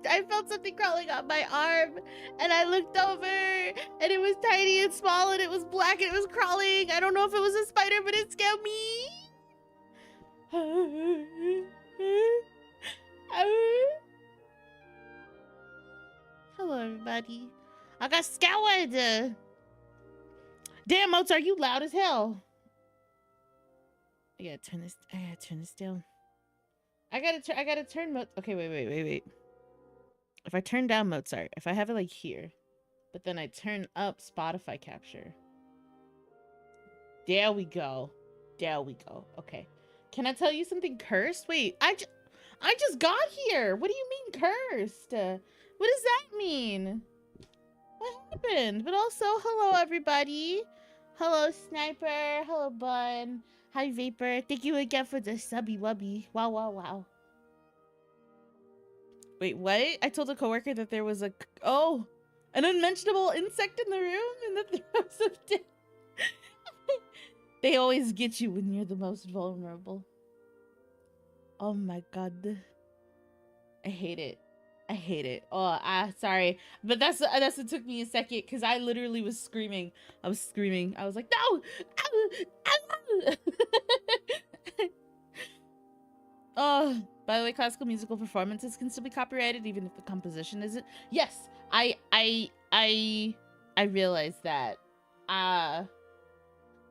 I felt something crawling on my arm, and I looked over, and it was tiny and small, and it was black, and it was crawling. I don't know if it was a spider, but it scared me. Hello, everybody. I got scared. Damn, Mozart, you loud as hell. I gotta turn this down. I gotta turn okay, wait. If I turn down Mozart, if I have it like here, but then I turn up Spotify capture. There we go. Okay. Can I tell you something cursed? Wait, I just got here. What do you mean cursed? What does that mean? What happened? But also, hello everybody. Hello Sniper. Hello Bun. Hi Vapor. Thank you again for the subby wubby. Wow. Wait, what? I told a coworker that there was an unmentionable insect in the room in the throes of death. They always get you when you're the most vulnerable. Oh my god. I hate it. Oh, sorry. But that's what took me a second, because I literally was screaming. I was like, no! Oh, by the way, classical musical performances can still be copyrighted even if the composition isn't. Yes, I realized that. I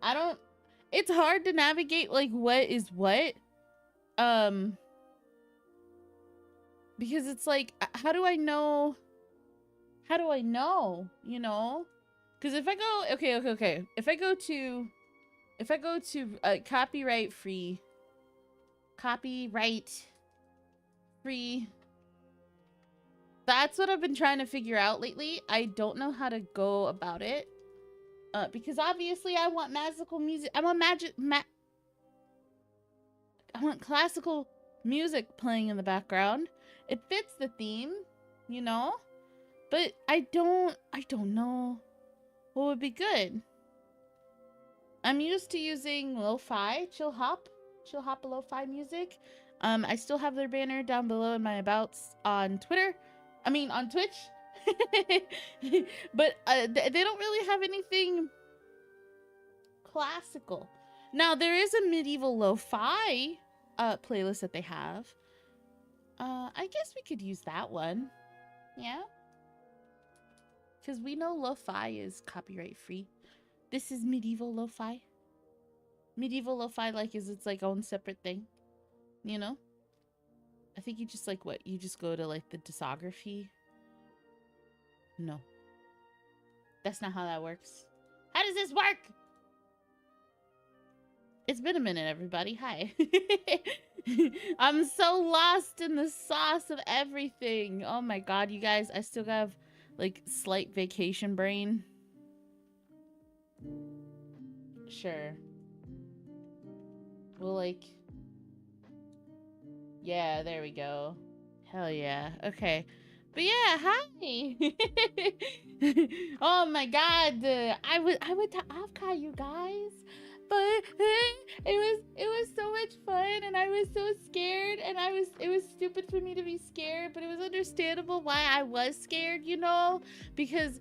don't. It's hard to navigate like what is what. Because it's like, how do I know? You know? Because if I go, okay. If I go to copyright free. That's what I've been trying to figure out lately. I don't know how to go about it. Because obviously I want magical music. I want classical music playing in the background. It fits the theme, you know? But I don't know what would be good. I'm used to using lo-fi, chill hop lo-fi music. I still have their banner down below in my abouts on Twitter. I mean, on Twitch. But they don't really have anything classical. Now, there is a medieval lo-fi playlist that they have. I guess we could use that one. Yeah. Because we know lo-fi is copyright free. This is medieval lo-fi. Medieval lo-fi is its like own separate thing. You know? I think you just you just go to like the discography. No. That's not how that works. How does this work? It's been a minute, everybody. Hi. I'm so lost in the sauce of everything. Oh my god, you guys. I still have like slight vacation brain. Sure. Well, yeah, there we go. Hell yeah. Okay. But yeah, hi. Oh my god. I went to Offkai, you guys. But it was so much fun, and I was so scared, and it was stupid for me to be scared, but it was understandable why I was scared, you know, because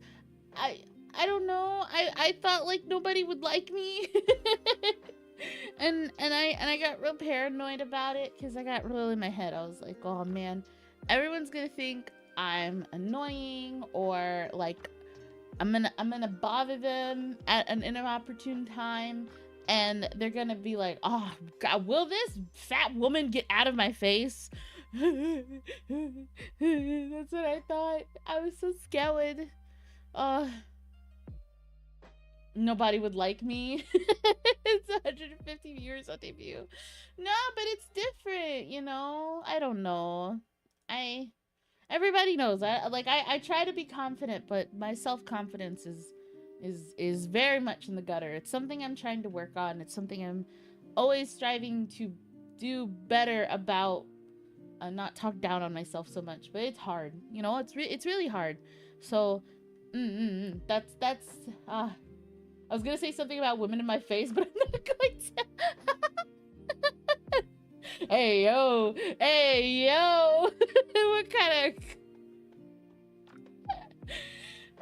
I don't know, I thought like nobody would like me. and I got real paranoid about it, because I got real in my head. I was like, oh man, everyone's gonna think I'm annoying, or like I'm gonna bother them at an inopportune time, and they're gonna be like, oh god, will this fat woman get out of my face? That's what I thought. I was so scared. Nobody would like me. It's 150 viewers on debut. No, but it's different, you know. I don't know. Everybody knows. I try to be confident, but my self-confidence is very much in the gutter. It's something I'm trying to work on. It's something I'm always striving to do better about. Not talk down on myself so much, but it's hard. You know, it's really hard. So, that's I was gonna say something about women in my face, but I'm not going to. Hey yo, what kind of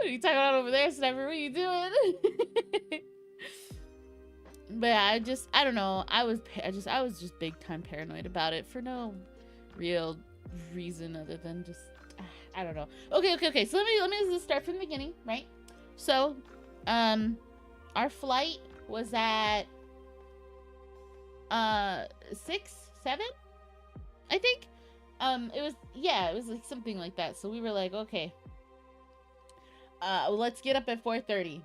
are you talking about over there, Sniper? What are you doing? But yeah, I don't know. I was just big time paranoid about it for no real reason other than just I don't know. Okay. So let me just start from the beginning, right? So, our flight was at 6, 7, I think. It was like something like that. So we were like, okay, let's get up at 4:30.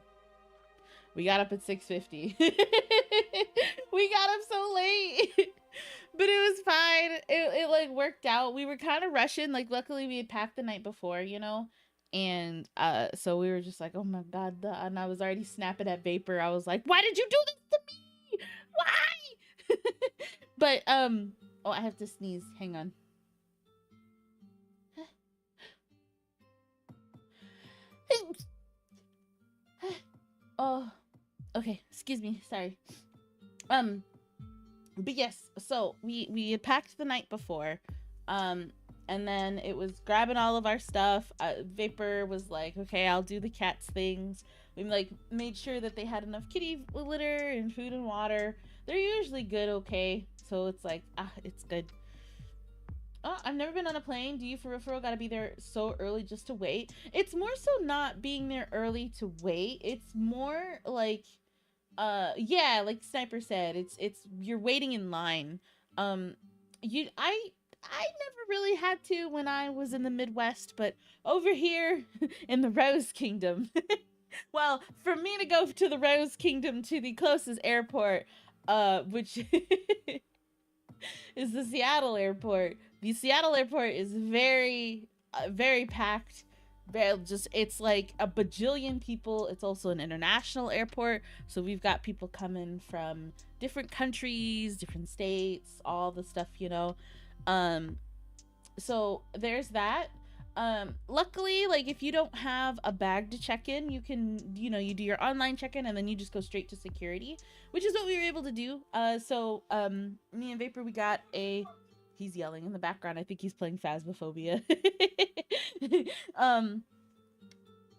We got up at 6:50. We got up so late. But it was fine. It like worked out. We were kind of rushing. Like luckily we had packed the night before, you know? And so we were just like, oh my god, and I was already snapping at Vapor. I was like, why did you do this to me? Why? But oh, I have to sneeze. Hang on. Oh, okay. Excuse me. Sorry. But yes, so we had packed the night before, and then it was grabbing all of our stuff. Vapor was like, okay, I'll do the cats things. We like made sure that they had enough kitty litter and food and water. They're usually good, okay. So it's like, it's good. Oh, I've never been on a plane. Do you for real gotta be there so early just to wait? It's more so not being there early to wait. It's more like yeah, like Sniper said, it's you're waiting in line. I never really had to when I was in the Midwest, but over here in the Rose Kingdom, well, for me to go to the Rose Kingdom to the closest airport, which is the Seattle airport. The Seattle airport is very packed. It's like a bajillion people. It's also an international airport, so we've got people coming from different countries, different states, all the stuff, you know. So there's that. Luckily, like if you don't have a bag to check in, you can, you know, you do your online check-in and then you just go straight to security, which is what we were able to do. So me and Vapor, we got a, he's yelling in the background. I think he's playing Phasmophobia.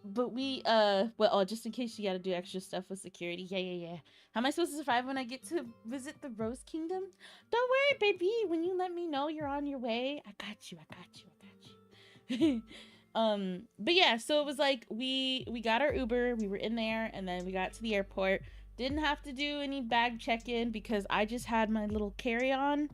But we well, just in case you gotta do extra stuff with security. Yeah. How am I supposed to survive when I get to visit the Rose Kingdom? Don't worry, baby. When you let me know you're on your way, I got you. But yeah, so it was like we got our Uber, we were in there, and then we got to the airport. Didn't have to do any bag check-in because I just had my little carry-on.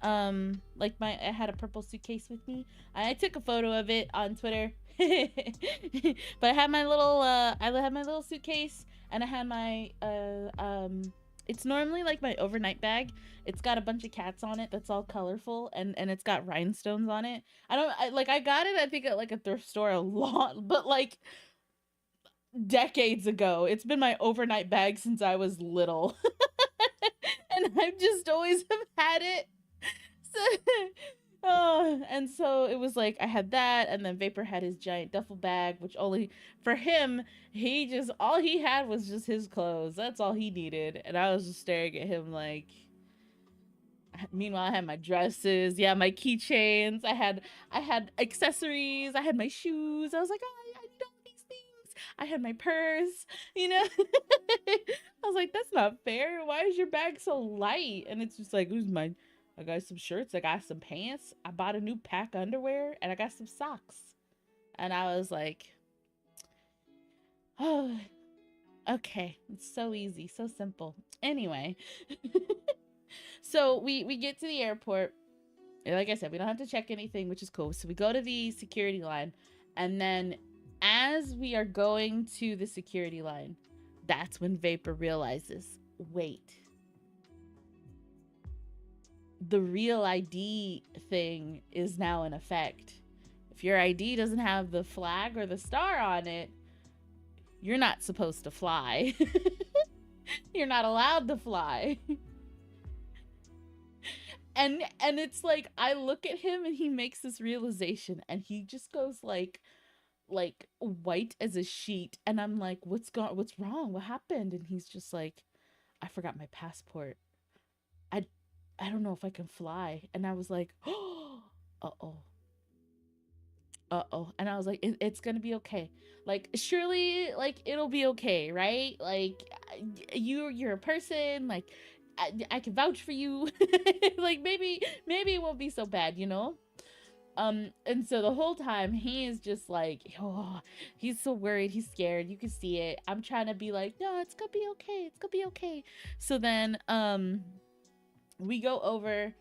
Like I had a purple suitcase with me. I took a photo of it on Twitter. But I had my little suitcase, and I had my it's normally like my overnight bag. It's got a bunch of cats on it that's all colorful, and it's got rhinestones on it. I got it, I think, at like a thrift store a lot, but like decades ago. It's been my overnight bag since I was little. And I've just always have had it. So, oh, and so it was like I had that, and then Vapor had his giant duffel bag, which only for him, all he had was just his clothes. That's all he needed. And I was just staring at him like, meanwhile I had my dresses, yeah, my keychains, I had accessories, I had my shoes. I was like, oh, I need all these things. I had my purse, you know. I was like, that's not fair. Why is your bag so light? And it's just like, I got some shirts, I got some pants, I bought a new pack of underwear, and I got some socks. And I was like, oh, okay. It's so easy, so simple. Anyway. So we get to the airport. Like I said, we don't have to check anything, which is cool. So we go to the security line, and then as we are going to the security line, that's when Vapor realizes, wait, the real ID thing is now in effect. If your ID doesn't have the flag or the star on it, you're not supposed to fly. You're not allowed to fly. And it's like, I look at him and he makes this realization, and he just goes like white as a sheet, and I'm like, what's wrong? What happened? And he's just like, I forgot my passport. I don't know if I can fly. And I was like, oh, uh-oh. uh-oh. And I was like, it's gonna be okay. Like, surely, like, it'll be okay, right? Like, you're a person, like, I can vouch for you. Like, maybe it won't be so bad, you know? And so the whole time he is just like, oh, he's so worried, he's scared, you can see it. I'm trying to be like, no, it's gonna be okay, it's gonna be okay. So then we go over,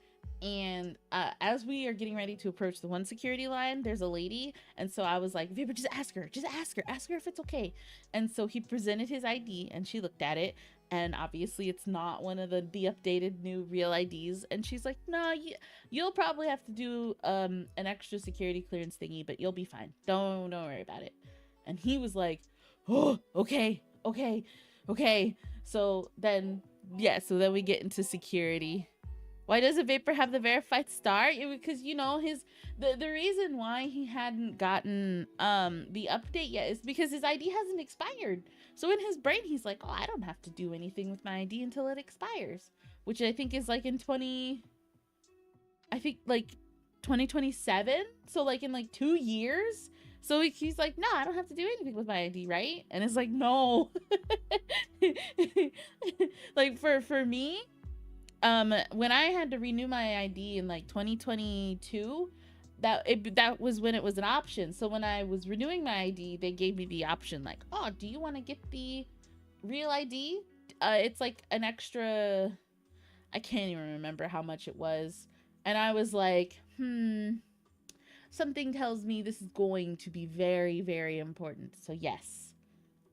and as we are getting ready to approach the one security line, there's a lady. And so I was like, Vapor, just ask her if it's okay. And so he presented his ID, and she looked at it, and obviously it's not one of the updated new real IDs. And she's like, no, you'll probably have to do an extra security clearance thingy, but you'll be fine, don't worry about it. And he was like, oh, okay. So then, yeah, so then we get into security. Why doesn't Vapor have the verified star? Because, you know, the reason why he hadn't gotten the update yet is because his ID hasn't expired. So in his brain, he's like, oh, I don't have to do anything with my ID until it expires, which I think is like in 2027. So like in like 2 years. So he's like, no, I don't have to do anything with my ID, right? And it's like, no. Like for me, when I had to renew my ID in like 2022, that was when it was an option. So when I was renewing my ID, they gave me the option like, oh, do you want to get the real ID? It's like an extra, I can't even remember how much it was. And I was like, something tells me this is going to be very, very important. So yes,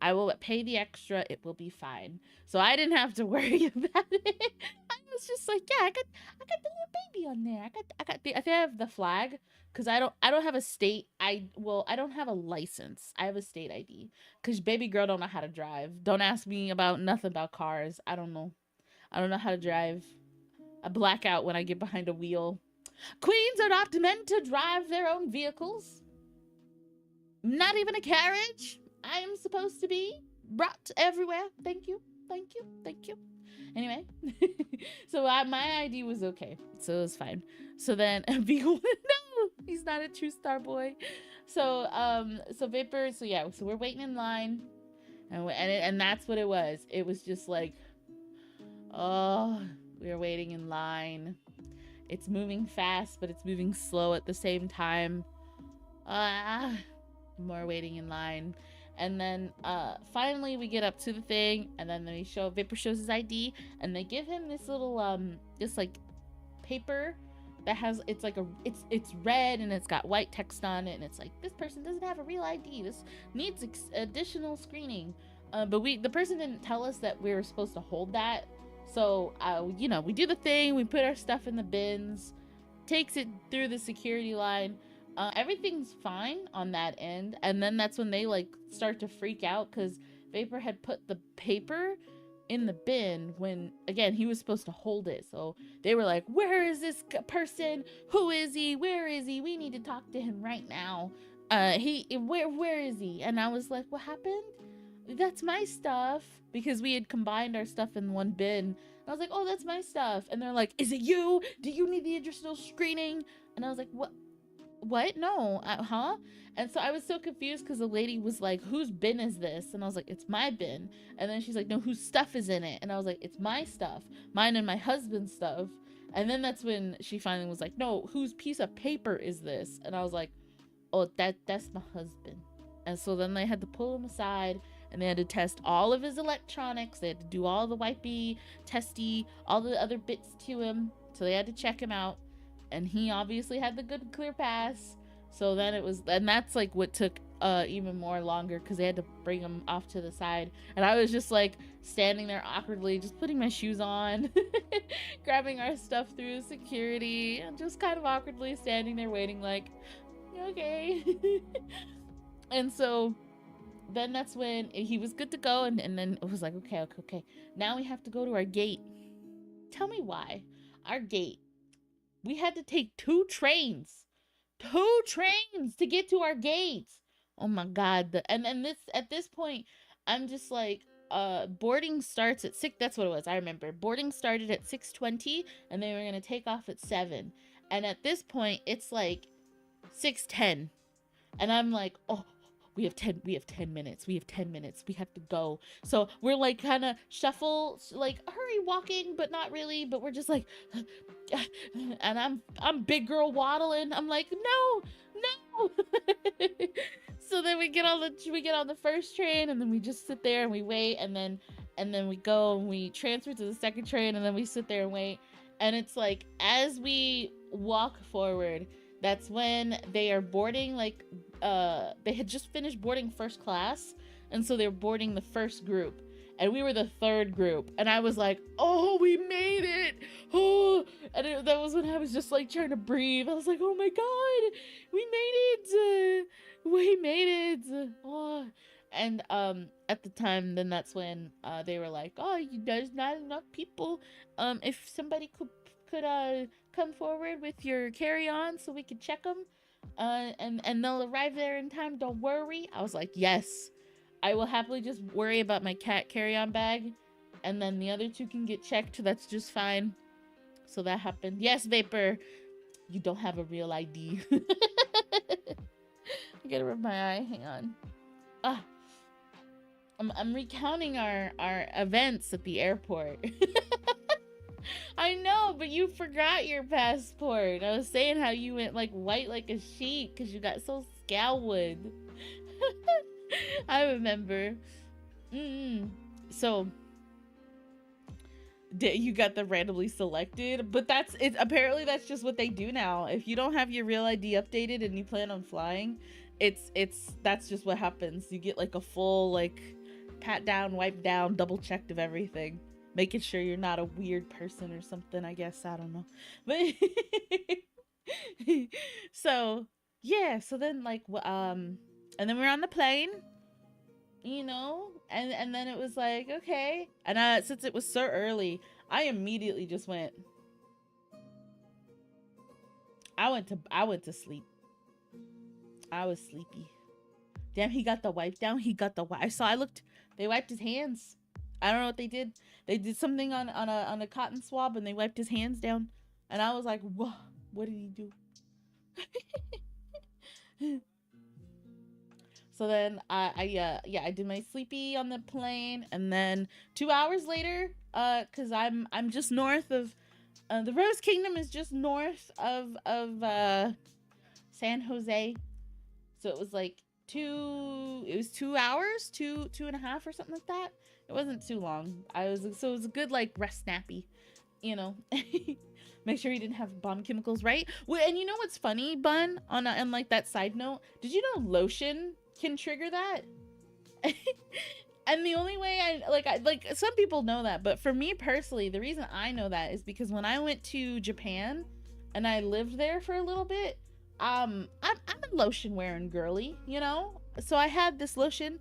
I will pay the extra. It will be fine. So I didn't have to worry about it. I was just like, yeah, I got the little baby on there. I think I have the flag, because I don't have a state. I don't have a license. I have a state ID, because baby girl don't know how to drive. Don't ask me about nothing about cars. I don't know how to drive. I black out when I get behind a wheel. Queens are not meant to drive their own vehicles. Not even a carriage. I am supposed to be brought everywhere. Thank you. Anyway, so my ID was okay, so it was fine. So then no, he's not a true star boy. So so Vapor, so yeah, so we're waiting in line, and that's what it was. It was just like, oh, we are waiting in line. It's moving fast, but it's moving slow at the same time. More waiting in line. And then finally we get up to the thing, and then Vapor shows his ID, and they give him this little this like paper that has, it's like it's red, and it's got white text on it, and it's like, this person doesn't have a real ID, this needs additional screening. But the person didn't tell us that we were supposed to hold that. So you know, we do the thing, we put our stuff in the bins, takes it through the security line. Everything's fine on that end, and then that's when they like start to freak out, because Vapor had put the paper in the bin when, again, he was supposed to hold it. So they were like, where is this person? Who is he? Where is he? We need to talk to him right now. Where is he? And I was like, what happened? That's my stuff, because we had combined our stuff in one bin. I was like, oh, that's my stuff. And they're like, is it you? Do you need the additional screening? And I was like, what? No. Huh? And so I was so confused, because the lady was like, whose bin is this? And I was like, it's my bin. And then she's like, no, whose stuff is in it? And I was like, it's my stuff, mine and my husband's stuff. And then that's when she finally was like, no, whose piece of paper is this? And I was like, oh, that's my husband. And so then they had to pull him aside, and they had to test all of his electronics. They had to do all the wipey, testy, all the other bits to him. So they had to check him out. And he obviously had the good clear pass. So then it was, and that's like what took even more longer, because they had to bring him off to the side. And I was just like standing there awkwardly, just putting my shoes on, grabbing our stuff through security, and just kind of awkwardly standing there waiting like, okay. And so then that's when he was good to go, and then it was like, okay. Now we have to go to our gate. Tell me why. Our gate. We had to take 2 trains. 2 trains to get to our gates. Oh my God. And then at this point, I'm just like, boarding starts at 6. That's what it was. I remember. Boarding started at 6:20, and they were going to take off at 7. And at this point, it's like 6:10. And I'm like, oh, we have 10 minutes. We have 10 minutes. We have to go. So we're like kind of shuffle, like hurry walking, but not really, but we're just like and I'm big girl waddling. I'm like, no, no. So then we get on the first train, and then we just sit there and we wait, and then we go and we transfer to the second train, and then we sit there and wait. And it's like as we walk forward, that's when they are boarding, like they had just finished boarding first class, and so they're boarding the first group, and we were the third group, and I was like, oh, we made it. Oh, and that was when I was just like trying to breathe. I was like, oh my god, we made it. We made it. Oh. And at the time, then that's when they were like, oh, there's not enough people. If somebody could come forward with your carry-on so we could check them, and they'll arrive there in time, don't worry. I was like, yes, I will happily just worry about my cat carry-on bag, and then the other two can get checked. That's just fine. So that happened. Yes, Vapor, you don't have a real ID. I gotta rub my eye. Hang on. Ah, I'm recounting our events at the airport. I know, but you forgot your passport. I was saying how you went like white like a sheet because you got so scowled. I remember. So you got the randomly selected, but that's it. Apparently, that's just what they do now. If you don't have your real ID updated and you plan on flying, that's just what happens. You get like a full like pat down, wipe down, double checked of everything, making sure you're not a weird person or something. I guess I don't know, but so yeah. So then like and then we're on the plane, you know, and then it was like, okay, and since it was so early, I immediately just went I went to sleep. I was sleepy. Damn, he got the wipe down. He got the wipe. I looked, they wiped his hands. I don't know what they did. They did something on a cotton swab, and they wiped his hands down, and I was like, what did he do? So then I did my sleepy on the plane, and then 2 hours later, cause I'm just north of the Rose Kingdom is just north of San Jose, so it was like 2 hours, two and a half or something like that. It wasn't too long. So it was a good like rest nappy, you know. Make sure you didn't have bomb chemicals, right? Well, and you know what's funny, Bun? On like that side note, did you know lotion can trigger that? And the only way I like some people know that, but for me personally, the reason I know that is because when I went to Japan and I lived there for a little bit, I'm a lotion wearing girly, you know. So I had this lotion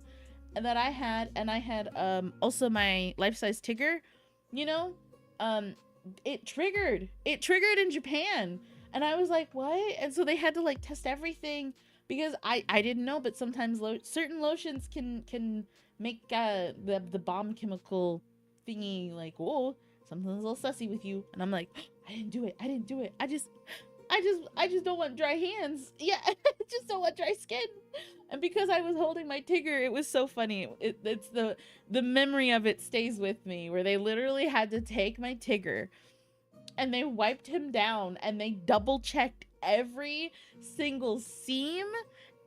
that I had, and I had also my life-size Tigger, you know. It triggered in Japan, and I was like, what? And so they had to like test everything, because I didn't know, but sometimes certain lotions can make the bomb chemical thingy like, oh, something's a little sussy with you. And I'm like, I didn't do it. I just don't want dry hands. Yeah, I just don't want dry skin. And because I was holding my Tigger, it was so funny. It's the memory of it stays with me, where they literally had to take my Tigger and they wiped him down, and they double checked every single seam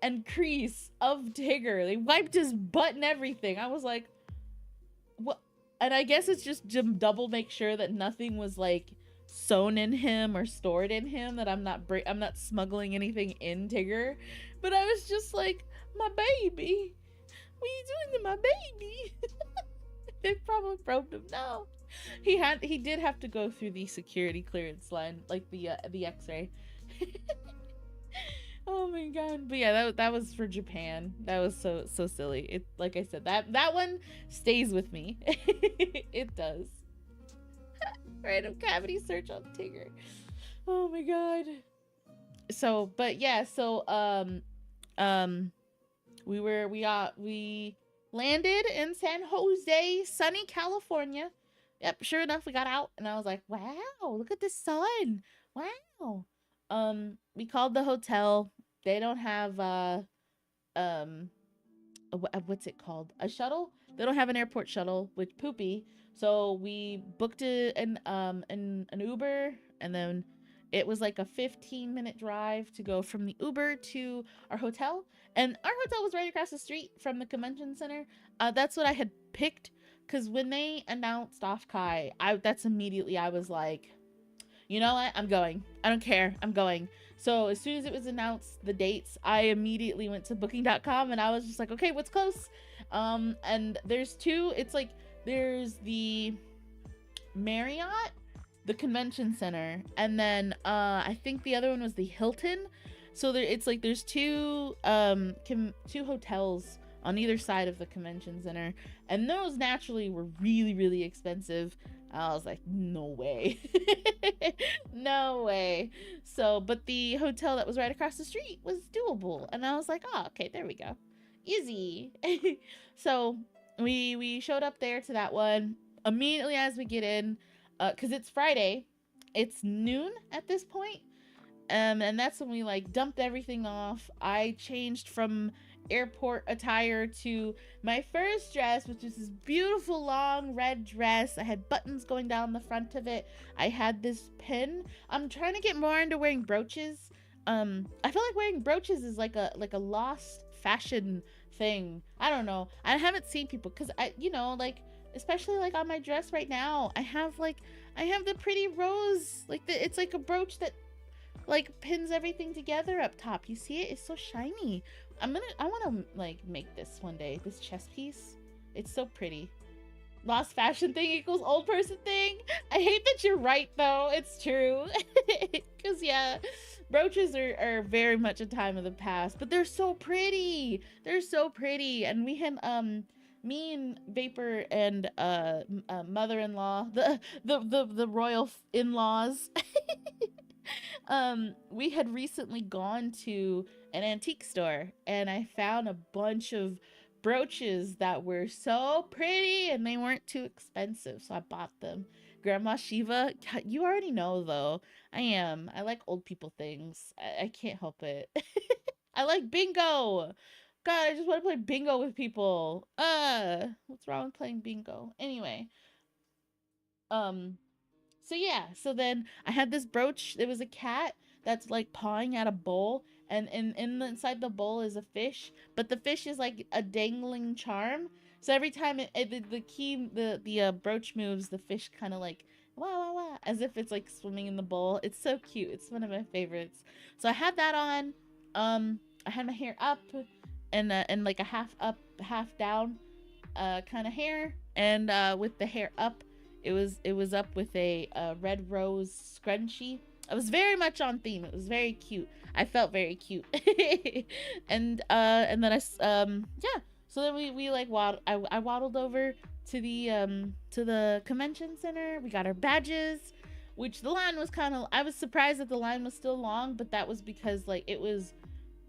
and crease of Tigger. They wiped his butt and everything. I was like, what? And I guess it's just to double make sure that nothing was like sewn in him or stored in him, that I'm not smuggling anything in Tigger. But I was just like, my baby, what are you doing to my baby? They probably probed him. No, he did have to go through the security clearance line, like the X-ray. Oh my god. But yeah, that was for Japan. That was so silly. It, like I said, that one stays with me. It does. Random cavity search on Tigger. Oh my god. So, but yeah, so we landed in San Jose, sunny California. Yep, sure enough, we got out, and I was like, wow, look at the sun. Wow. We called the hotel. They don't have what's it called? A shuttle. They don't have an airport shuttle, which poopy. So we booked an Uber, and then it was like a 15-minute drive to go from the Uber to our hotel. And our hotel was right across the street from the convention center. That's what I had picked, because when they announced Offkai, that's immediately I was like, you know what? I'm going. I don't care. I'm going. So as soon as it was announced the dates, I immediately went to booking.com and I was just like, okay, what's close? And there's two. It's like there's the Marriott, the convention center, and then I think the other one was the Hilton. So it's like there's two two hotels on either side of the convention center, and those naturally were really expensive. I was like, no way. No way. So, but the hotel that was right across the street was doable, and I was like, oh, okay, there we go, easy. So we showed up there to that one immediately as we get in, because it's Friday, it's noon at this point. And that's when we like dumped everything off. I changed from airport attire to my first dress, which is this beautiful long red dress. I had buttons going down the front of it. I had this pin. I'm trying to get more into wearing brooches. I feel like wearing brooches is like a lost fashion thing. I don't know. I haven't seen people, because I, like, especially like on my dress right now, I have the pretty rose, like it's like a brooch that like pins everything together up top. You see it? It's so shiny. I want to like make this one day, this chest piece. It's so pretty. Lost fashion thing equals old person thing. I hate that you're right though. It's true. Because yeah, brooches are very much a time of the past, but they're so pretty. They're so pretty. And we had me and Vapor and mother-in-law, the royal in-laws. We had recently gone to an antique store, and I found a bunch of brooches that were so pretty and they weren't too expensive, so I bought them. Grandma Shiva, you already know though, I like old people things. I can't help it. I like bingo. God, I just want to play bingo with people. What's wrong with playing bingo? Anyway, um so yeah, so then I had this brooch. There was a cat that's like pawing at a bowl, and inside the bowl is a fish, but the fish is like a dangling charm. So every time the brooch moves, the fish kind of like wah wah wah, as if it's like swimming in the bowl. It's so cute. It's one of my favorites. So I had that on. I had my hair up, and like a half up, half down, kind of hair, and with the hair up, it was up with a red rose scrunchie. I was very much on theme. It was very cute. I felt very cute. And then yeah. So then we like I waddled over to the convention center. We got our badges, which the line was kind of. I was surprised that the line was still long, but that was because like it was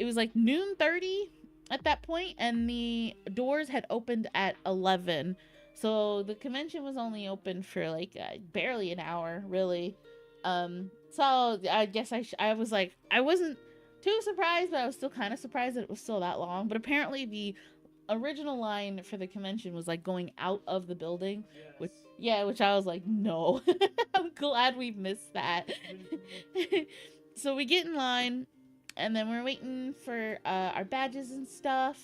like noon 30 at that point, and the doors had opened at 11. So the convention was only open for like barely an hour, really. So I guess I was like, I wasn't too surprised, but I was still kind of surprised that it was still that long. But apparently the original line for the convention was like going out of the building. Yes. Which I was like, no. I'm glad we missed that. So we get in line, and then we're waiting for our badges and stuff,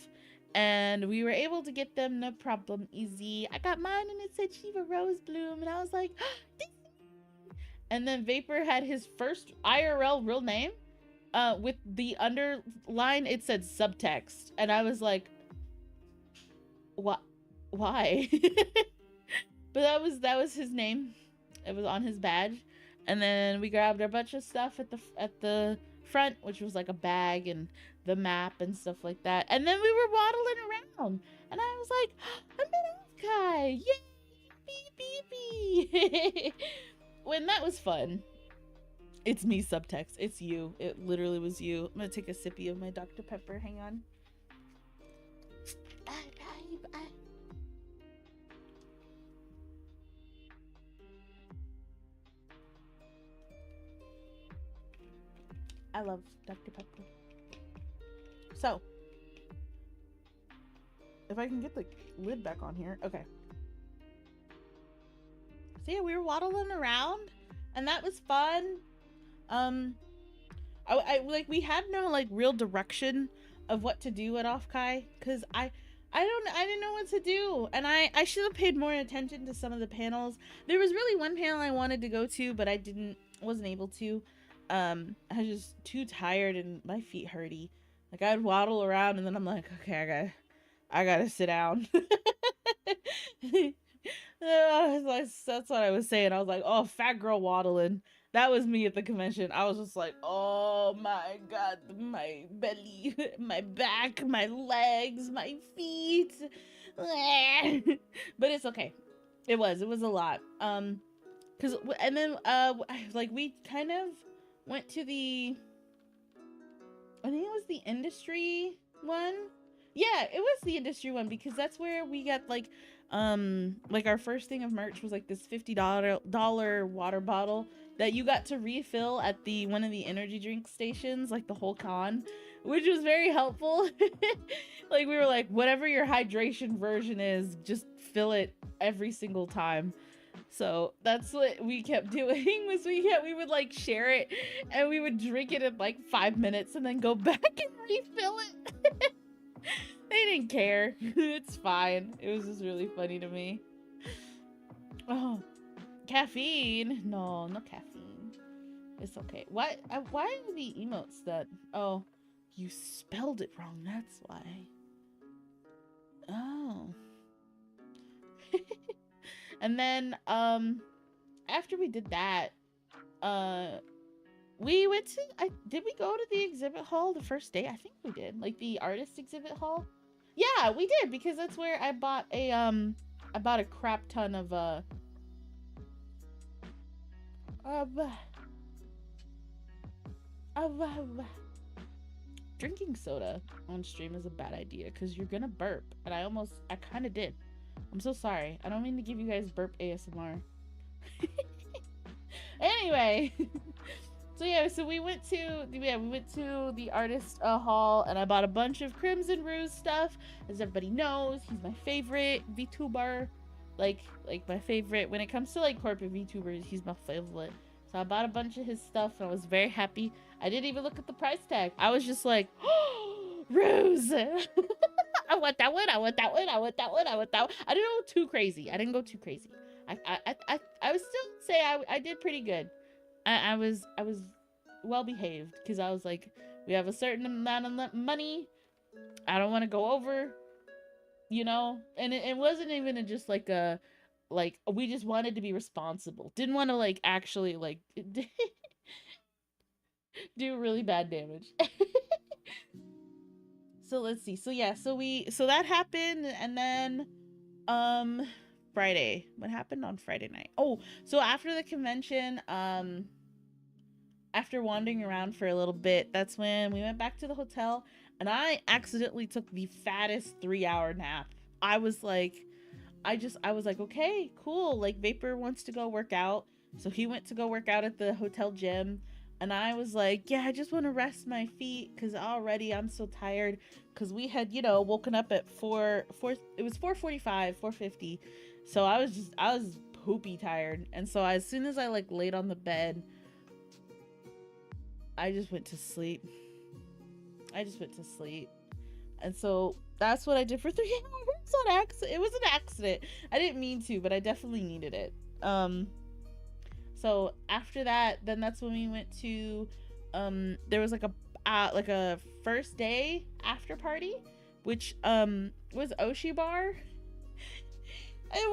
and we were able to get them, no problem, easy. I got mine and it said Shiva Rose Bloom, and I was like, and then Vapor had his first IRL real name, with the underline it said subtext, and I was like, what? Why? But that was his name. It was on his badge. And then we grabbed a bunch of stuff at the front, which was like a bag and the map and stuff like that. And then we were waddling around, and I was like, I'm an Offkai! Yay! Beep beep beep! When that was fun. It's me, subtext. It's you. It literally was you. I'm gonna take a sippy of my Dr. Pepper. Hang on. I love Dr. Pepper. So, if I can get the lid back on here. Okay. So yeah, we were waddling around, and that was fun. I like we had no like real direction of what to do at Offkai because I didn't know what to do, and I should have paid more attention to some of the panels. There was really one panel I wanted to go to, but I wasn't able to. I was just too tired and my feet hurty. Like I'd waddle around and then I'm like, okay, I gotta sit down. That's what I was saying. I was like, oh, fat girl waddling. That was me at the convention. I was just like, oh my god, my belly, my back, my legs, my feet. But it's okay. It was a lot. Cause and then like we kind of went to the, I think it was the industry one. Yeah, it was the industry one because that's where we got like our first thing of merch was like this $50 water bottle that you got to refill at the one of the energy drink stations, like the whole con, which was very helpful. Like we were like, whatever your hydration version is, just fill it every single time. So that's what we kept doing was we would like share it and we would drink it in like 5 minutes and then go back and refill it. They didn't care. It's fine. It was just really funny to me. Oh, caffeine. No caffeine. It's okay. Why are the emotes that? Oh, you spelled it wrong. That's why. Oh. And then after we did that, we went to did we go to the exhibit hall the first day? I think we did. Like the artist exhibit hall. Yeah, we did because that's where I bought a crap ton of drinking soda on stream is a bad idea because you're gonna burp, and I kind of did. I'm so sorry. I don't mean to give you guys burp ASMR. Anyway, so yeah, so we went to the artist hall, and I bought a bunch of Crimson Ruse stuff. As everybody knows, he's my favorite VTuber. Like my favorite when it comes to like corporate VTubers, he's my favorite. So I bought a bunch of his stuff, and I was very happy. I didn't even look at the price tag. I was just like, oh, Ruse. I want that one. I want that one. I want that one. I want that one. I didn't go too crazy. I didn't go too crazy. I would still say I did pretty good. I was well behaved because I was like, we have a certain amount of money. I don't want to go over, you know. And it wasn't even just like a we just wanted to be responsible. Didn't want to like actually like do really bad damage. So let's see. So yeah, so that happened, and then Friday. What happened on Friday night? Oh, so after the convention, after wandering around for a little bit, that's when we went back to the hotel, and I accidentally took the fattest 3-hour nap. I was like, okay, cool. Like Vapor wants to go work out, so he went to go work out at the hotel gym. And I was like, yeah, I just want to rest my feet because already I'm so tired. Because we had, woken up at 4:45, 4:50. So I was poopy tired. And so as soon as I like laid on the bed, I just went to sleep. And so that's what I did for 3 hours. It was an accident. I didn't mean to, but I definitely needed it. So after that, then that's when we went to, there was like a first day after party, which was Oshi Bar,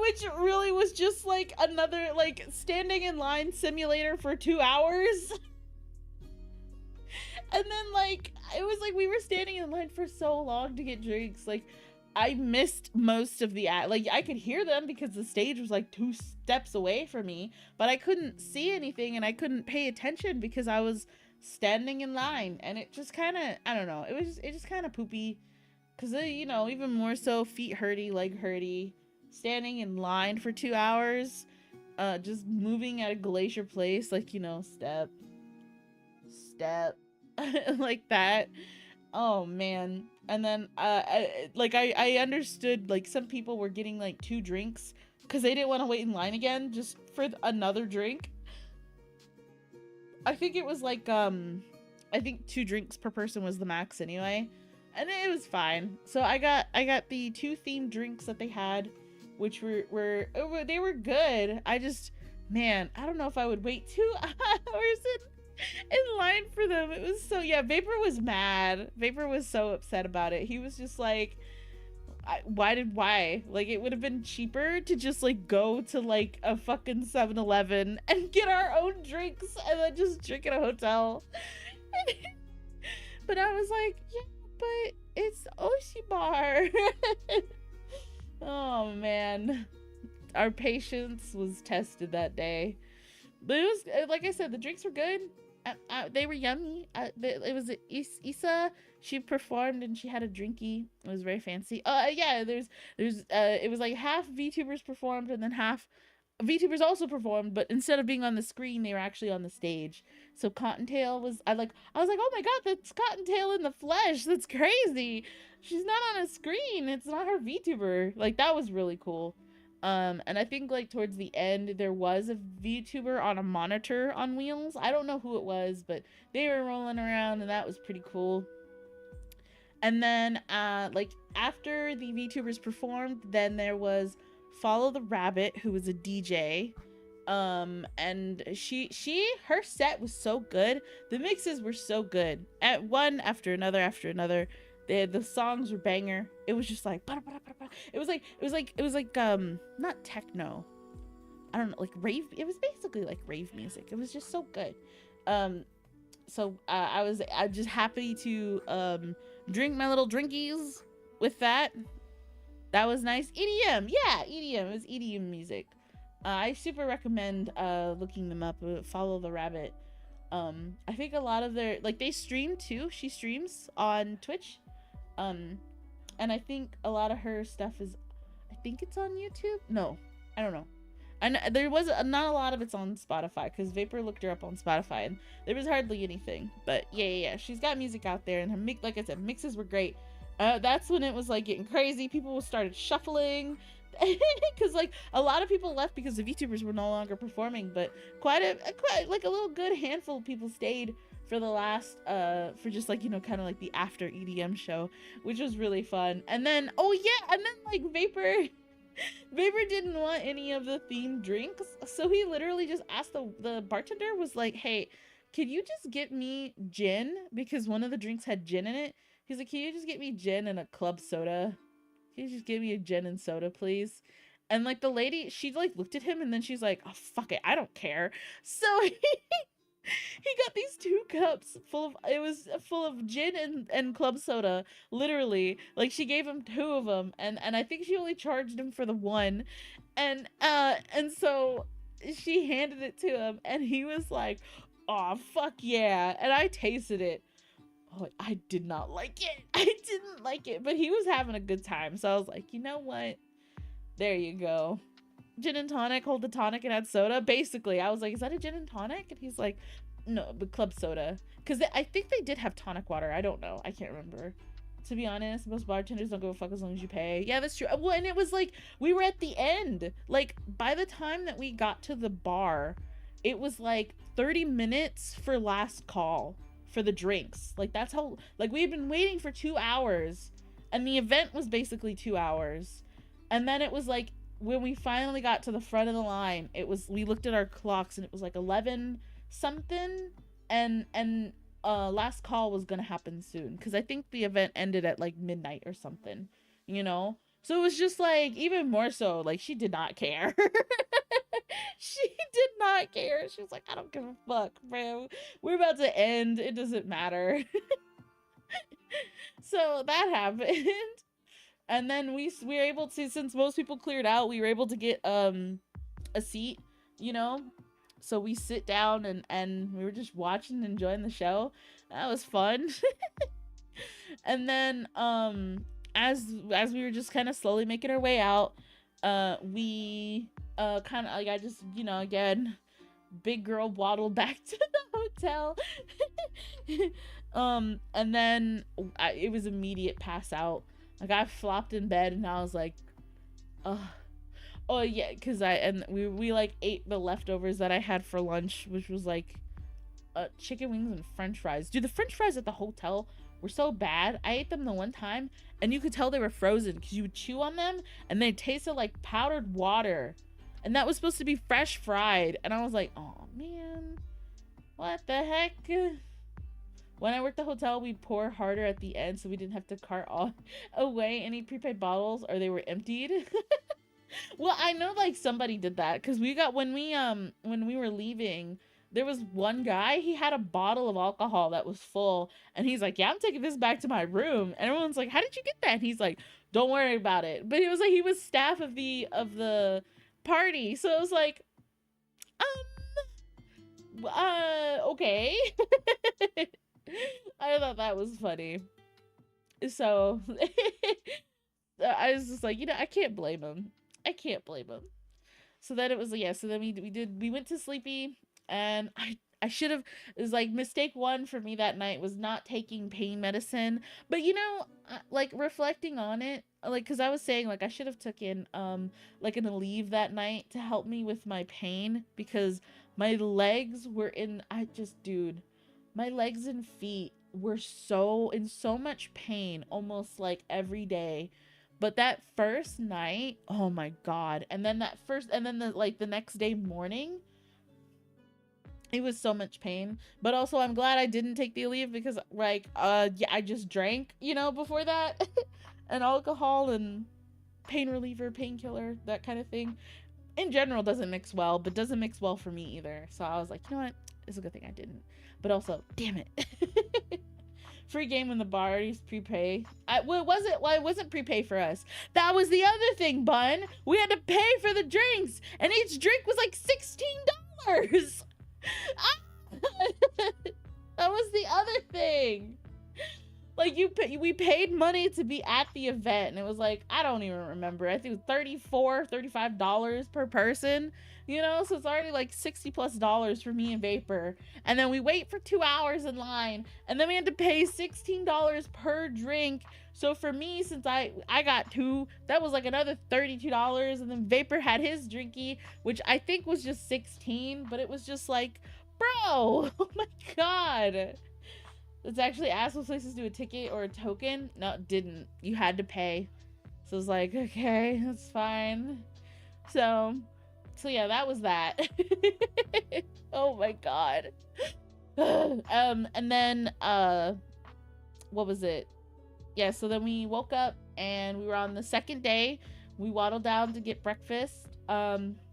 which really was just like another like standing in line simulator for 2 hours. And then like it was like we were standing in line for so long to get drinks. Like I missed most of the like I could hear them because the stage was like 2 steps away from me, but I couldn't see anything and I couldn't pay attention because I was standing in line, and it just kind of, I don't know, it just kind of poopy because even more so feet hurty, leg hurty, standing in line for 2 hours, just moving at a glacier pace, like step like that. Oh man. And then I understood like some people were getting like 2 drinks because they didn't want to wait in line again just for another drink. I think it was like I think 2 drinks per person was the max anyway, and it was fine. So I got the 2 themed drinks that they had, which were they were good. I just, man, I don't know if I would wait 2 hours in line for them. It was so, yeah, Vapor was mad. Vapor was so upset about it. He was just like, why? Like, it would have been cheaper to just like go to like a fucking 7-Eleven and get our own drinks and then just drink at a hotel. But I was like, yeah, but it's Oshi Bar. Oh man, our patience was tested that day. But it was, like I said, the drinks were good. They were yummy. It was Issa. She performed and she had a drinky. It was very fancy. Yeah, there's it was like half VTubers performed and then half VTubers also performed, but instead of being on the screen, they were actually on the stage. So Cottontail was, I was like, oh my god, that's Cottontail in the flesh. That's crazy. She's not on a screen. It's not her VTuber. Like, that was really cool. And I think like towards the end there was a VTuber on a monitor on wheels. I don't know who it was, but they were rolling around and that was pretty cool. And then like after the VTubers performed, then there was Follow the Rabbit, who was a DJ. And her set was so good. The mixes were so good. At one after another. The songs were banger. It was just like it was like not techno. I don't know, like rave. It was basically like rave music. It was just so good. So I'm just happy to drink my little drinkies with that. That was nice. EDM, yeah, EDM. It was EDM music. I super recommend looking them up. Follow the Rabbit. I think a lot of their, like, they stream too. She streams on Twitch. And I think a lot of her stuff is, I think it's on YouTube. No, I don't know. And there was not a lot of it's on Spotify because Vapor looked her up on Spotify and there was hardly anything. But yeah. She's got music out there and her like I said, mixes were great. That's when it was like getting crazy. People started shuffling because like a lot of people left because the VTubers were no longer performing, but quite like a little good handful of people stayed for the last for just like, you know, kind of like the after EDM show, which was really fun. And then like Vapor didn't want any of the themed drinks, so he literally just asked the bartender, was like, hey, could you just get me gin, because one of the drinks had gin in it. He's like, can you just get me gin and a club soda? Can you just give me a gin and soda, please? And like the lady, she like looked at him and then she's like, oh, fuck it, I don't care. So he got these 2 cups full of gin and club soda, literally. Like, she gave him 2 of them, and I think she only charged him for the one. And so she handed it to him and he was like, oh, fuck yeah. And I tasted it. Oh, I did not like it. I didn't like it, but he was having a good time. So I was like, you know what? There you go. Gin and tonic, hold the tonic and add soda. Basically, I was like, is that a gin and tonic? And he's like, no, but club soda. Because I think they did have tonic water. I don't know. I can't remember. To be honest, most bartenders don't give a fuck as long as you pay. Yeah, that's true. Well, and it was like, we were at the end. Like, by the time that we got to the bar, it was like 30 minutes for last call for the drinks. Like, that's how, like, we had been waiting for 2 hours and the event was basically 2 hours. And then it was like, when we finally got to the front of the line, it was, we looked at our clocks and it was like 11 something, and last call was gonna happen soon because I think the event ended at like midnight or something, you know. So it was just like, even more so, like, she did not care. She did not care. She was like, I don't give a fuck, bro. We're about to end. It doesn't matter. So that happened. And then we were able to, since most people cleared out, we were able to get a seat, you know. So we sit down and we were just watching and enjoying the show. That was fun. And then as we were just kind of slowly making our way out, we kind of like, I just, you know, again, big girl waddled back to the hotel. And then it was immediate pass out. Like I flopped in bed and I was like, oh yeah, because we like ate the leftovers that I had for lunch, which was like chicken wings and French fries. Dude, the French fries at the hotel were so bad. I ate them the one time and you could tell they were frozen because you would chew on them and they tasted like powdered water. And that was supposed to be fresh fried. And I was like, oh man, what the heck? When I worked the hotel, we pour harder at the end so we didn't have to cart all away any prepaid bottles or they were emptied. Well, I know like somebody did that because we got when we were leaving, there was one guy, he had a bottle of alcohol that was full and he's like, yeah, I'm taking this back to my room. And everyone's like, how did you get that? And he's like, don't worry about it. But he was like, he was staff of the party. So it was like, okay. I thought that was funny. So I was just like, I can't blame him. I can't blame him. So then it was, yeah, so then we went to Sleepy and I should have, it was like mistake one for me that night was not taking pain medicine. But like reflecting on it, like, cause I was saying like I should have taken like an Aleve that night to help me with my pain because my legs were dude, my legs and feet were in so much pain almost like every day. But that first night, oh my god. And then the next day morning, it was so much pain. But also I'm glad I didn't take the Aleve because like yeah, I just drank, before that. And alcohol and pain reliever, painkiller, that kind of thing. In general doesn't mix well, but doesn't mix well for me either. So I was like, you know what? It's a good thing I didn't. But also, damn it. Free game when the bars prepay. It wasn't prepay for us. That was the other thing, Bun. We had to pay for the drinks, and each drink was like $16. That was the other thing. Like we paid money to be at the event, and it was like, I don't even remember. I think it was $35 per person. So it's already like $60+ for me and Vapor. And then we wait for 2 hours in line, and then we had to pay $16 per drink. So for me, since I got 2, that was like another $32. And then Vapor had his drinky, which I think was just 16, but it was just like, bro, oh my god. It's actually asked what places do a ticket or a token. No, it didn't. You had to pay. So I was like, okay, that's fine. So yeah, that was that. Oh my god. And then what was it? Yeah, so then we woke up and we were on the second day. We waddled down to get breakfast,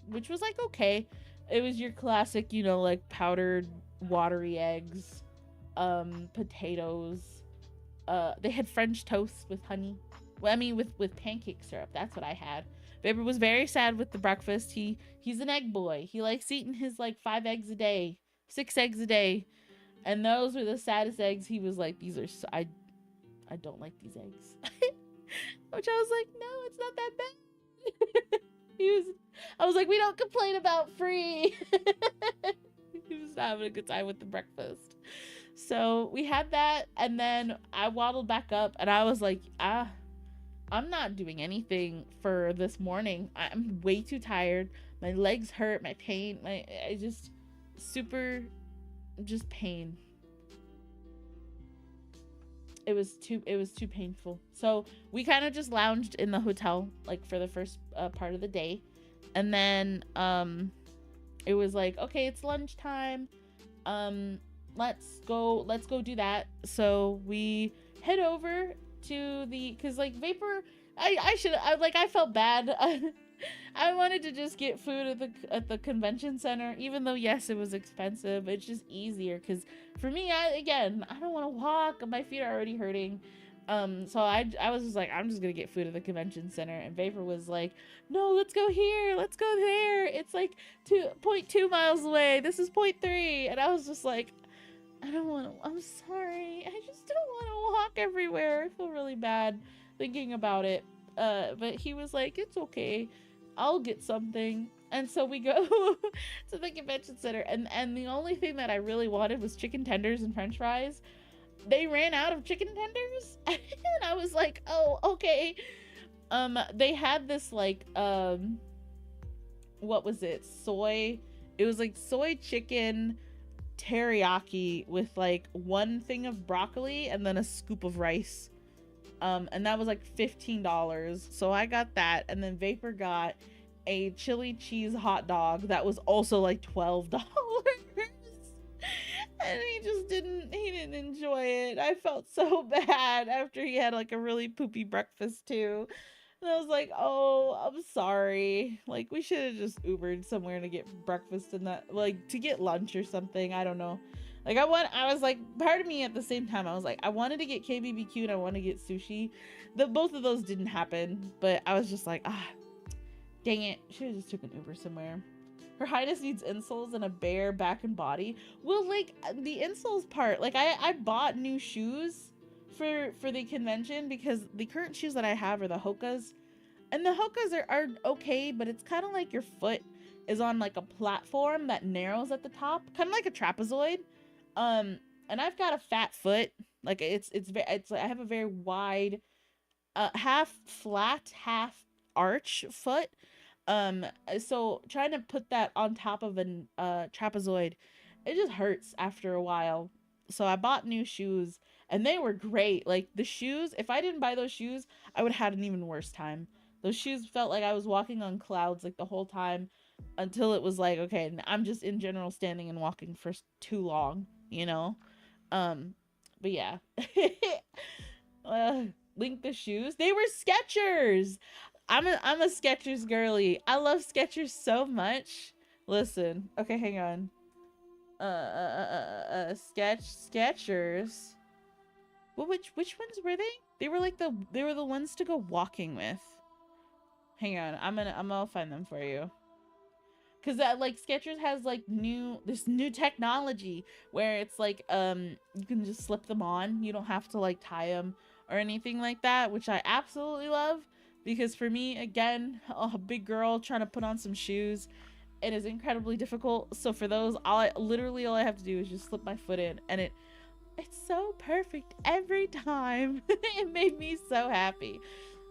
which was like okay. It was your classic, like powdered watery eggs, potatoes. They had French toast with honey. Well, I mean with pancake syrup. That's what I had. Vapor was very sad with the breakfast. He's an egg boy. He likes eating his like 5 eggs a day, 6 eggs a day, and those were the saddest eggs. He was like, these are I don't like these eggs. Which I was like, no, it's not that bad. I was like, we don't complain about free. He was having a good time with the breakfast. So we had that, and then I waddled back up, and I was like, I'm not doing anything for this morning. I'm way too tired. My legs hurt, my pain, just pain. It was too painful. So we kind of just lounged in the hotel like for the first part of the day, and then it was like, okay, it's lunchtime. Let's go do that. So we head over to because like Vapor, I felt bad. I wanted to just get food at the convention center, even though yes, it was expensive. It's just easier because for me, I don't want to walk. My feet are already hurting. So I was just like, I'm just gonna get food at the convention center, and Vapor was like, no, let's go here, let's go there. It's like 2.2 miles away. This is 0.3, and I was just like, I don't want to. I'm sorry. I just don't want to walk everywhere. I feel really bad thinking about it. But he was like, it's okay. I'll get something. And so we go to the convention center, and the only thing that I really wanted was chicken tenders and French fries. they ran out of chicken tenders. And I was like, oh, okay. They had this like what was it? It was like soy chicken teriyaki with like one thing of broccoli and then a scoop of rice. And that was like $15. So I got that, and then Vapor got a chili cheese hot dog that was also like $12. And he didn't enjoy it. I felt so bad after he had like a really poopy breakfast too. And I was like, oh, I'm sorry. Like, we should have just Ubered somewhere to get breakfast and that, like, to get lunch or something. I don't know. Like, I was like, part of me at the same time, I was like, I wanted to get KBBQ and I want to get sushi. Both of those didn't happen, but I was just like, dang it. Should have just took an Uber somewhere. Her Highness needs insoles and a bare back and body. Well, like, the insoles part, like, I bought new shoes for the convention because the current shoes that I have are the Hokas, and the Hokas are okay, but it's kind of like your foot is on like a platform that narrows at the top, kind of like a trapezoid. And I've got a fat foot, like it's I have a very wide, half flat, half arch foot. So trying to put that on top of an trapezoid, it just hurts after a while. So I bought new shoes, and they were great. Like, the shoes, if I didn't buy those shoes, I would have had an even worse time. Those shoes felt like I was walking on clouds like the whole time, until it was like, okay, I'm just in general standing and walking for too long, you know? But yeah. Link the shoes. They were Skechers. I'm a Skechers girly. I love Skechers so much. Listen. Okay, hang on. Skechers. Well, which ones were they? They were like they were the ones to go walking with. Hang on, I'm gonna find them for you. Cause that, like, Skechers has like this new technology where it's like you can just slip them on. You don't have to like tie them or anything like that, which I absolutely love. Because for me, again, a big girl trying to put on some shoes, it is incredibly difficult. So for those, literally all I have to do is just slip my foot in, and it's so perfect every time. It made me so happy.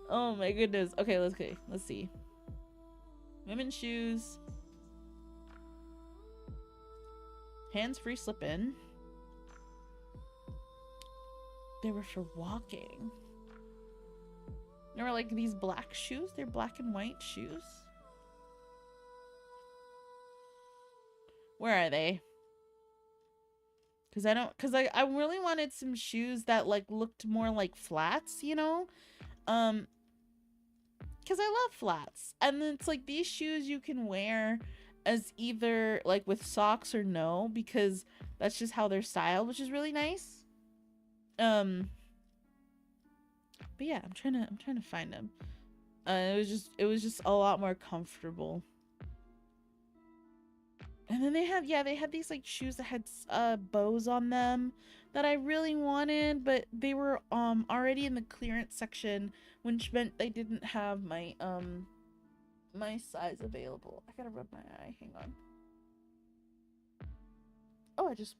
Oh my goodness. Okay, let's see. Women's shoes. Hands-free slip-in. They were for walking. There were like these black shoes. They're black and white shoes. Where are they? Because I really wanted some shoes that like looked more like flats, you know? Because I love flats. And then it's like these shoes you can wear as either like with socks or no, because that's just how they're styled, which is really nice. But yeah, I'm trying to find them. It was just a lot more comfortable. And then they had these like shoes that had bows on them that I really wanted, but they were already in the clearance section, which meant they didn't have my my size available. I gotta rub my eye. Hang on. Oh, I just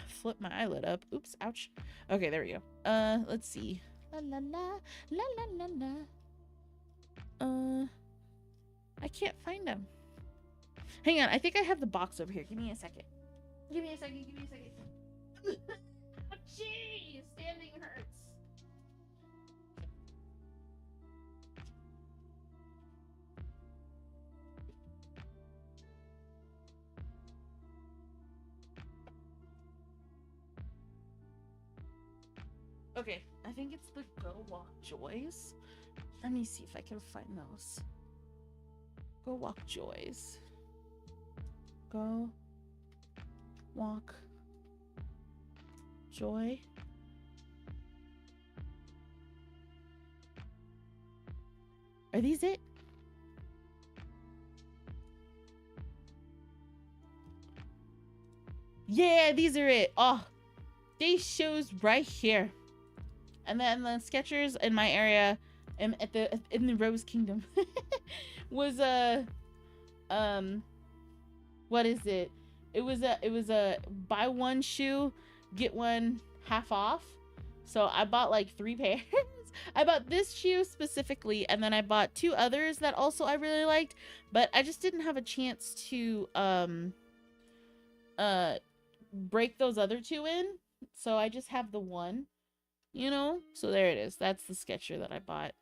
flipped my eyelid up. Oops, ouch. Okay, there we go. Let's see. La la la la la la la. I can't find them. Hang on, I think I have the box over here. Give me a second. Give me a second. Jeez, standing hurts. Okay, I think it's the Go Walk Joys. Let me see if I can find those. Go Walk Joys. Go Walk Joy. Are these it? Yeah, these are it. Oh, these shoes right here. And then the Skechers in my area, in the Rose Kingdom, was what is it? It was a buy one shoe, get one half off. So I bought like 3 pairs. I bought this shoe specifically, and then I bought 2 others that also I really liked, but I just didn't have a chance to break those other 2 in. So I just have the one, you know? So there it is. That's the Skechers that I bought.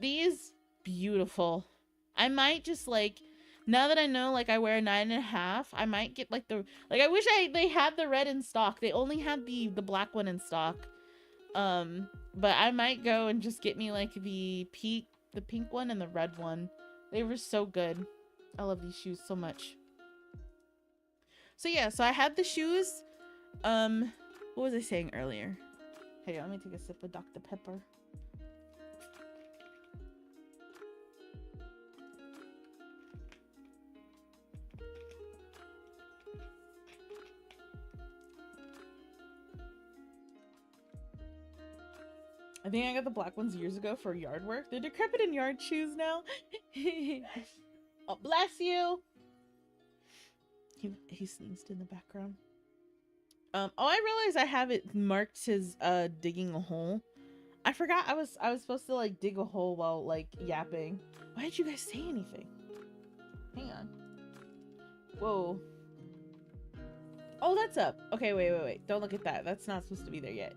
These, beautiful. I might just like, now that I know like I wear 9.5, I might get like the, like I wish they had the red in stock. They only had the black one in stock. But I might go and just get me like the pink one and the red one. They were so good. I love these shoes so much. So yeah, so I had the shoes. What was I saying earlier? Hey, let me take a sip of Dr. Pepper. I think I got the black ones years ago for yard work. They're decrepit in yard shoes now. Oh, bless you. He sneezed in the background. Oh, I realized I have it marked as digging a hole. I forgot I was supposed to like dig a hole while like yapping. Why did you guys say anything? Hang on. Whoa. Oh, that's up. Okay, wait. Don't look at that. That's not supposed to be there yet.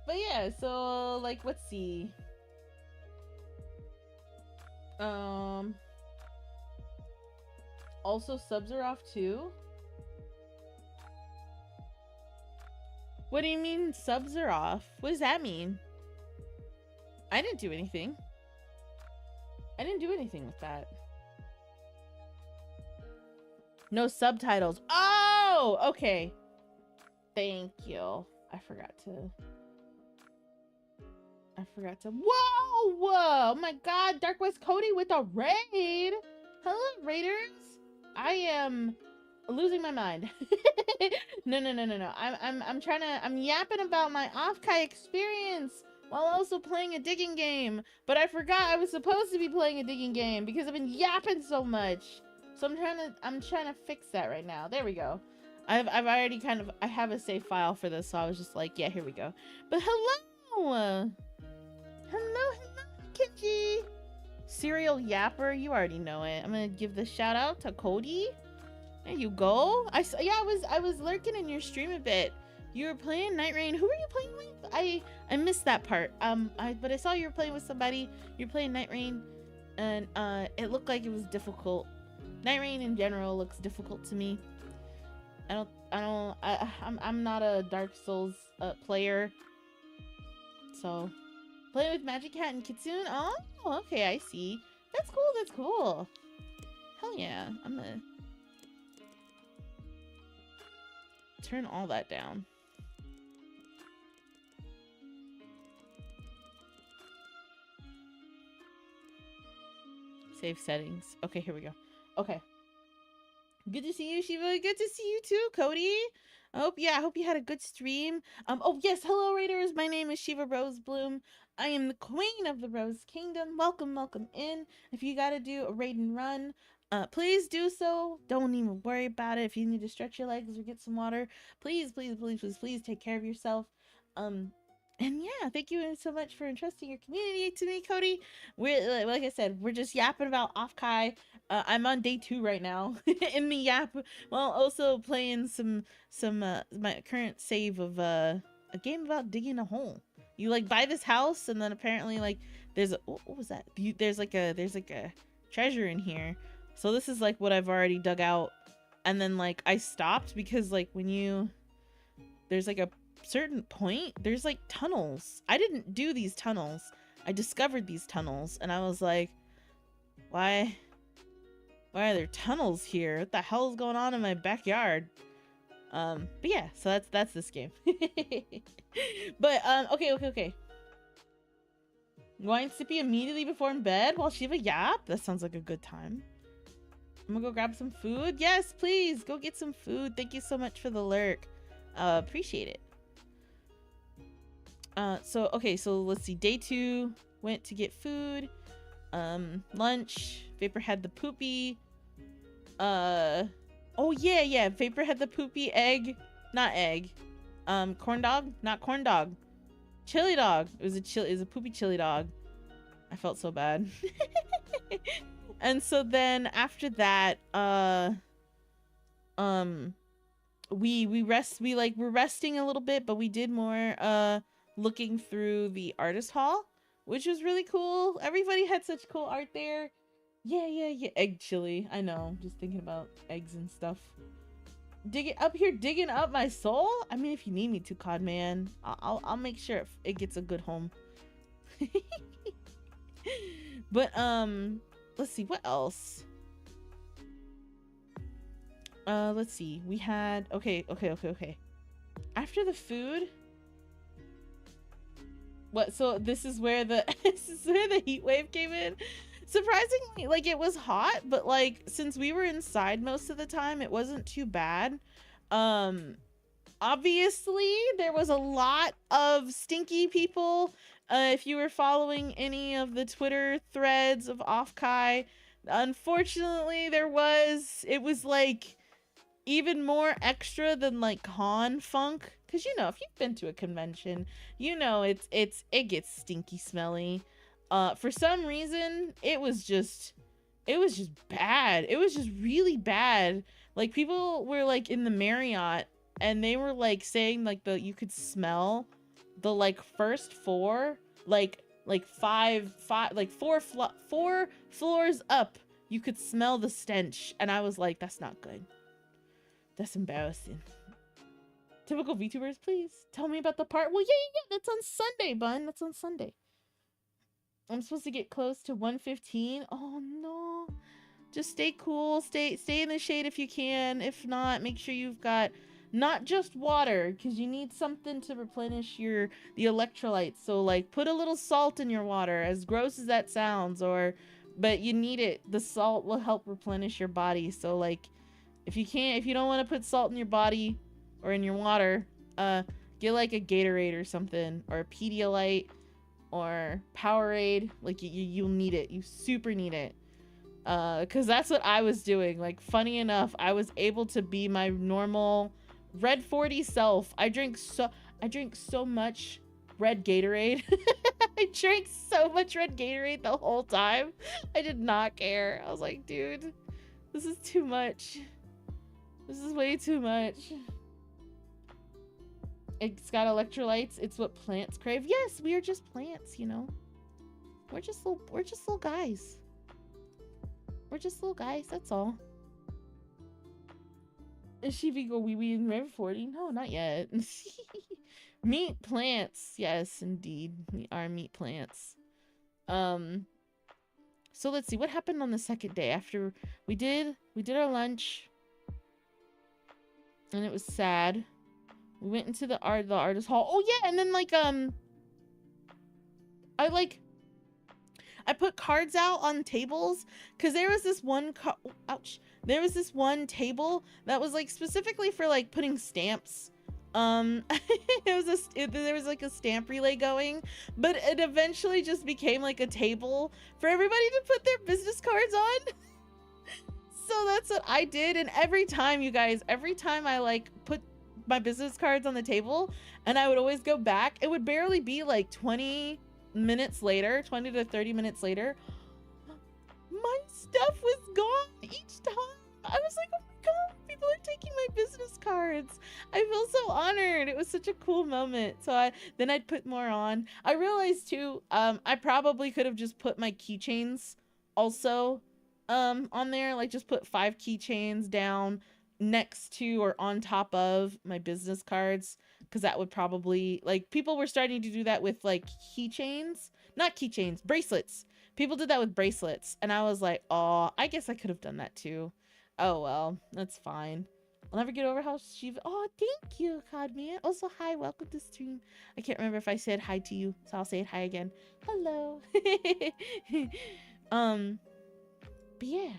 But yeah, so like let's see. Also subs are off too. What do you mean subs are off? What does that mean? I didn't do anything. I didn't do anything with that. No subtitles. Oh, okay. Thank you. I forgot to. Whoa! Oh my God! Dark West Cody with a raid. Hello, raiders. I am losing my mind. No. I'm yapping about my Offkai experience while also playing a digging game. But I forgot I was supposed to be playing a digging game because I've been yapping so much. So I'm trying to fix that right now. There we go. I've already I have a save file for this, so I was just like, yeah, here we go. But hello, Kenji. Serial yapper, you already know it. I'm gonna give the shout out to Cody. There you go. I was lurking in your stream a bit. You were playing Night Rain. Who were you playing with? I missed that part. But I saw you were playing with somebody. You're playing Night Rain, and it looked like it was difficult. Night Rain in general looks difficult to me. I'm not a Dark Souls player. So playing with Magic Cat and Kitsune. Oh, okay, I see. That's cool. Hell yeah. I'm gonna turn all that down. Save settings. Okay, here we go. Okay. Good to see you, Shiva. Good to see you too, Cody. I hope you had a good stream. Oh yes, hello raiders. My name is Shiva Rose Bloom. I am the queen of the Rose Kingdom. Welcome in. If you gotta do a raid and run, please do so. Don't even worry about it. If you need to stretch your legs or get some water, please take care of yourself. And yeah, thank you so much for entrusting your community to me, Cody. We're like I said, we're just yapping about Offkai. I'm on day 2 right now in the yap, while also playing some my current save of a game about digging a hole. You like buy this house, and then apparently like there's what was that? There's like a treasure in here. So this is like what I've already dug out, and then like I stopped because like there's like a certain point, there's like tunnels. I didn't do these tunnels. I discovered these tunnels, and I was like, why are there tunnels here? What the hell is going on in my backyard? But yeah, so that's this game. But okay. Wine sippy immediately before in bed while Shiva yap? That sounds like a good time. I'm gonna go grab some food. Yes, please go get some food. Thank you so much for the lurk. Appreciate it. So let's see. Day 2 went to get food. Lunch. Vapor had the poopy. Oh yeah, yeah. Vapor had the poopy egg, not egg. Corn dog, not corn dog. Chili dog. It was a poopy chili dog. I felt so bad. And so then after that, we're resting a little bit, but we did more looking through the artist hall, which was really cool. Everybody had such cool art there. Yeah. Egg chili. I know. Just thinking about eggs and stuff. Digging up my soul. I mean, if you need me to, Cod Man, I'll make sure it gets a good home. But let's see what else. Let's see. We had okay. After the food, what? So this is where the heat wave came in. Surprisingly, like, it was hot, but like, since we were inside most of the time, it wasn't too bad. Obviously there was a lot of stinky people. If you were following any of the Twitter threads of Offkai, unfortunately it was like even more extra than like con funk, because you know, if you've been to a convention, you know it gets stinky smelly. For some reason it was just bad. It was just really bad. Like, people were like in the Marriott and they were like saying like you could smell the like first four, like four floors up, you could smell the stench, and I was like, that's not good. That's embarrassing. Typical VTubers, please tell me about the part. Well, yeah, that's on Sunday, bun. That's on Sunday. I'm supposed to get close to 115. Oh no. Just stay cool. Stay in the shade if you can. If not, make sure you've got not just water, because you need something to replenish the electrolytes. So like, put a little salt in your water, as gross as that sounds, but you need it. The salt will help replenish your body. So like, if you don't want to put salt in your body or in your water, get like a Gatorade or something, or a Pedialyte or Powerade. Like, you'll need it. You super need it. Because that's what I was doing. Like, funny enough, I was able to be my normal Red 40 self. I drink so much red Gatorade. I drank so much red Gatorade the whole time. I did not care. I was like, dude, this is too much. This is way too much. It's got electrolytes. It's what plants crave. Yes, we are just plants, you know. We're just little guys. We're just little guys, that's all. Is she be go wee wee in Red 40? No, not yet. Meat plants. Yes, indeed. We are meat plants. So let's see what happened on the second day after we did our lunch. And it was sad. We went into the artist hall. Oh yeah, and then like I put cards out on tables, because there was this one there was this one table that was like specifically for like putting stamps. There was like a stamp relay going, but it eventually just became like a table for everybody to put their business cards on. So that's what I did, and every time I like put my business cards on the table and I would always go back, it would barely be like 20 to 30 minutes later, my stuff was gone each time. I was like, oh my god, people are taking my business cards. I feel so honored. It was such a cool moment. So I'd put more on. I realized too, I probably could have just put my keychains also on there, like just put 5 keychains down next to or on top of my business cards, because that would probably, like, people were starting to do that with like bracelets. People did that with bracelets, and I was like, oh, I guess I could have done that too. Oh well, that's fine. I'll never get over how she. Oh, thank you, Codman. Also, hi, welcome to stream. I can't remember if I said hi to you, so I'll say it hi again. Hello. But yeah,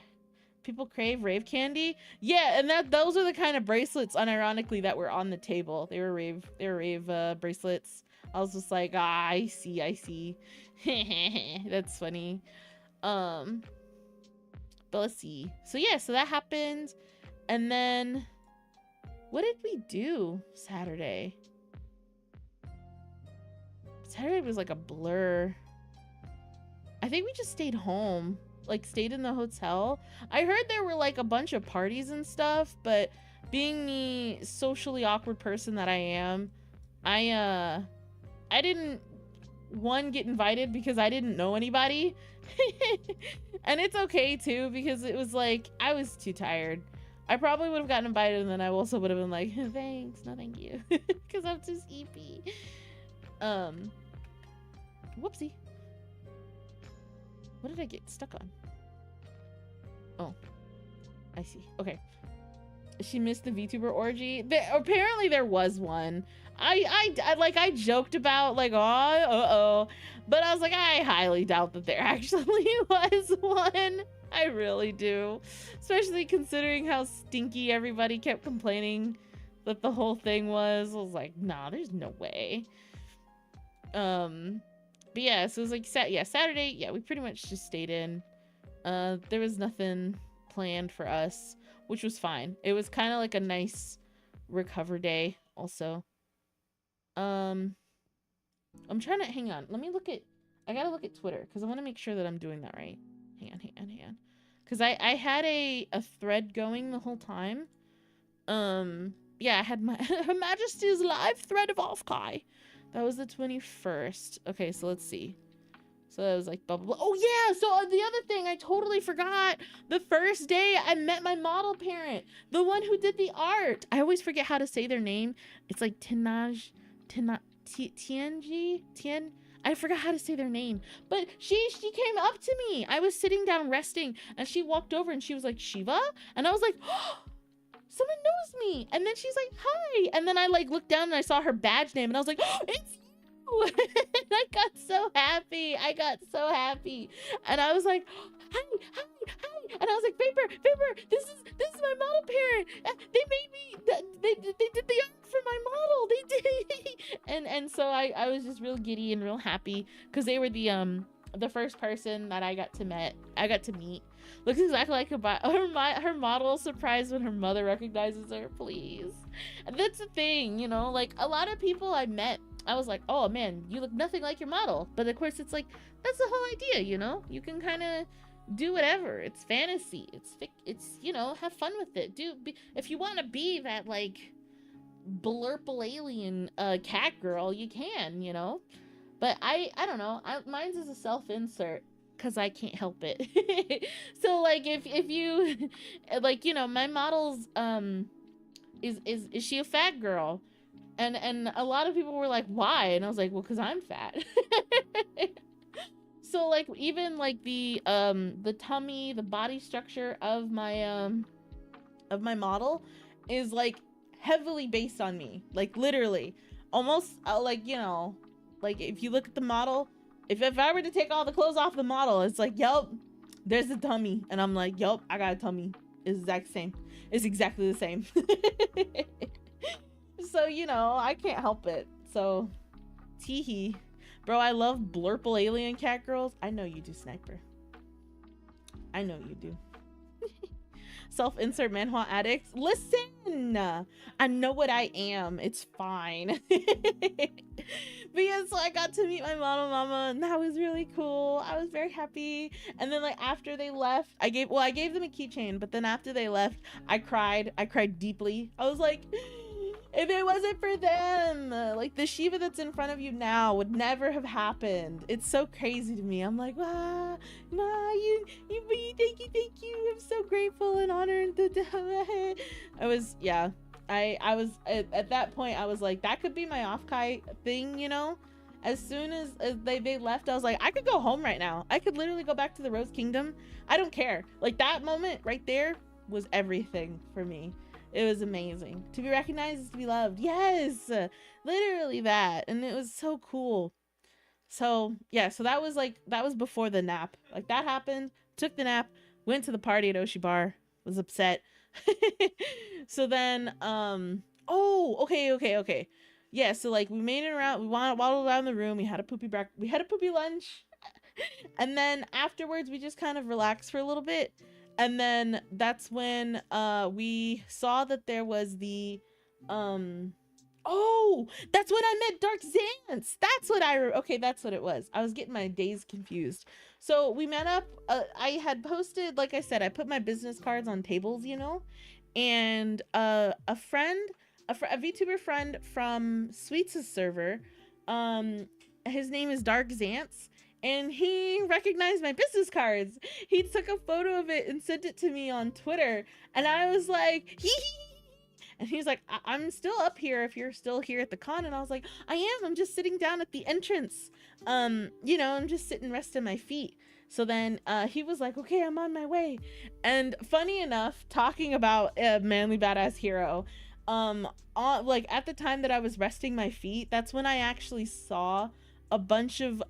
people crave rave candy. Yeah, and those are the kind of bracelets, unironically, that were on the table. They were rave bracelets. I was just like, I see. That's funny. But let's see. So yeah, so that happened. And then, what did we do Saturday? Saturday was like a blur. I think we just stayed home, like stayed in the hotel. I heard there were like a bunch of parties and stuff, but being the socially awkward person that I am, I didn't, one, get invited because I didn't know anybody. And it's okay too, because it was like, I was too tired. I probably would have gotten invited, and then I also would have been like, thanks, no thank you, because I'm too sleepy. Whoopsie. What did I get stuck on? Oh, I see. Okay. She missed the VTuber orgy. Apparently there was one. I joked about like, oh, but I was like, I highly doubt that there actually was one. I really do, especially considering how stinky everybody kept complaining that the whole thing was. I was like, nah, there's no way. But yeah, so it was like Saturday. Yeah, we pretty much just stayed in. There was nothing planned for us, which was fine. It was kind of like a nice recover day also. I'm trying to, hang on, let me look at, I gotta look at Twitter because I want to make sure that I'm doing that right. Hang on, because I had a thread going the whole time. Yeah, I had my Her Majesty's live thread of Offkai. That was the 21st. Okay, so let's see. So that was like blah, blah, blah. Oh yeah, so the other thing, I totally forgot. The first day I met my model parent, the one who did the art. I always forget how to say their name. It's like Tianji. I forgot how to say their name. But she came up to me. I was sitting down resting, and she walked over and she was like, Shiva? And I was like, oh, someone knows me. And then she's like, hi. And then I like looked down and I saw her badge name, and I was like, oh, it's you. And I got so happy. And I was like, hi. And I was like, Vapor, this is my model parent. They made me, they did the art for my model. They did. And so I was just real giddy and real happy because they were the first person that I got to meet. Looks exactly like her model. Surprised when her mother recognizes her, please. And that's the thing, you know, like a lot of people I met, I was like, oh man, you look nothing like your model. But of course it's like, that's the whole idea, you know? You can kind of do whatever. It's fantasy. It's, you know, have fun with it. If you want to be that like blurple alien cat girl, you can, you know? But I don't know. Mine's is a self-insert because I can't help it. So like if you like, you know, my model's is she a fat girl? And a lot of people were like, why? And I was like, well, because I'm fat. So like even like the tummy, the body structure of my model is like heavily based on me. Like literally. Almost like, you know, like if you look at the model, if I were to take all the clothes off the model, it's like, yep, there's a tummy. And I'm like, yep, I got a tummy. It's exactly the same. So, you know, I can't help it. So, teehee. Bro, I love blurple alien cat girls. I know you do, Sniper. I know you do. Self-insert manhwa addicts. Listen! I know what I am. It's fine. But yeah, so I got to meet my model mama, and that was really cool. I was very happy. And then like after they left, I gave them a keychain, but then after they left, I cried deeply. I was like, if it wasn't for them, like the Shiva that's in front of you now would never have happened. It's so crazy to me. I'm like, ah, Ma, you, thank you. I'm so grateful and honored. I was at that point, I was like, that could be my Offkai thing, you know? As soon as they left, I was like, I could go home right now. I could literally go back to the Rose Kingdom. I don't care. Like that moment right there was everything for me. It was amazing. To be recognized is to be loved. Yes, literally that. And it was so cool. So yeah, so that was before the nap. Like that happened, took the nap, went to the party at Oshi Bar, was upset. So then, oh, okay. Yeah, so like we made it around, we waddled around the room, we had a poopy lunch. And then afterwards we just kind of relaxed for a little bit. And then that's when we saw that there was the oh, that's when I met Dark Zance. That's what okay, that's what it was. I was getting my days confused. So we met up. I had posted, like I said, I put my business cards on tables, you know, and a friend, a VTuber friend from Sweets' server, um, his name is Dark Zance, and he recognized my business cards. He took a photo of it and sent it to me on Twitter, and I was like, hee hee. And he's like, I'm still up here if you're still here at the con. And I was like, I am. I'm just sitting down at the entrance. You know, I'm just sitting resting my feet. So then he was like, okay, I'm on my way. And funny enough, talking about Manly Badass Hero, like at the time that I was resting my feet, that's when I actually saw a bunch of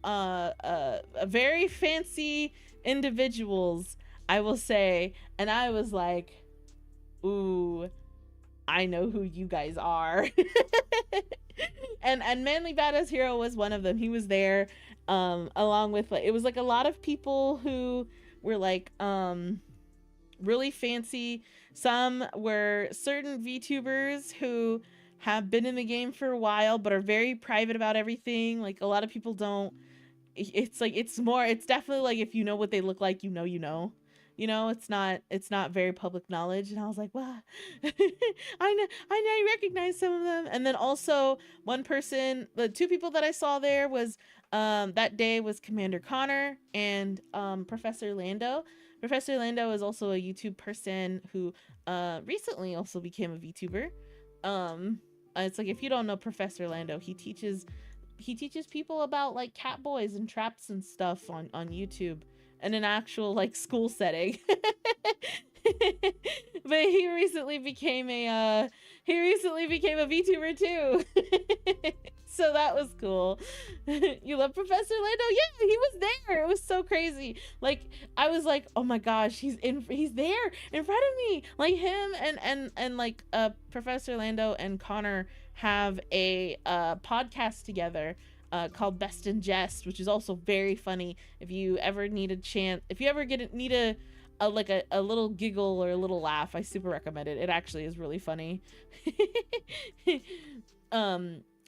very fancy individuals, I will say. And I was like, ooh, I know who you guys are. and Manly Badass Hero was one of them. He was there along with, like, it was like a lot of people who were like really fancy. Some were certain VTubers who have been in the game for a while but are very private about everything. Like a lot of people don't, it's like it's definitely like if you know what they look like, you know, it's not very public knowledge. And I was like, wow. I recognize some of them. And then also one person, the two people that I saw there was that day was Commander Connor and Professor Lando. Professor Lando is also a YouTube person who recently also became a VTuber. It's like, if you don't know Professor Lando, he teaches people about like cat boys and traps and stuff on YouTube in an actual like school setting. But he recently became a VTuber too. So that was cool. You love Professor Lando? Yeah, he was there. It was so crazy. Like I was like, oh my gosh, he's there in front of me. Like him and like Professor Lando and Connor have a podcast together called Best in Jest, which is also very funny. If you ever need a chance, if you ever need a little giggle or a little laugh, I super recommend it. It actually is really funny.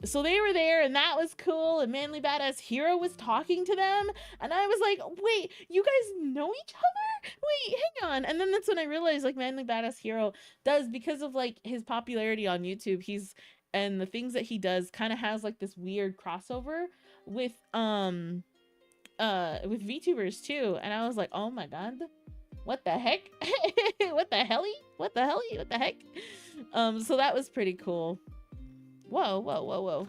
So they were there, and that was cool, and Manly Badass Hero was talking to them, and I was like, wait, you guys know each other? Wait, hang on. And then that's when I realized, like, Manly Badass Hero does, because of like his popularity on YouTube, and the things that he does kind of has like this weird crossover with VTubers too. And I was like, oh my god, what the heck? What the heck? So that was pretty cool. Whoa.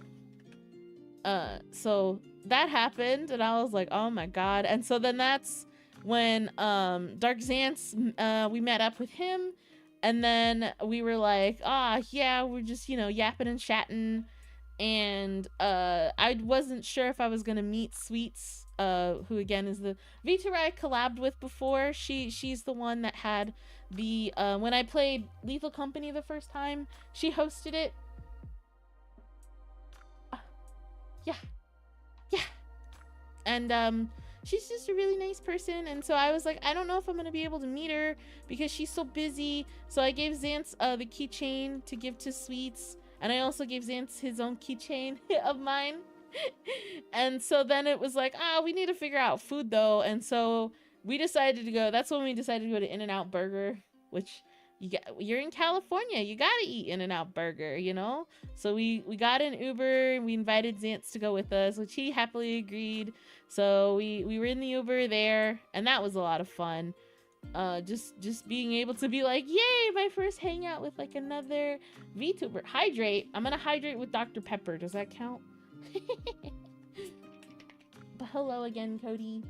So that happened, and I was like, oh my god. And so then that's when Dark Zance, we met up with him, and then we were like, yeah, we're just, yapping and chatting. And I wasn't sure if I was gonna meet Sweets, who again is the VTuber I collabed with before. She's the one that had the when I played Lethal Company the first time, she hosted it. Yeah. And she's just a really nice person, and so I was like, I don't know if I'm gonna be able to meet her because she's so busy. So I gave Zance the keychain to give to Sweets, and I also gave Zance his own keychain of mine. And so then it was like, we need to figure out food though, and so we decided to go. That's when we decided to go to In-N-Out Burger, which you're in California, you gotta eat In-N-Out Burger, So we got an Uber, and we invited Zance to go with us, which he happily agreed. So we were in the Uber there, and that was a lot of fun. Just being able to be like, yay, my first hangout with like another VTuber. Hydrate. I'm gonna hydrate with Dr. Pepper. Does that count? But hello again, Cody.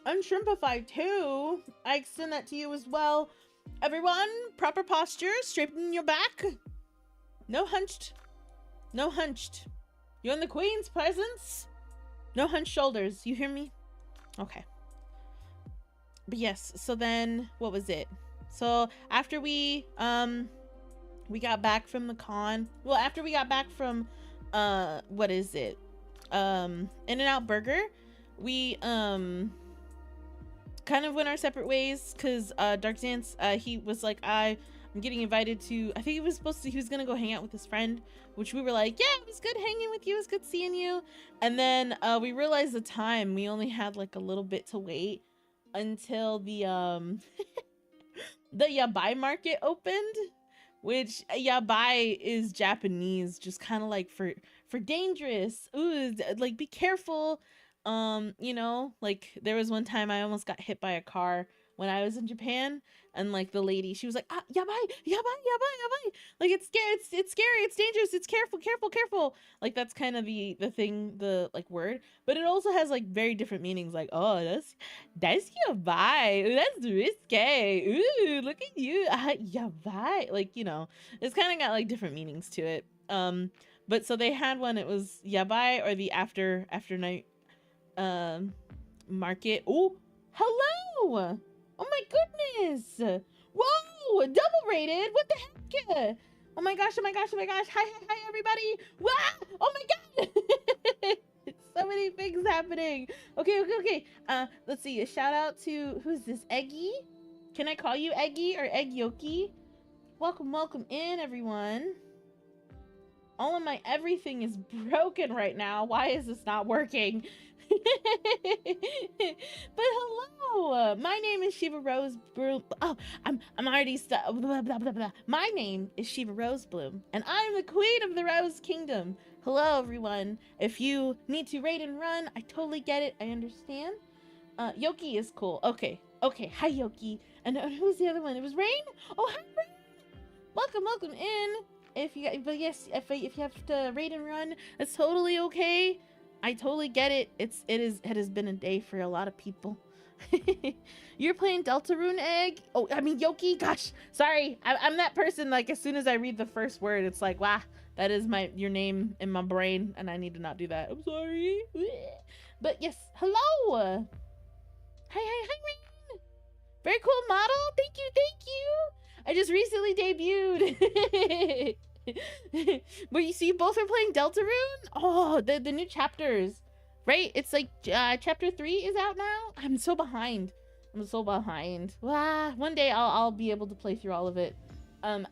Unshrimpify too. I extend that to you as well. Everyone, proper posture, straighten your back. No hunched. You're in the Queen's presence. No hunched shoulders. You hear me? Okay. But yes, so then what was it? So after we got back from the con, after we got back from what is it? In-N-Out Burger. We kind of went our separate ways because Dark Zance, he was like, I'm getting invited to, I think he was gonna go hang out with his friend, which we were like, yeah, it was good hanging with you, it was good seeing you. And then we realized the time, we only had like a little bit to wait until the the yabai market opened, which yabai is Japanese, just kind of like for dangerous. Ooh, like be careful. You know, like there was one time I almost got hit by a car when I was in Japan, and like the lady, she was like, ah, yabai, yabai, yabai, yabai. Like it's scary, it's scary, it's dangerous, it's careful, careful, careful. Like that's kind of the thing, the like word, but it also has like very different meanings. Like, oh, that's yabai, ooh, that's risque, ooh, look at you, yabai. Like, you know, it's kind of got like different meanings to it. But so they had one. It was yabai or the after night market. Oh, hello. Oh my goodness. Whoa, double rated. What the heck? Oh my gosh, oh my gosh, oh my gosh. Hi everybody. Wow. Oh my god. So many things happening. Okay. Let's see. A shout out to, who's this? Eggy? Can I call you Eggy or Egg Yoki? Welcome in, everyone. All of my everything is broken right now. Why is this not working? But hello, my name is Shiva Rose Bloom. Oh, I'm already blah, blah, blah, blah. My name is Shiva Rose Bloom, and I'm the queen of the Rose Kingdom. Hello, everyone. If you need to raid and run, I totally get it. I understand. Yoki is cool. Okay. Hi, Yoki. And who's the other one? It was Rain. Oh, hi, Rain. Welcome in. If you have to raid and run, it's totally okay. I totally get it. It has been a day for a lot of people. You're playing Deltarune Egg? Oh, I mean Yoki. Gosh, sorry. I'm that person. Like as soon as I read the first word, it's like, wow, that is your name in my brain, and I need to not do that. I'm sorry. But yes, hello. Hi, Rain. Very cool model. Thank you. I just recently debuted. But you see, both are playing Deltarune? Oh, the new chapters, right? It's like chapter 3 is out now. I'm so behind. Wow. One day I'll be able to play through all of it. I'm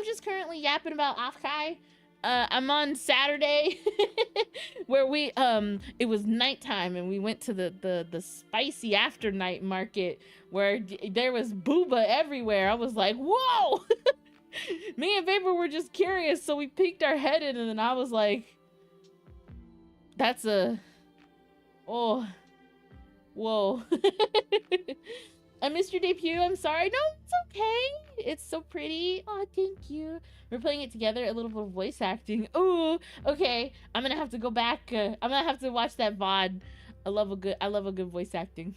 just currently yapping about Offkai. I'm on Saturday where we it was nighttime and we went to the spicy after night market where there was booba everywhere. I was like, whoa. Me and Vapor were just curious, so we peeked our head in, and then I was like, that's a... Oh. Whoa. I missed your debut. I'm sorry. No, it's okay. It's so pretty. Oh, thank you. We're playing it together. A little bit of voice acting. Ooh, okay. I'm gonna have to go back. I'm gonna have to watch that VOD. I love a good voice acting.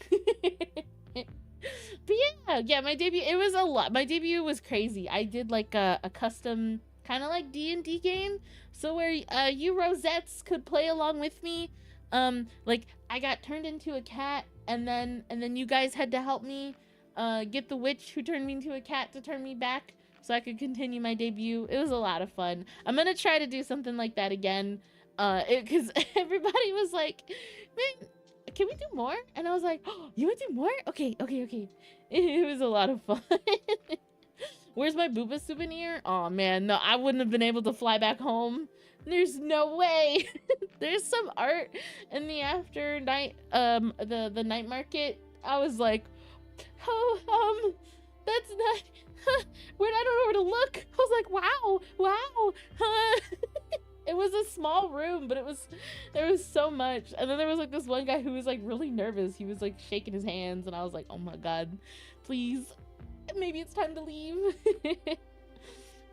But yeah, my debut, it was a lot. My debut was crazy. I did like a custom kind of like D&D game, so where you Rosettes could play along with me. Like I got turned into a cat, and then you guys had to help me get the witch who turned me into a cat to turn me back so I could continue my debut. It was a lot of fun. I'm gonna try to do something like that again, because everybody was like, man, can we do more? And I was like, oh, you want to do more? Okay. It was a lot of fun. Where's my booba souvenir? Oh man, no, I wouldn't have been able to fly back home. There's no way. There's some art in the after night, the night market. I was like, oh, that's not, where, I don't know where to look. I was like, wow. It was a small room, but there was so much. And then there was like this one guy who was like really nervous. He was like shaking his hands, and I was like, oh my god, please, maybe it's time to leave.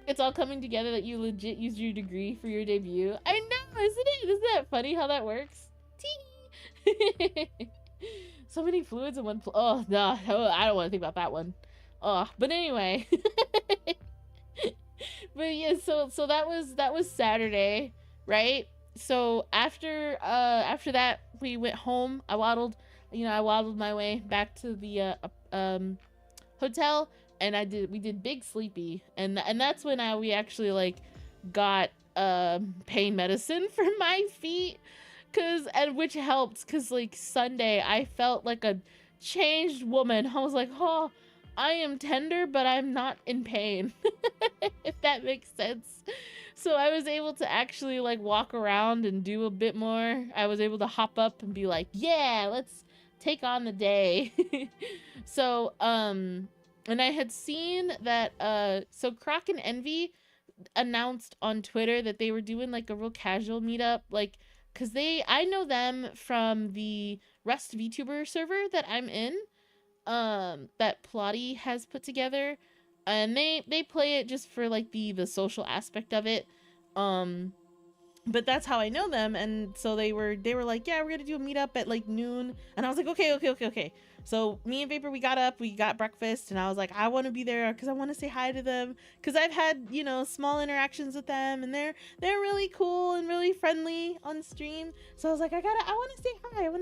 It's all coming together that you legit used your degree for your debut. I know, isn't it? Isn't that funny how that works? Tee. So many fluids in one. Oh no, I don't want to think about that one. Oh, but anyway. But yeah, so that was Saturday, right? So after that we went home. I waddled my way back to the hotel, and we did Big Sleepy, and that's when we actually like got pain medicine for my feet, which helped, because like Sunday I felt like a changed woman. I was like, oh, I am tender, but I'm not in pain. If that makes sense. So I was able to actually like walk around and do a bit more. I was able to hop up and be like, yeah, let's take on the day. So and I had seen that so Croc and Envy announced on Twitter that they were doing like a real casual meetup, like, because I know them from the Rust VTuber server that I'm in, that Plotty has put together, and they play it just for like the social aspect of it. But that's how I know them. And so they were like, yeah, we're gonna do a meetup at like noon. And I was like, okay. So me and Vapor, we got up, we got breakfast, and I was like, I want to be there because I want to say hi to them, because I've had, you know, small interactions with them, and they're really cool and really friendly on stream. So I was like, I want to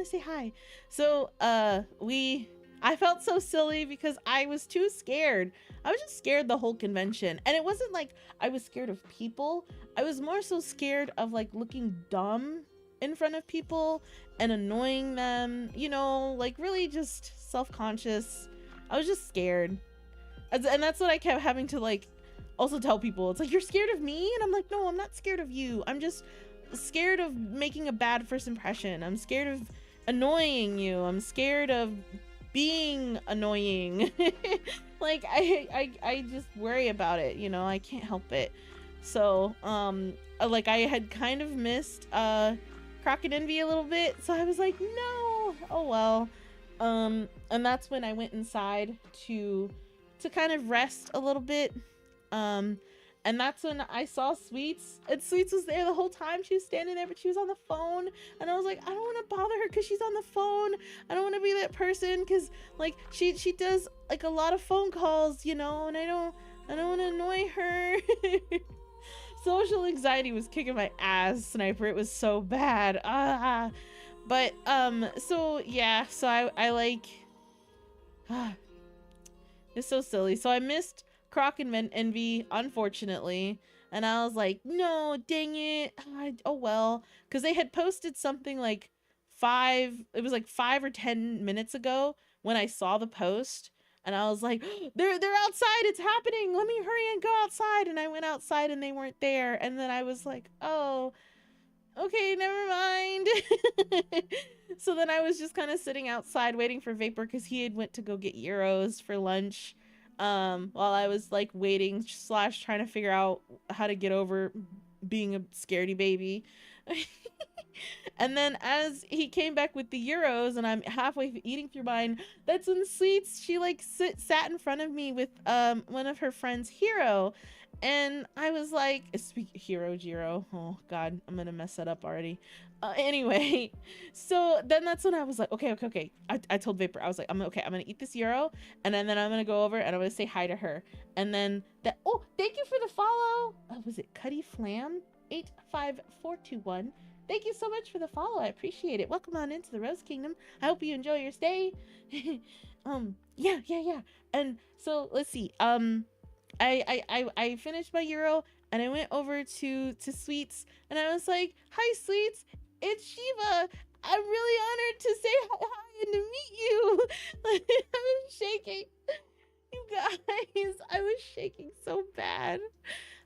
say hi. So I felt so silly because I was too scared. I was just scared the whole convention. And it wasn't like I was scared of people. I was more so scared of like looking dumb in front of people and annoying them, you know, like really just self-conscious. I was just scared. And that's what I kept having to like also tell people. It's like, you're scared of me? And I'm like, no, I'm not scared of you. I'm just scared of making a bad first impression. I'm scared of annoying you. I'm scared of being annoying. Like I just worry about it, you know. I can't help it. So like I had kind of missed Croc and Envy a little bit, so I was like, no, oh well. And that's when I went inside to kind of rest a little bit. And that's when I saw Sweets, and Sweets was there the whole time. She was standing there, but she was on the phone, and I was like, I don't want to bother her because she's on the phone. I don't want to be that person, because like she does like a lot of phone calls, you know, and I don't want to annoy her. Social anxiety was kicking my ass, Sniper. It was so bad. But so yeah, so I like it's so silly. So I missed Croc and Envy, unfortunately, and I was like, no, dang it. Oh well, because they had posted something like 5 or 10 minutes ago when I saw the post, and I was like, they're outside, it's happening, let me hurry and go outside. And I went outside and they weren't there, and then I was like, oh, okay, never mind. So then I was just kind of sitting outside waiting for Vapor, because he had went to go get gyros for lunch, while I was like waiting / trying to figure out how to get over being a scaredy baby. And then as he came back with the gyros and I'm halfway eating through mine, that's when Sweets, she like sat in front of me with one of her friends, Hero. And I was like, Hero Jiro, oh god, I'm gonna mess that up already. Anyway, so then that's when I was like, okay. I told Vapor, I was like, I'm gonna eat this gyro, and then I'm gonna go over and I'm gonna say hi to her. And then that, oh, thank you for the follow. Was it Cuddy Flam 85421? Thank you so much for the follow. I appreciate it. Welcome on into the Rose Kingdom. I hope you enjoy your stay. Yeah. And so let's see. I finished my gyro and I went over to Sweets and I was like, hi Sweets, it's Shiva. I'm really honored to say hi and to meet you. I was shaking. You guys, I was shaking so bad.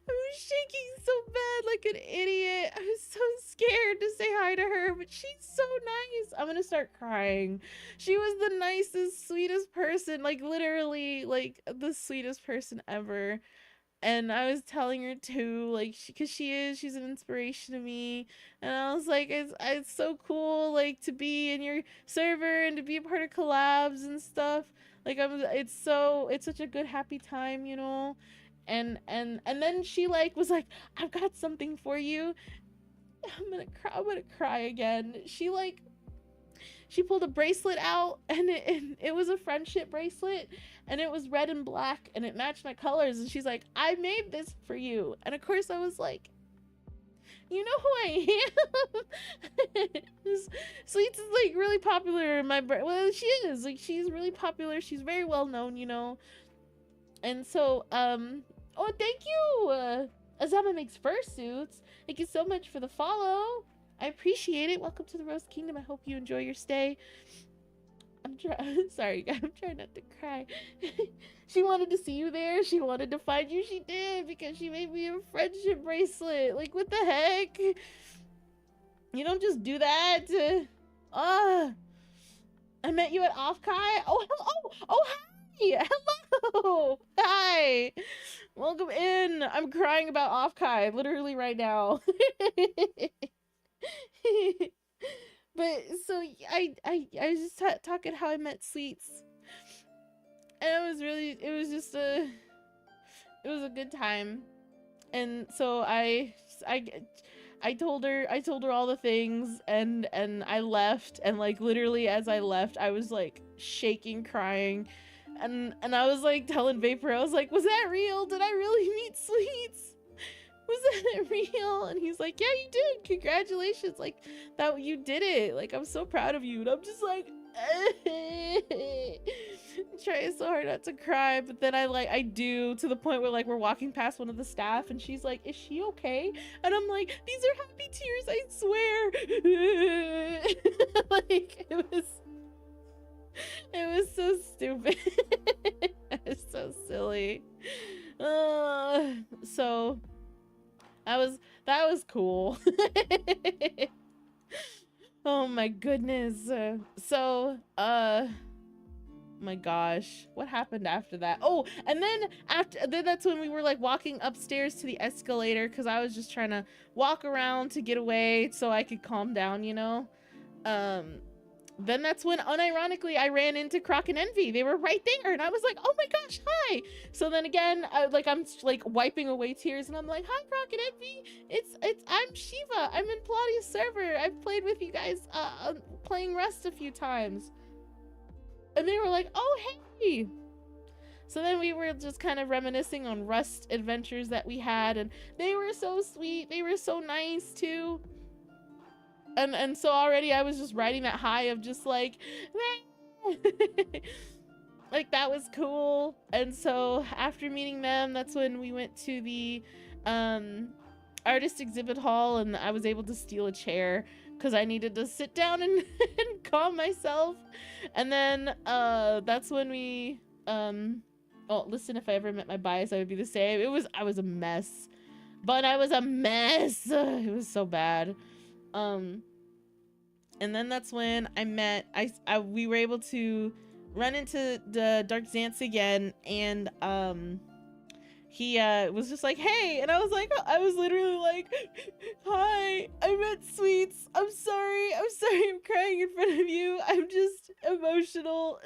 I was shaking so bad like an idiot. I was so scared to say hi to her, but she's so nice. I'm gonna start crying. She was the nicest, sweetest person, like literally like the sweetest person ever. And I was telling her too, like, she's an inspiration to me. And I was like, it's so cool, like, to be in your server and to be a part of collabs and stuff. Like, it's such a good, happy time, you know? And then she like was like, I've got something for you. I'm gonna cry again. She pulled a bracelet out, and it was a friendship bracelet, and it was red and black, and it matched my colors. And she's like, I made this for you. And of course I was like, you know who I am? Sweets is like really popular in my well, she is like, she's really popular. She's very well known, you know. And so oh, thank you. Azama makes fursuits. Thank you so much for the follow. I appreciate it. Welcome to the Rose Kingdom. I hope you enjoy your stay. I'm trying. Sorry, I'm trying not to cry. She wanted to see you there. She wanted to find you. She did because she made me a friendship bracelet. Like, what the heck? You don't just do that. I met you at Offkai. Oh, hello. Oh, hi. Hello. Hi. Welcome in. I'm crying about Offkai literally right now. But so I was just talking how I met Sweets, and it was a good time. And so I told her all the things, and I left, and like literally as I left I was like shaking, crying, and I was like telling Vapor, I was like, was that real? Did I really meet Sweets? Was that real? And he's like, yeah, you did. Congratulations. Like, that you did it. Like, I'm so proud of you. And I'm just like, trying so hard not to cry. But then I do, to the point where like we're walking past one of the staff and she's like, is she okay? And I'm like, these are happy tears, I swear. Like, it was so stupid. It was so silly. So that was cool. Oh my goodness. My gosh, what happened after that? Oh, and then that's when we were like walking upstairs to the escalator, because I was just trying to walk around to get away so I could calm down, you know. Then that's when, unironically, I ran into Croc and Envy. They were right there, and I was like, oh my gosh, hi. So then again, I'm like wiping away tears, and I'm like, hi, Croc and Envy. I'm Shiva. I'm in Pilates server. I've played with you guys, playing Rust a few times. And they were like, oh, hey. So then we were just kind of reminiscing on Rust adventures that we had, and they were so sweet. They were so nice, too. And so already I was just riding that high of just like, like that was cool. And so after meeting them, that's when we went to the artist exhibit hall, and I was able to steal a chair because I needed to sit down and, and calm myself. And then that's when we oh, listen, if I ever met my bias, I would be the same. I was a mess, but I was a mess. It was so bad. And then that's when I met, we were able to run into the Dark Xantz again, and he was just like, hey, and I was literally like, hi, I met Sweets, I'm sorry I'm crying in front of you, I'm just emotional.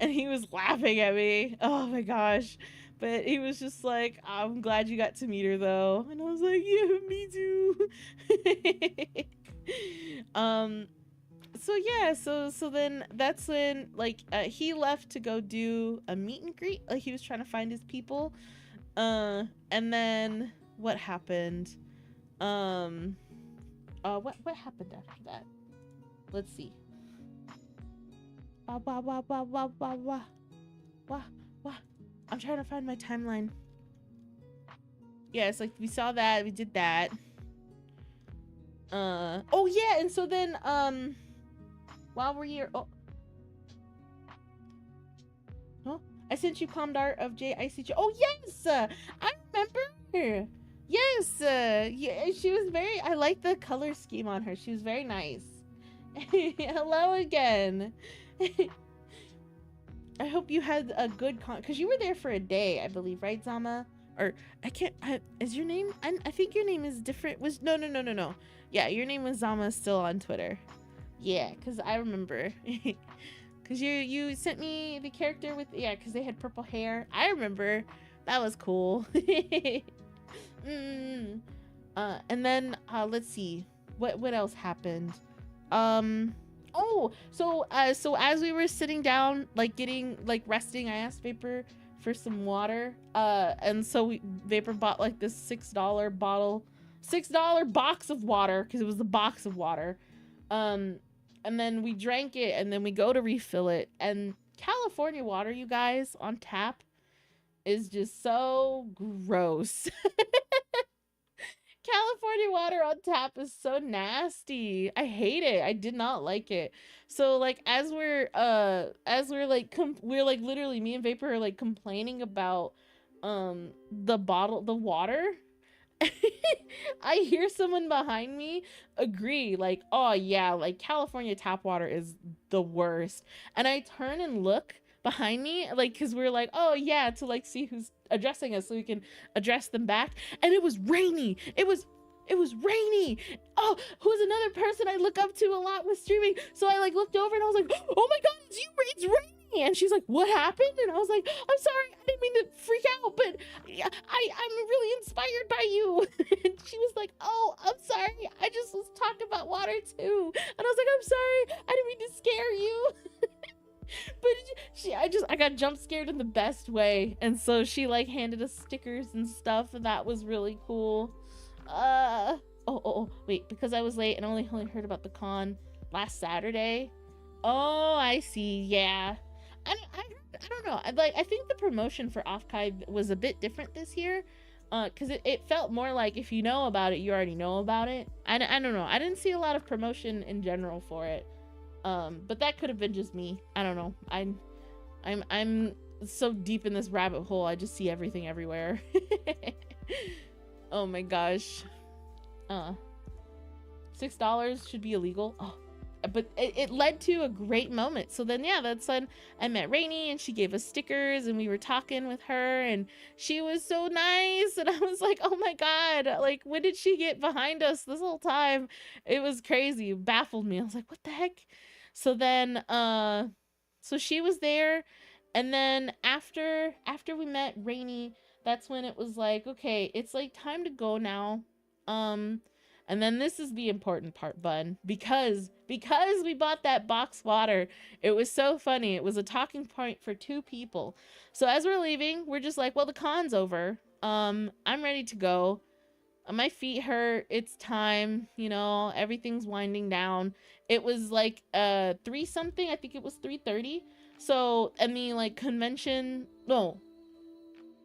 And he was laughing at me. Oh my gosh. But he was just like, I'm glad you got to meet her though. And I was like, yeah, me too. So yeah, so then that's when like he left to go do a meet and greet. Like he was trying to find his people. And then what happened? What happened after that? Let's see. I'm trying to find my timeline. Yeah, it's like we saw that, we did that. Oh yeah, and so then while we're here, I sent you calmed art of JICJ. Oh yes, I remember. Yes, yeah, she was very, I like the color scheme on her. She was very nice. Hello again. I hope you had a good because you were there for a day, I believe, right, Zama? Or is your name? I think your name is different. No. Yeah, your name was Zama still on Twitter. Yeah, because I remember. Because you sent me the character with, yeah, because they had purple hair. I remember. That was cool. And then, let's see. What else happened? Oh, so as we were sitting down, like resting, I asked Vapor for some water. And so Vapor bought like this $6 box of water, because it was the box of water. And then we drank it, and then we go to refill it. And California water, you guys, on tap is just so gross. California water on tap is so nasty. I hate it. I did not like it. So like as we're like we're like literally me and Vapor are like complaining about the water. I hear someone behind me agree, like, oh yeah, like California tap water is the worst. And I turn and look behind me, like, because we're like, oh yeah, to like see who's addressing us so we can address them back. And it was rainy. It was rainy. Oh, who's another person I look up to a lot with streaming? So I like looked over and I was like, oh my god, it's you, it's raining. And she's like, what happened? And I was like, I'm sorry, I didn't mean to freak out, but I'm really inspired by you. And she was like, oh, I'm sorry, I just was talking about water too. And I was like, I'm sorry, I didn't mean to scare you. But I got jump scared in the best way. And so she like handed us stickers and stuff, and that was really cool. Wait, because I was late and only heard about the con last Saturday. Oh, I see. Yeah. I don't know. I think the promotion for Offkai was a bit different this year. Because it felt more like if you know about it, you already know about it. I don't know. I didn't see a lot of promotion in general for it. But that could have been just me. I don't know. I'm so deep in this rabbit hole. I just see everything everywhere. Oh my gosh. $6 should be illegal. Oh, but it led to a great moment. So then, yeah, that's when I met Rainy and she gave us stickers and we were talking with her and she was so nice. And I was like, oh my God, like, when did she get behind us this whole time? It was crazy. It baffled me. I was like, what the heck? So then, so she was there. And then after we met Rainy, that's when it was like, okay, it's like time to go now. And then this is the important part, Bun, because we bought that box water. It was so funny. It was a talking point for 2 people. So as we're leaving, we're just like, well, the con's over. I'm ready to go. My feet hurt. It's time, you know, everything's winding down. It was like 3 something. I think it was 3:30. So, I mean, like convention, no,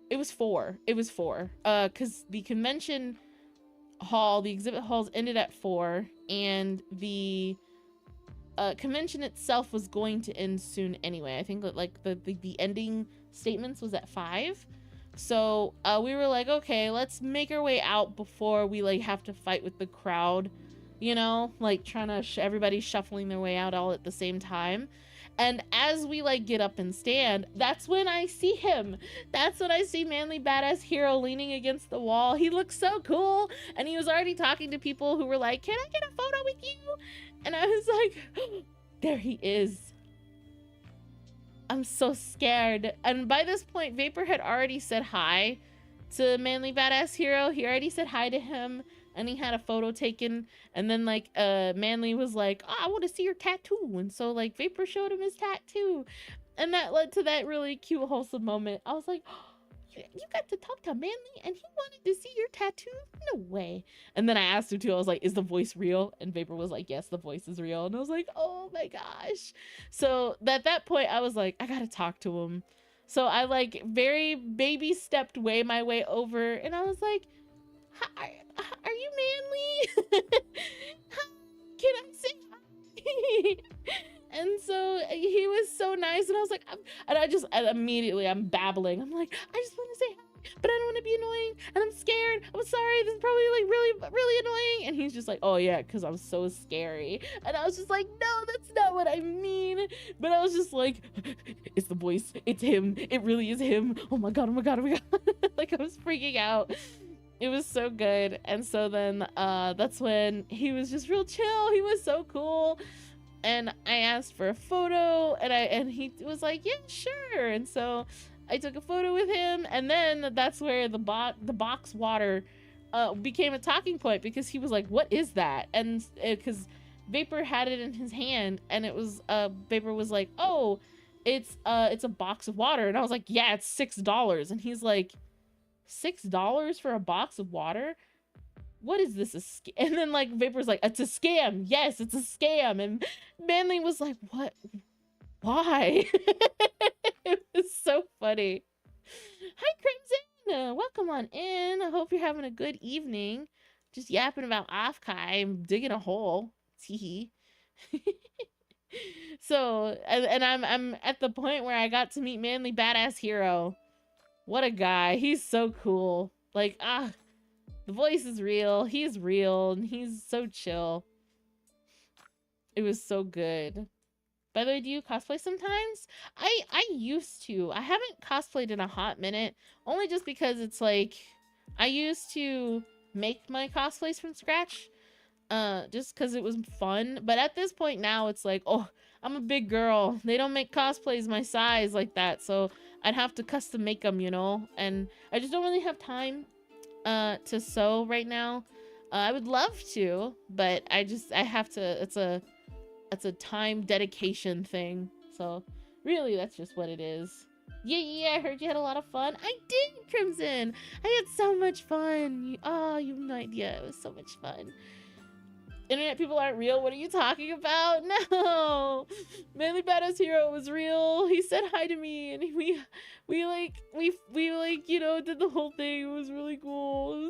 it was 4. It was 4. Cause the convention hall, the exhibit halls ended at 4, and the convention itself was going to end soon anyway. I think that like the ending statements was at 5. So we were like, okay, let's make our way out before we like have to fight with the crowd, you know, like trying to everybody shuffling their way out all at the same time. And as we like get up and stand, that's when I see him. That's when I see Manly Badass Hero leaning against the wall. He looks so cool. And he was already talking to people who were like, can I get a photo with you? And I was like, oh, there he is. I'm so scared. And by this point, Vapor had already said hi to Manly Badass Hero. He already said hi to him. And he had a photo taken, and then like Manly was like, oh, I want to see your tattoo. And so like Vapor showed him his tattoo, and that led to that really cute wholesome moment. I was like, oh, you got to talk to Manly and he wanted to see your tattoo? No way. And then I asked him too, I was like, is the voice real? And Vapor was like, yes, the voice is real. And I was like, oh my gosh. So at that point I was like, I gotta talk to him. So I like very baby stepped my way over, and I was like, are you Manly? Can I say hi? And so he was so nice, and I was like, immediately I'm babbling. I'm like, I just want to say hi, but I don't want to be annoying, and I'm scared. I'm sorry, this is probably like really annoying. And he's just like, oh yeah, because I'm so scary. And I was just like, no, that's not what I mean. But I was just like, it's the voice, it's him, it really is him. Oh my god, oh my god, oh my god. Like I was freaking out. It was so good. And so then that's when he was just real chill. He was so cool. And I asked for a photo, and he was like, yeah, sure. And so I took a photo with him, and then that's where the box water became a talking point, because he was like, what is that? And because Vapor had it in his hand, and it was Vapor was like, oh, it's a box of water. And I was like, yeah, it's $6. And he's like, $6 for a box of water? What is this? And then like Vapor's like, it's a scam. Yes, it's a scam. And Manly was like, what? Why? It was so funny. Hi, Crimson. Welcome on in. I hope you're having a good evening. just yapping about Offkai. I'm digging a hole. Teehee. So, and I'm at the point where I got to meet Manly Badass Hero. What a guy. He's so cool. Like, the voice is real. He's real, and he's so chill. It was so good. By the way, do you cosplay sometimes? I used to. I haven't cosplayed in a hot minute, only just because it's like I used to make my cosplays from scratch, just because it was fun. But at this point now, it's like, oh, I'm a big girl. They don't make cosplays my size like that, so I'd have to custom make them, you know. And I just don't really have time to sew right now. I would love to, but I have to. It's a time dedication thing. So really, that's just what it is. Yeah, I heard you had a lot of fun. I did, Crimson. I had so much fun. You have no idea. It was so much fun. Internet people aren't real. What are you talking about? No. Manly Badass Hero was real. He said hi to me, and we you know, did the whole thing. It was really cool.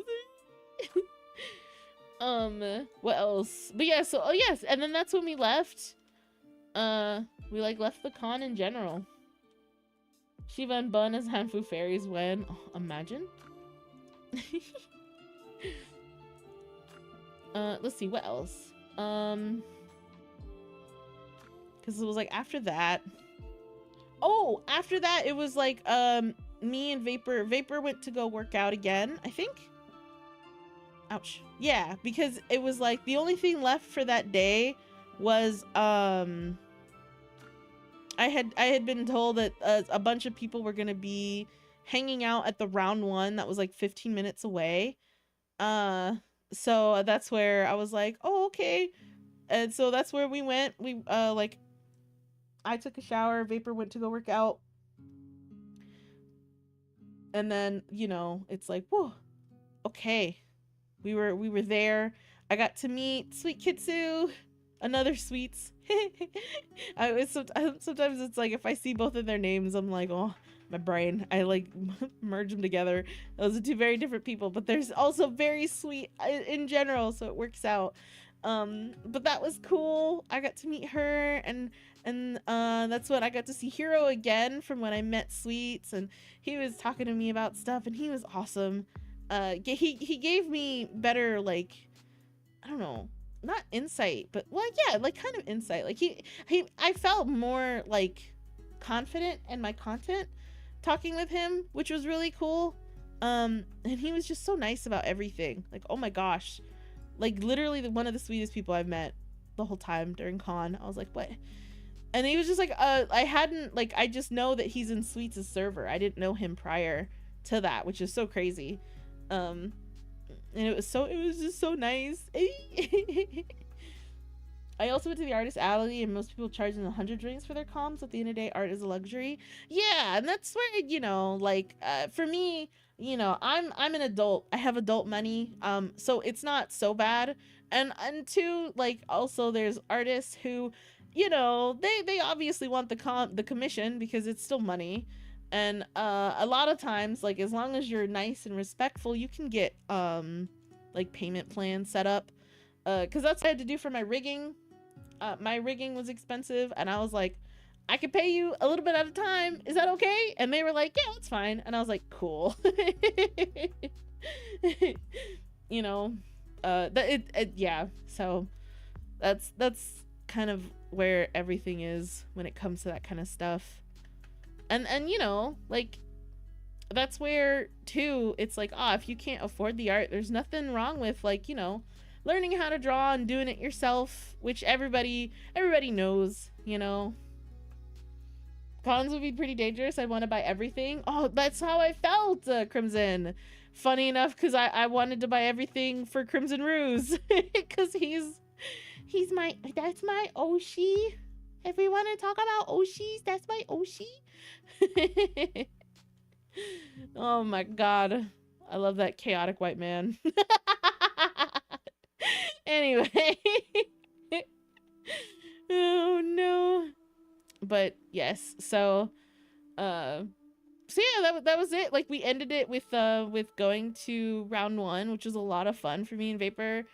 What else? But yeah, so yes, and then that's when we left. We like left the con in general. Shiva and Bun as Hanfu fairies when imagine. Let's see what else. Because it was like after that. Oh, after that it was like me and Vapor went to go work out again, I think. Ouch. Yeah, because it was like the only thing left for that day was I had been told that a bunch of people were gonna be hanging out at the round one that was like 15 minutes away. So that's where I was like, oh, okay. And so that's where we went. We like I took a shower, Vapor went to go work out. And then, you know, it's like, whoa, okay. We were there. I got to meet Sweet Kitsu, another Sweets. Sometimes it's like if I see both of their names, I'm like, oh, my brain. I like merge them together. Those are two very different people, but there's also very sweet in general, so it works out. But that was cool. I got to meet her, and that's when I got to see Hero again from when I met Sweets, and he was talking to me about stuff, and he was awesome. He gave me better, like, I don't know, not insight, but well, yeah, like kind of insight. Like I felt more like confident in my content talking with him, which was really cool. And he was just so nice about everything. Like, oh my gosh, like literally one of the sweetest people I've met the whole time during con. I was like, what? And he was just like, I just know that he's in Sweets' server. I didn't know him prior to that, which is so crazy. And it was just so nice. I also went to the artist alley, and most people charge 100 drinks for their comms. At the end of the day, art is a luxury. Yeah, and that's where, you know, like for me, you know, I'm an adult. I have adult money, so it's not so bad. And two, like, also there's artists who, you know, they obviously want the commission because it's still money. And a lot of times, like, as long as you're nice and respectful, you can get like payment plans set up, because that's what I had to do for my rigging. My rigging was expensive, and I was like, I could pay you a little bit at a time, is that okay? And they were like, yeah, that's fine. And I was like, cool. You know, yeah, so that's kind of where everything is when it comes to that kind of stuff. And you know, like, that's where too it's like, if you can't afford the art, there's nothing wrong with, like, you know, learning how to draw and doing it yourself, which everybody knows, you know. Cons would be pretty dangerous. I'd want to buy everything. Oh, that's how I felt, Crimson. Funny enough, because I wanted to buy everything for Crimson Ruse, because that's my Oshi. If we want to talk about Oshis, that's my Oshi. Oh my god, I love that chaotic white man. Anyway. Oh no. But yes, so So yeah, that was it. Like we ended it with going to round 1, which was a lot of fun for me and Vapor.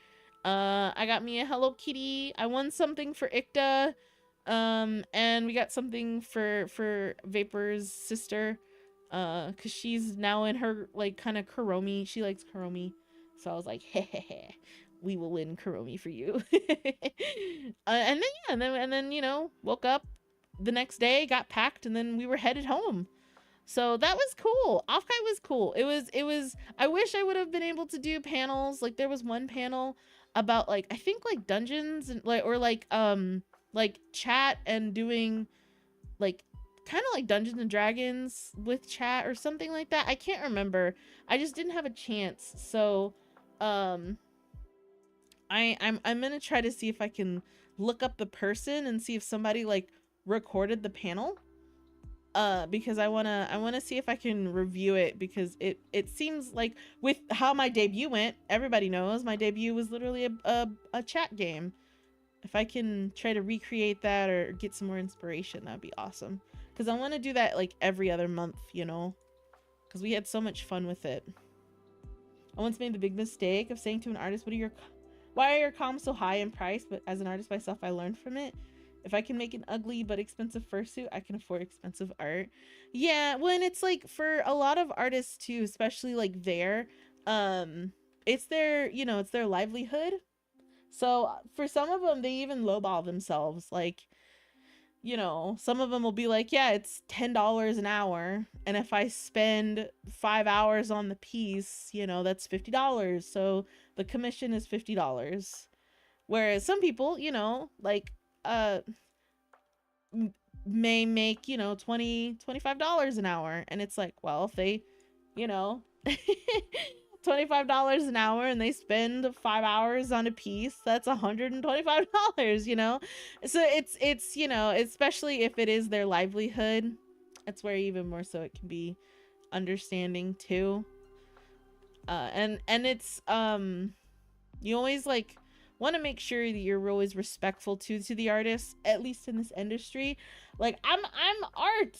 I got me a Hello Kitty. I won something for Ikta. And we got something for Vapor's sister. Cause she's now in her like kind of Kuromi. She likes Kuromi. So I was like, hey, we will win Kuromi for you. And then yeah, and then you know, woke up the next day, got packed, and then we were headed home. So that was cool. Offkai was cool. It was I wish I would have been able to do panels. Like there was one panel about like I think like dungeons and like chat and doing like kind of like Dungeons and Dragons with chat or something like that. I can't remember. I just didn't have a chance. So I'm gonna try to see if I can look up the person and see if somebody like recorded the panel. Because I wanna see if I can review it, because it seems like with how my debut went, everybody knows my debut was literally a chat game. If I can try to recreate that or get some more inspiration, that'd be awesome. Because I want to do that like every other month, you know? Because we had so much fun with it. I once made the big mistake of saying to an artist, why are your comms so high in price? But as an artist myself, I learned from it. If I can make an ugly but expensive fursuit, I can afford expensive art. Yeah, when it's like for a lot of artists too, especially like it's their, you know, it's their livelihood. So for some of them, they even lowball themselves. Like, you know, some of them will be like, yeah, it's $10 an hour. And if I spend 5 hours on the piece, you know, that's $50. So the commission is $50. Whereas some people, you know, like, may make, you know, $25 an hour. And it's like, well, if they, you know, $25 an hour and they spend 5 hours on a piece, that's $125, you know? So it's, you know, especially if it is their livelihood, that's where even more so it can be understanding too. And it's, you always like want to make sure that you're always respectful to the artists, at least in this industry. Like I'm art.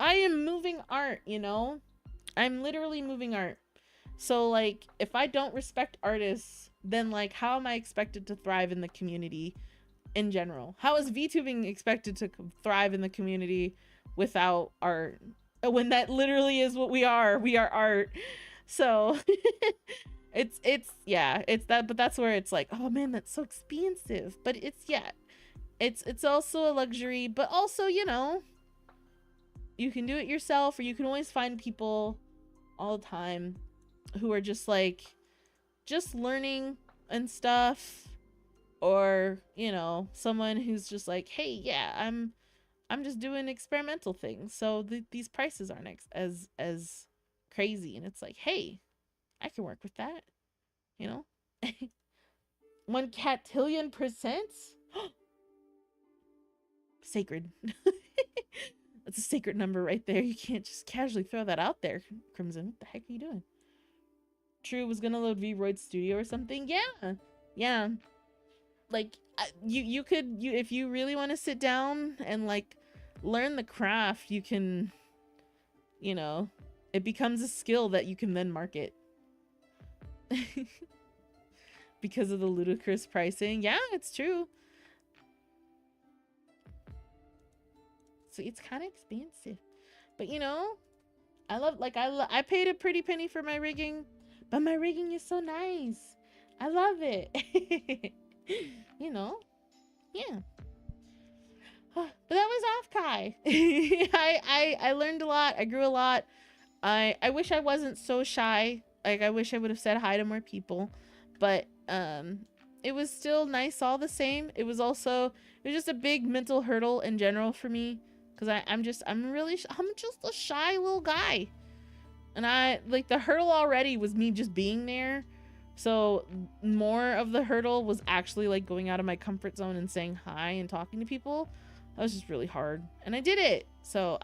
I am moving art, you know? I'm literally moving art. So like if I don't respect artists, then like how am I expected to thrive in the community in general? How is VTubing expected to thrive in the community without art? When that literally is what we are. We are art. So it's yeah, it's that, but that's where it's like, oh man, that's so expensive. But it's, yeah, it's also a luxury, but also, you know, you can do it yourself, or you can always find people all the time who are just like just learning and stuff, or, you know, someone who's just like, hey, yeah, I'm just doing experimental things, so these prices aren't as crazy. And it's like, hey, I can work with that, you know. 1 catillion%. Sacred. That's a sacred number right there. You can't just casually throw that out there, Crimson. What the heck are you doing? True was gonna load V-Roid Studio or something. Yeah. Like you could, if you really want to sit down and like learn the craft, you can, you know, it becomes a skill that you can then market. Because of the ludicrous pricing. Yeah, it's true. So it's kind of expensive, but you know, I paid a pretty penny for my rigging, but my rigging is so nice. I love it. You know, yeah. But that was Offkai. I learned a lot. I grew a lot. I wish I wasn't so shy. Like I wish I would have said hi to more people, but it was still nice all the same. It was just a big mental hurdle in general for me, because I'm just a shy little guy. And I like the hurdle already was me just being there. So more of the hurdle was actually like going out of my comfort zone and saying hi and talking to people. That was just really hard. And I did it. So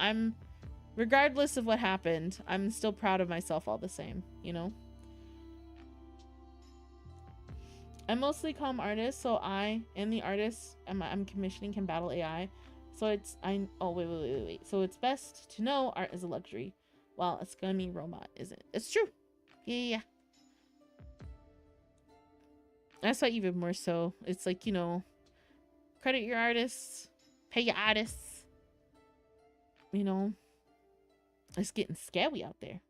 regardless of what happened, I'm still proud of myself all the same, you know? I'm mostly calm artist, so I and the artist I'm commissioning can battle AI. So wait. So it's best to know art is a luxury. Well, a scummy robot isn't. It's true. Yeah. That's why even more so. It's like, you know, credit your artists, pay your artists. You know, it's getting scary out there.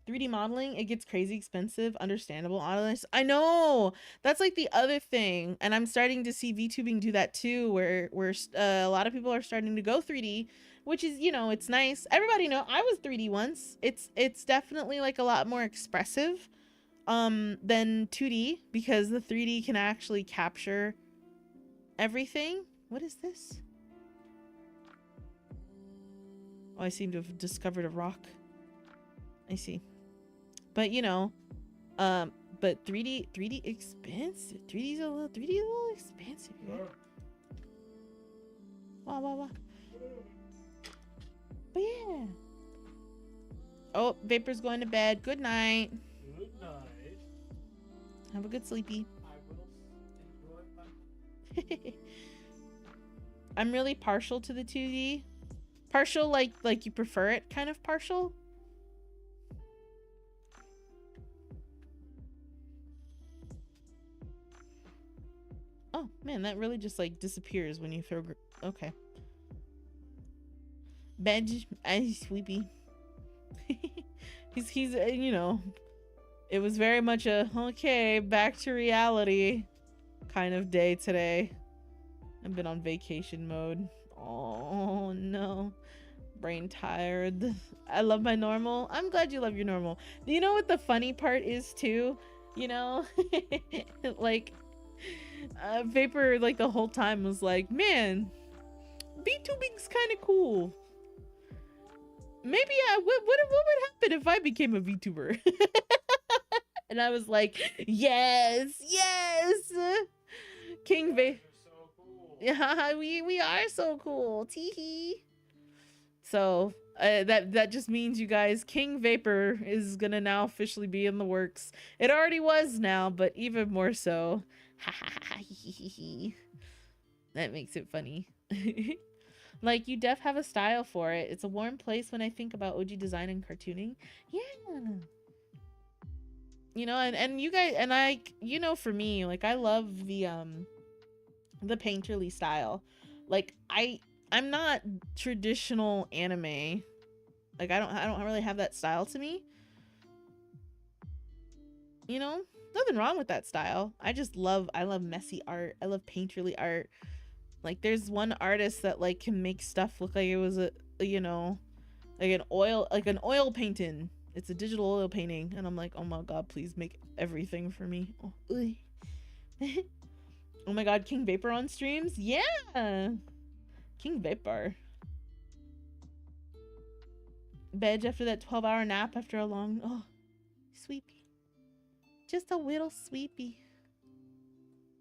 3D modeling, it gets crazy expensive. Understandable, honest. I know, that's like the other thing, and I'm starting to see VTubing do that too, where a lot of people are starting to go 3D, which is, you know, it's nice. Everybody know I was 3D once. It's definitely like a lot more expressive than 2D, because the 3D can actually capture everything. What is this? Oh, I seem to have discovered a rock. I see. But you know, but 3D expensive. 3D's a little expensive. Right? Wow. But yeah. Oh, Vapor's going to bed. Good night. Good night. Have a good sleepy. I will enjoy my... I'm really partial to the 2D. Partial like you prefer it, kind of partial. Oh man, that really just like disappears when you throw. Okay. Bed, sleepy. he's you know, it was very much a okay, back to reality kind of day today. I've been on vacation mode. Oh no, brain tired. I love my normal. I'm glad you love your normal. You know what the funny part is too? You know, like Vapor like the whole time was like, man, VTubing's kind of cool. Maybe what would happen if I became a VTuber? And I was like, yes, King Vapor. So cool. Yeah, we are so cool. Teehee. So that just means, you guys, King Vapor is gonna now officially be in the works. It already was now, but even more so. That makes it funny. Like, you def have a style for it. It's a warm place when I think about OG design and cartooning. Yeah. You know, and you guys, and I, you know, for me, like, I love the painterly style. Like, I'm not traditional anime. Like, I don't really have that style to me. You know, nothing wrong with that style. I love messy art. I love painterly art. Like, there's one artist that like can make stuff look like it was a, you know, like an oil painting. It's a digital oil painting, and I'm like, oh my god, please make everything for me. Oh, oh my god, King Vapor on streams? Yeah, King Vapor. Bed after that 12-hour nap after a long, oh, sweepy. Just a little sweepy.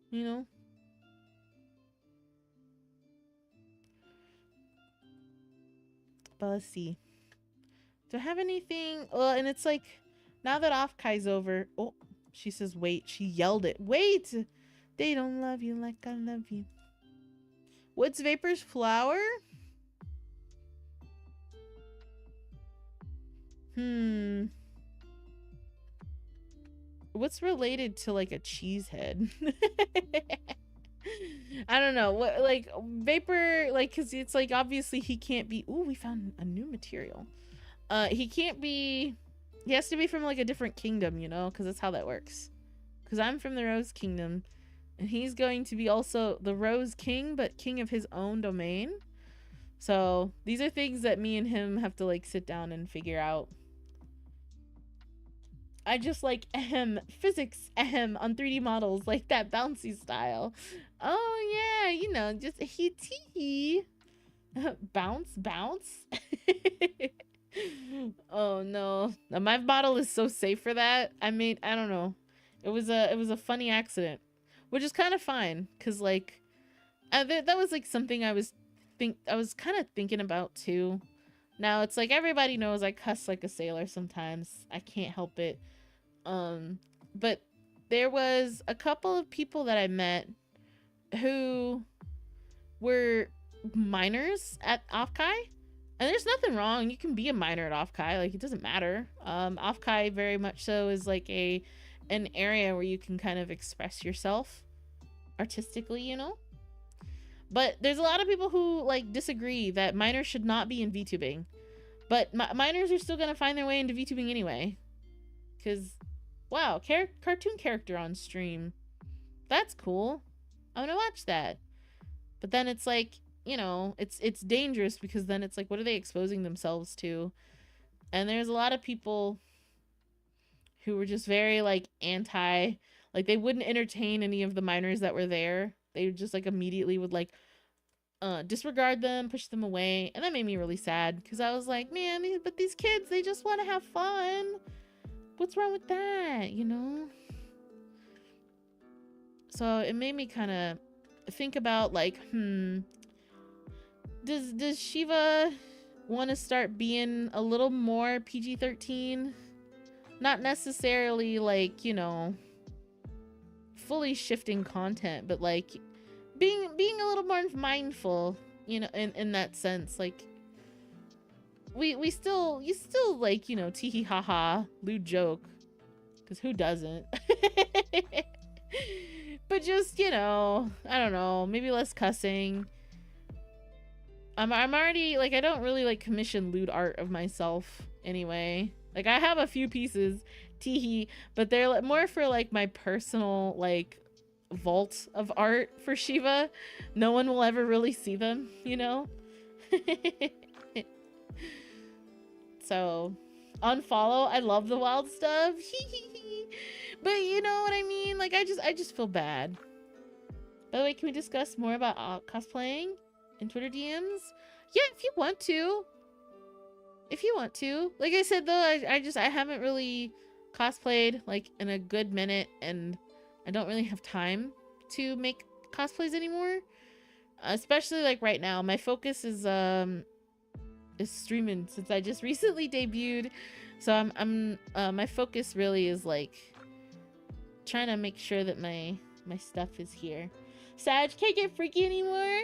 You know? But let's see. Do I have anything? Well, and it's like, now that Offkai's over. Oh, she says wait. She yelled it. Wait! They don't love you like I love you. What's Vapor's flower? What's related to like a cheese head? I don't know what, like Vapor, like, because it's like obviously he can't be. Ooh, we found a new material. He can't be. He has to be from like a different kingdom, you know, because that's how that works. Because I'm from the Rose Kingdom, and he's going to be also the Rose King, but king of his own domain. So these are things that me and him have to like sit down and figure out. I just like physics on 3D models, like that bouncy style. Oh yeah, you know, just he bounce. Oh no, my model is so safe for that. I mean, I don't know. It was a funny accident, which is kind of fine, cause like that was like something I was kind of thinking about too. Now it's like everybody knows I cuss like a sailor sometimes. I can't help it. But there was a couple of people that I met who were minors at Offkai, And there's nothing wrong. You can be a minor at Offkai. Like, it doesn't matter. Offkai very much so is like an area where you can kind of express yourself artistically, you know? But there's a lot of people who like disagree that minors should not be in VTubing. But minors are still gonna find their way into VTubing anyway. Cause, wow, cartoon character on stream. That's cool. I wanna watch that. But then it's like, you know, it's dangerous because then it's like, what are they exposing themselves to? And there's a lot of people who were just very like anti, like they wouldn't entertain any of the minors that were there. They just like immediately would like disregard them, push them away, and that made me really sad because I was like, man, but these kids, they just want to have fun. What's wrong with that, you know? So it made me kind of think about like, does Shiva want to start being a little more PG-13? Not necessarily like, you know, fully shifting content, but like being a little more mindful, you know, in that sense. Like you still like, you know, tee hee ha ha, lewd joke, because who doesn't? But just, you know, I don't know, maybe less cussing. I'm already like, I don't really like commission lewd art of myself anyway. Like I have a few pieces, teehee, but they're like more for like my personal like vault of art for Shiva. No one will ever really see them, you know? So unfollow. I love the wild stuff. But you know what I mean? Like I just feel bad. By the way, can we discuss more about cosplaying in Twitter DMs? Yeah, if you want to. If you want to. Like I said though, I haven't really cosplayed like in a good minute, and I don't really have time to make cosplays anymore. Especially like right now. My focus is streaming since I just recently debuted. So I'm my focus really is like trying to make sure that my stuff is here. Sag, can't get freaky anymore.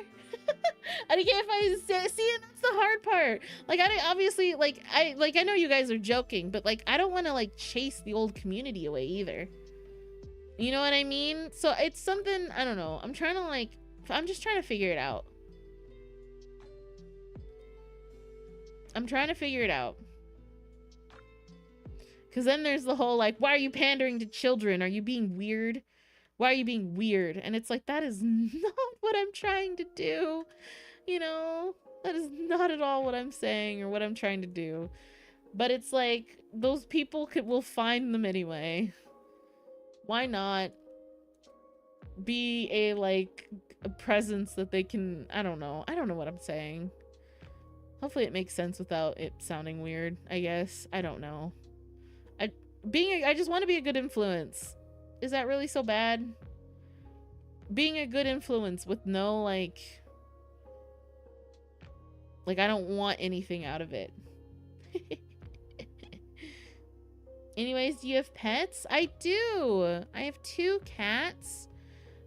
I can't find see, and that's the hard part. Like I obviously like I know you guys are joking, but like I don't want to like chase the old community away either. You know what I mean? So it's something, I don't know. I'm just trying to figure it out. I'm trying to figure it out. Because then there's the whole like, why are you pandering to children? Are you being weird? Why are you being weird? And it's like, that is not what I'm trying to do. You know, that is not at all what I'm saying or what I'm trying to do. But it's like, those people will find them anyway. Why not be a presence that they can, I don't know what I'm saying. Hopefully it makes sense without it sounding weird, I guess. I don't know. I just want to be a good influence. Is that really so bad? Being a good influence with no like I don't want anything out of it. Anyways, do you have pets? I do. I have 2 cats.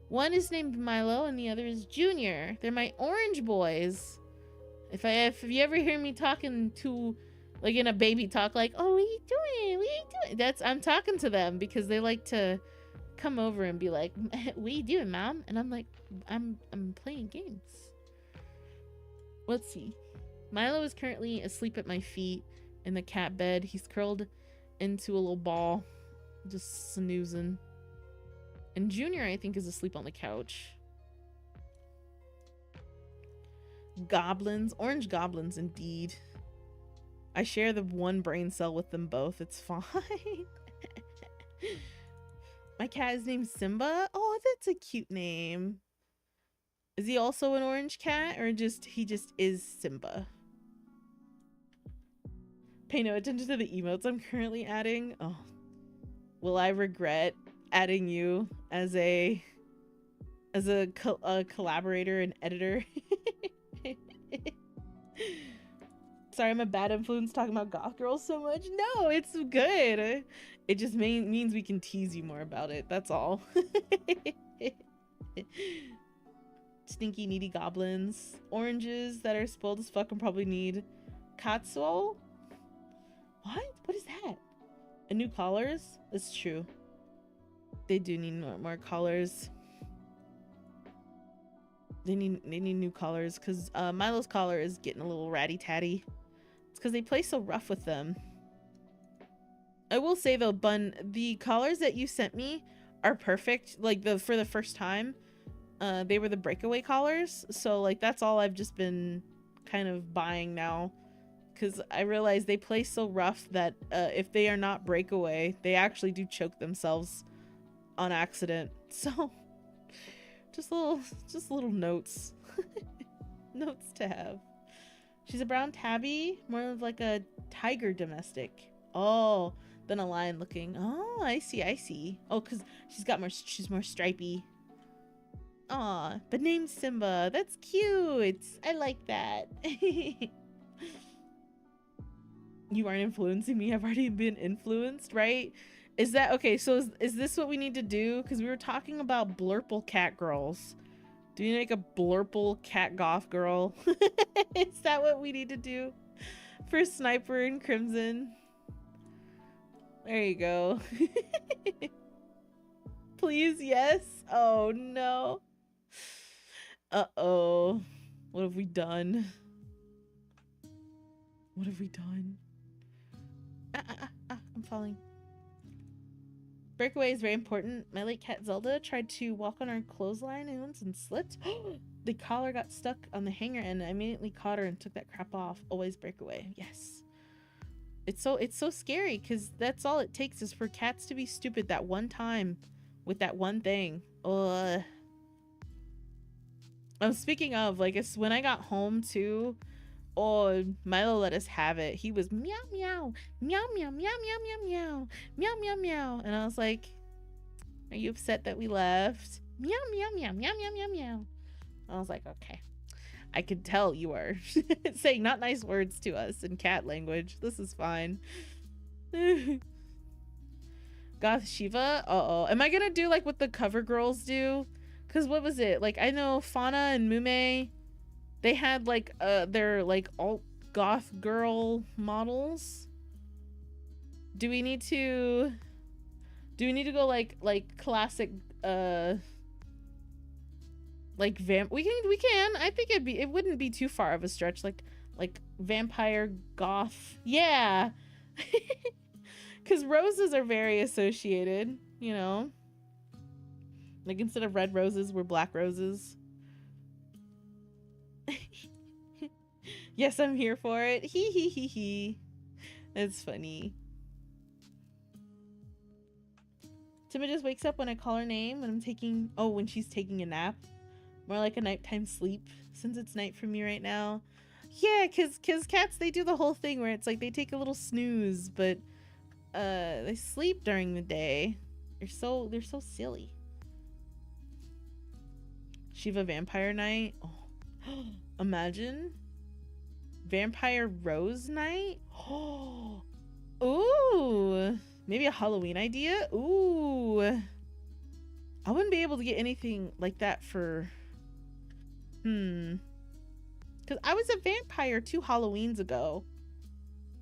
One is named Milo and the other is Junior. They're my orange boys. If you ever hear me talking to like in a baby talk, like, oh, what are you doing? What are you doing? I'm talking to them because they like to come over and be like, what are you doing, Mom? And I'm like, I'm playing games. Let's see. Milo is currently asleep at my feet in the cat bed. He's curled into a little ball, just snoozing. And Junior, I think, is asleep on the couch. Goblins, orange goblins indeed. I share the one brain cell with them both. It's fine. My cat is named Simba. Oh, that's a cute name. Is he also an orange cat, or he just is Simba? Pay no attention to the emotes I'm currently adding. Oh, will I regret adding you as a collaborator and editor? Sorry, I'm a bad influence talking about goth girls so much. No, it's good. It just means we can tease you more about it. That's all. Stinky, needy goblins. Oranges that are spoiled as fuck and probably need Katsuo? What? What is that? A new collars? It's true. They do need more collars. They need new collars because Milo's collar is getting a little ratty tatty. It's because they play so rough with them. I will say though, Bun, the collars that you sent me are perfect. Like for the first time, they were the breakaway collars. So like that's all I've just been kind of buying now, because I realize they play so rough that if they are not breakaway, they actually do choke themselves on accident. So just little notes. Notes to have. She's a brown tabby, more of like a tiger domestic. Oh, than a lion looking. Oh, I see. Oh, because she's more stripy. Aw, but named Simba. That's cute. I like that. You aren't influencing me. I've already been influenced, right? Is that okay? So is this what we need to do? Because we were talking about blurple cat girls. Do we make a blurple cat goth girl? Is that what we need to do for Sniper and Crimson? There you go. Please, yes. Oh no. Uh-oh. What have we done? What have we done? I'm falling. Breakaway is very important. My late cat Zelda tried to walk on our clothesline and slipped. The collar got stuck on the hanger and I immediately caught her and took that crap off. Always breakaway. Yes. It's so scary because that's all it takes is for cats to be stupid that one time with that one thing. Ugh. Speaking of, like, it's when I got home too. Oh, Milo let us have it. He was meow meow meow meow meow meow meow meow meow meow meow, and I was like, "Are you upset that we left?" Meow meow meow meow meow meow meow. I was like, "Okay, I could tell you are saying not nice words to us in cat language. This is fine." Goth Shiva. Uh-oh. Am I gonna do like what the cover girls do? Cause what was it? Like I know Fauna and Mume, they had like their like alt goth girl models. Do we need to go like classic like we can. I think it wouldn't be too far of a stretch, like vampire goth. Yeah. Cause roses are very associated, you know? Like instead of red roses, we're black roses. Yes, I'm here for it. Hee hee hee hee. It's funny. Timma just wakes up when I call her name when she's taking a nap. More like a nighttime sleep since it's night for me right now. Yeah, cause cats, they do the whole thing where it's like they take a little snooze, but they sleep during the day. They're so silly. Shiva Vampire Night. Oh, imagine Vampire Rose Night. Oh, ooh, maybe a Halloween idea. Ooh, I wouldn't be able to get anything like that for because I was a vampire 2 Halloweens ago.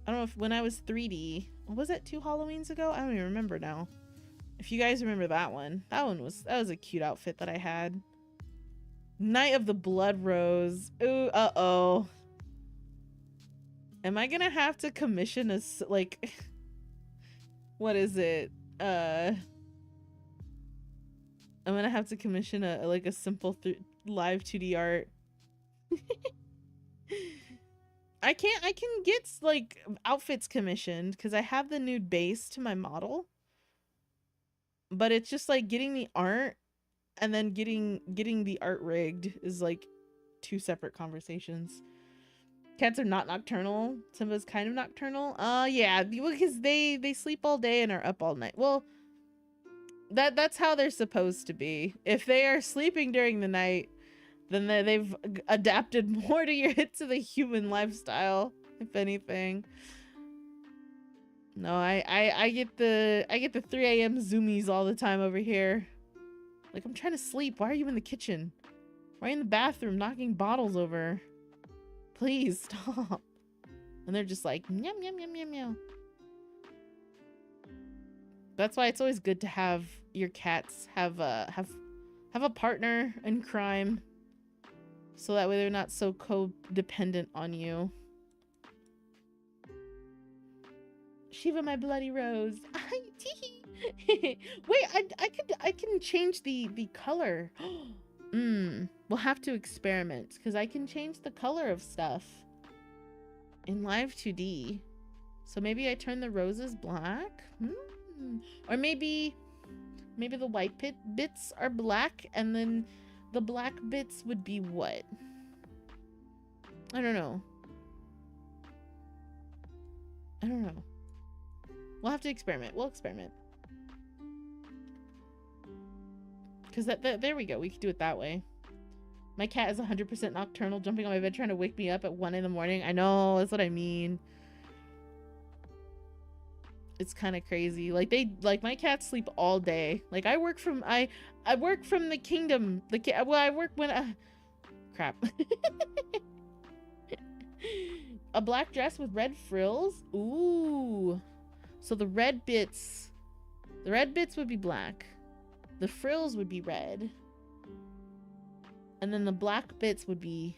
I don't know if when I was 3D, was that 2 Halloweens ago? I don't even remember now. If you guys remember that one that was a cute outfit that I had. Night of the Blood Rose. Ooh, uh-oh. Am I gonna have to commission a, like, what is it? I'm gonna have to commission a simple live 2D art. I can get, like, outfits commissioned because I have the nude base to my model. But it's just, like, getting the art and then getting the art rigged is like 2 separate conversations. Cats are not nocturnal. Simba's kind of nocturnal. Yeah, because they sleep all day and are up all night. Well, that's how they're supposed to be. If they are sleeping during the night, then they've adapted more to the human lifestyle, if anything. No, I get the 3 a.m. zoomies all the time over here. Like, I'm trying to sleep. Why are you in the kitchen? Why are you in the bathroom knocking bottles over? Please stop. And they're just like, yum, yum, yum, yum, yum. That's why it's always good to have your cats have a partner in crime. So that way they're not so codependent on you. Shiva, my bloody rose. Wait, I can change the color. We'll have to experiment because I can change the color of stuff in live 2D. So maybe I turn the roses black. Or maybe the white bits are black and then the black bits would be what? I don't know. We'll have to experiment. We'll experiment. Because there we go. We could do it that way. My cat is 100% nocturnal, jumping on my bed trying to wake me up at 1 in the morning. I know, that's what I mean. It's kind of crazy. Like my cats sleep all day. Like I work from the kingdom. I work when crap. A black dress with red frills. Ooh. So the red bits would be black. The frills would be red. And then the black bits would be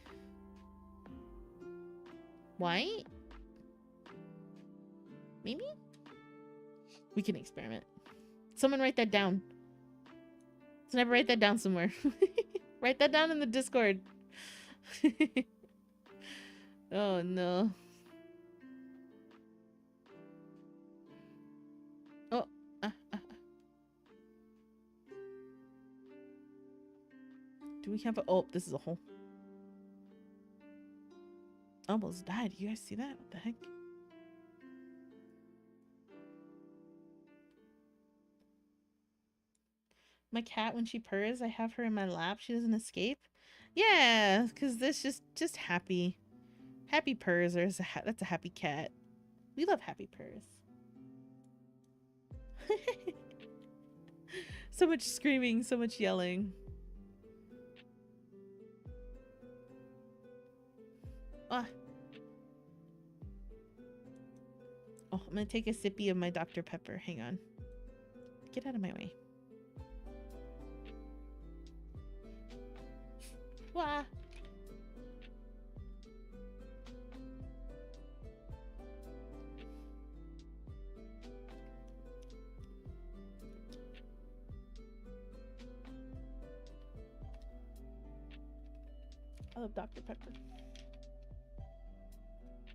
white? Maybe? We can experiment. Someone write that down. Sniper, write that down somewhere. Write that down in the Discord. Oh no. Oh. Do we have a... Oh, this is a hole. Almost died. You guys see that? What the heck? My cat, when she purrs, I have her in my lap. She doesn't escape. Yeah, because this just happy. Happy purrs. That's a happy cat. We love happy purrs. So much screaming, so much yelling. Ah. Oh, I'm gonna take a sippy of my Dr. Pepper. Hang on. Get out of my way. Wah. I love Dr. Pepper.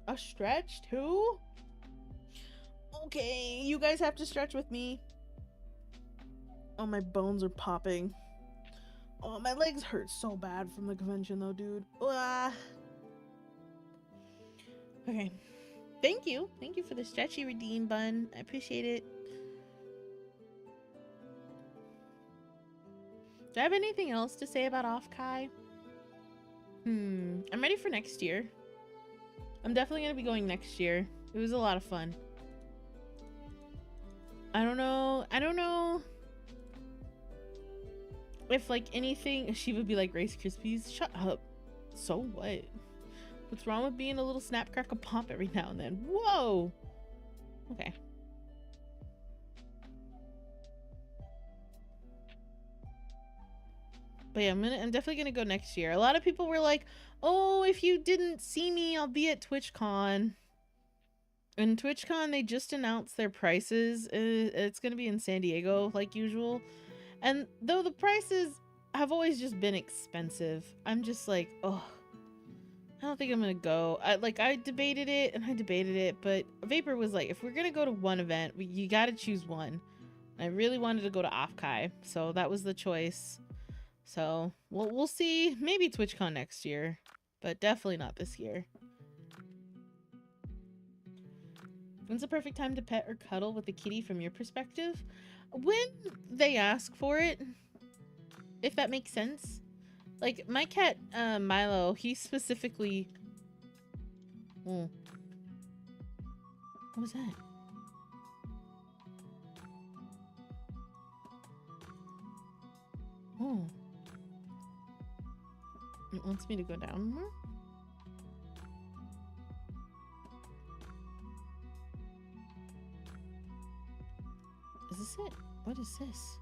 A stretch too? Okay, you guys have to stretch with me. Oh, my bones are popping. Oh, my legs hurt so bad from the convention though, dude. Okay. Thank you. Thank you for the stretchy redeem bun. I appreciate it. Do I have anything else to say about Offkai? I'm ready for next year. I'm definitely going to be going next year. It was a lot of fun. I don't know if like anything, she would be like Rice Krispies. Shut up. So what? What's wrong with being a little snap crackle pop every now and then? Whoa. Okay. But yeah, I'm definitely gonna go next year. A lot of people were like, oh, if you didn't see me, I'll be at TwitchCon. And TwitchCon, they just announced their prices. It's gonna be in San Diego, like usual. And though the prices have always just been expensive, I'm just like, oh, I don't think I'm gonna go. I debated it, but Vapor was like, if we're gonna go to one event, you gotta choose one. I really wanted to go to Offkai, so that was the choice. So we'll see. Maybe TwitchCon next year, but definitely not this year. When's the perfect time to pet or cuddle with a kitty from your perspective? When they ask for it, if that makes sense. Like my cat Milo, he specifically... Oh. What was that? Oh. It wants me to go down more? it? What is this?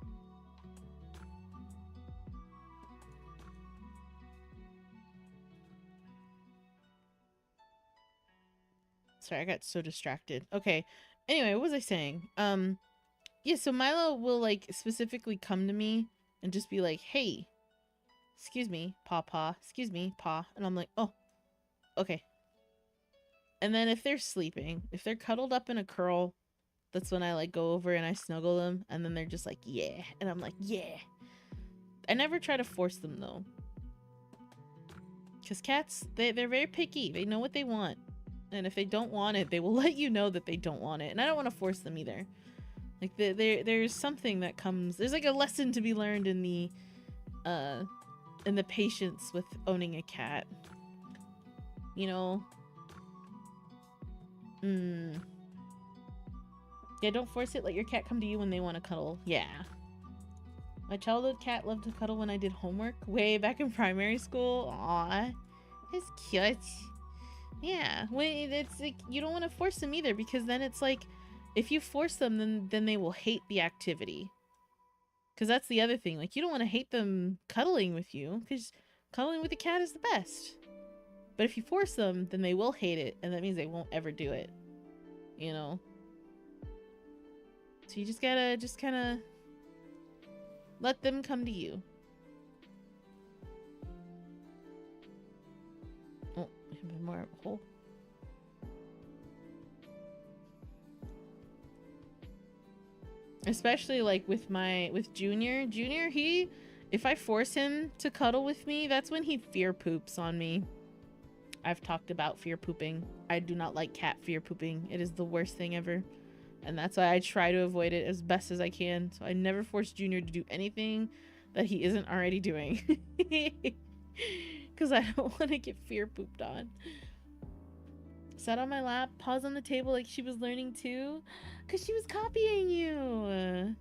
Sorry, I got so distracted. Okay. Anyway, what was I saying? Yeah, so Milo will like specifically come to me and just be like, "Hey, excuse me, Paw. Excuse me, Paw." And I'm like, "Oh, okay." And then if they're sleeping, if they're cuddled up in a curl, that's when I like go over and I snuggle them, and then they're just like, "Yeah." And I'm like, "Yeah." I never try to force them though. Cuz cats, they're very picky. They know what they want. And if they don't want it, they will let you know that they don't want it. And I don't want to force them either. Like there's something that comes. There's like a lesson to be learned in the patience with owning a cat. You know. Yeah, don't force it. Let your cat come to you when they want to cuddle. Yeah. My childhood cat loved to cuddle when I did homework way back in primary school. Aw, it's cute. Yeah, when it's like you don't want to force them either, because then it's like if you force them, then they will hate the activity. Because that's the other thing. Like you don't want to hate them cuddling with you, because cuddling with a cat is the best. But if you force them, then they will hate it, and that means they won't ever do it. You know. So you just gotta kind of let them come to you. Oh, a bit more hole. Especially like with Junior. Junior, if I force him to cuddle with me, that's when he fear poops on me. I've talked about fear pooping. I do not like cat fear pooping. It is the worst thing ever. And that's why I try to avoid it as best as I can. So I never force Junior to do anything that he isn't already doing. Because I don't want to get fear pooped on. Sat on my lap, paws on the table like she was learning too. Because she was copying you.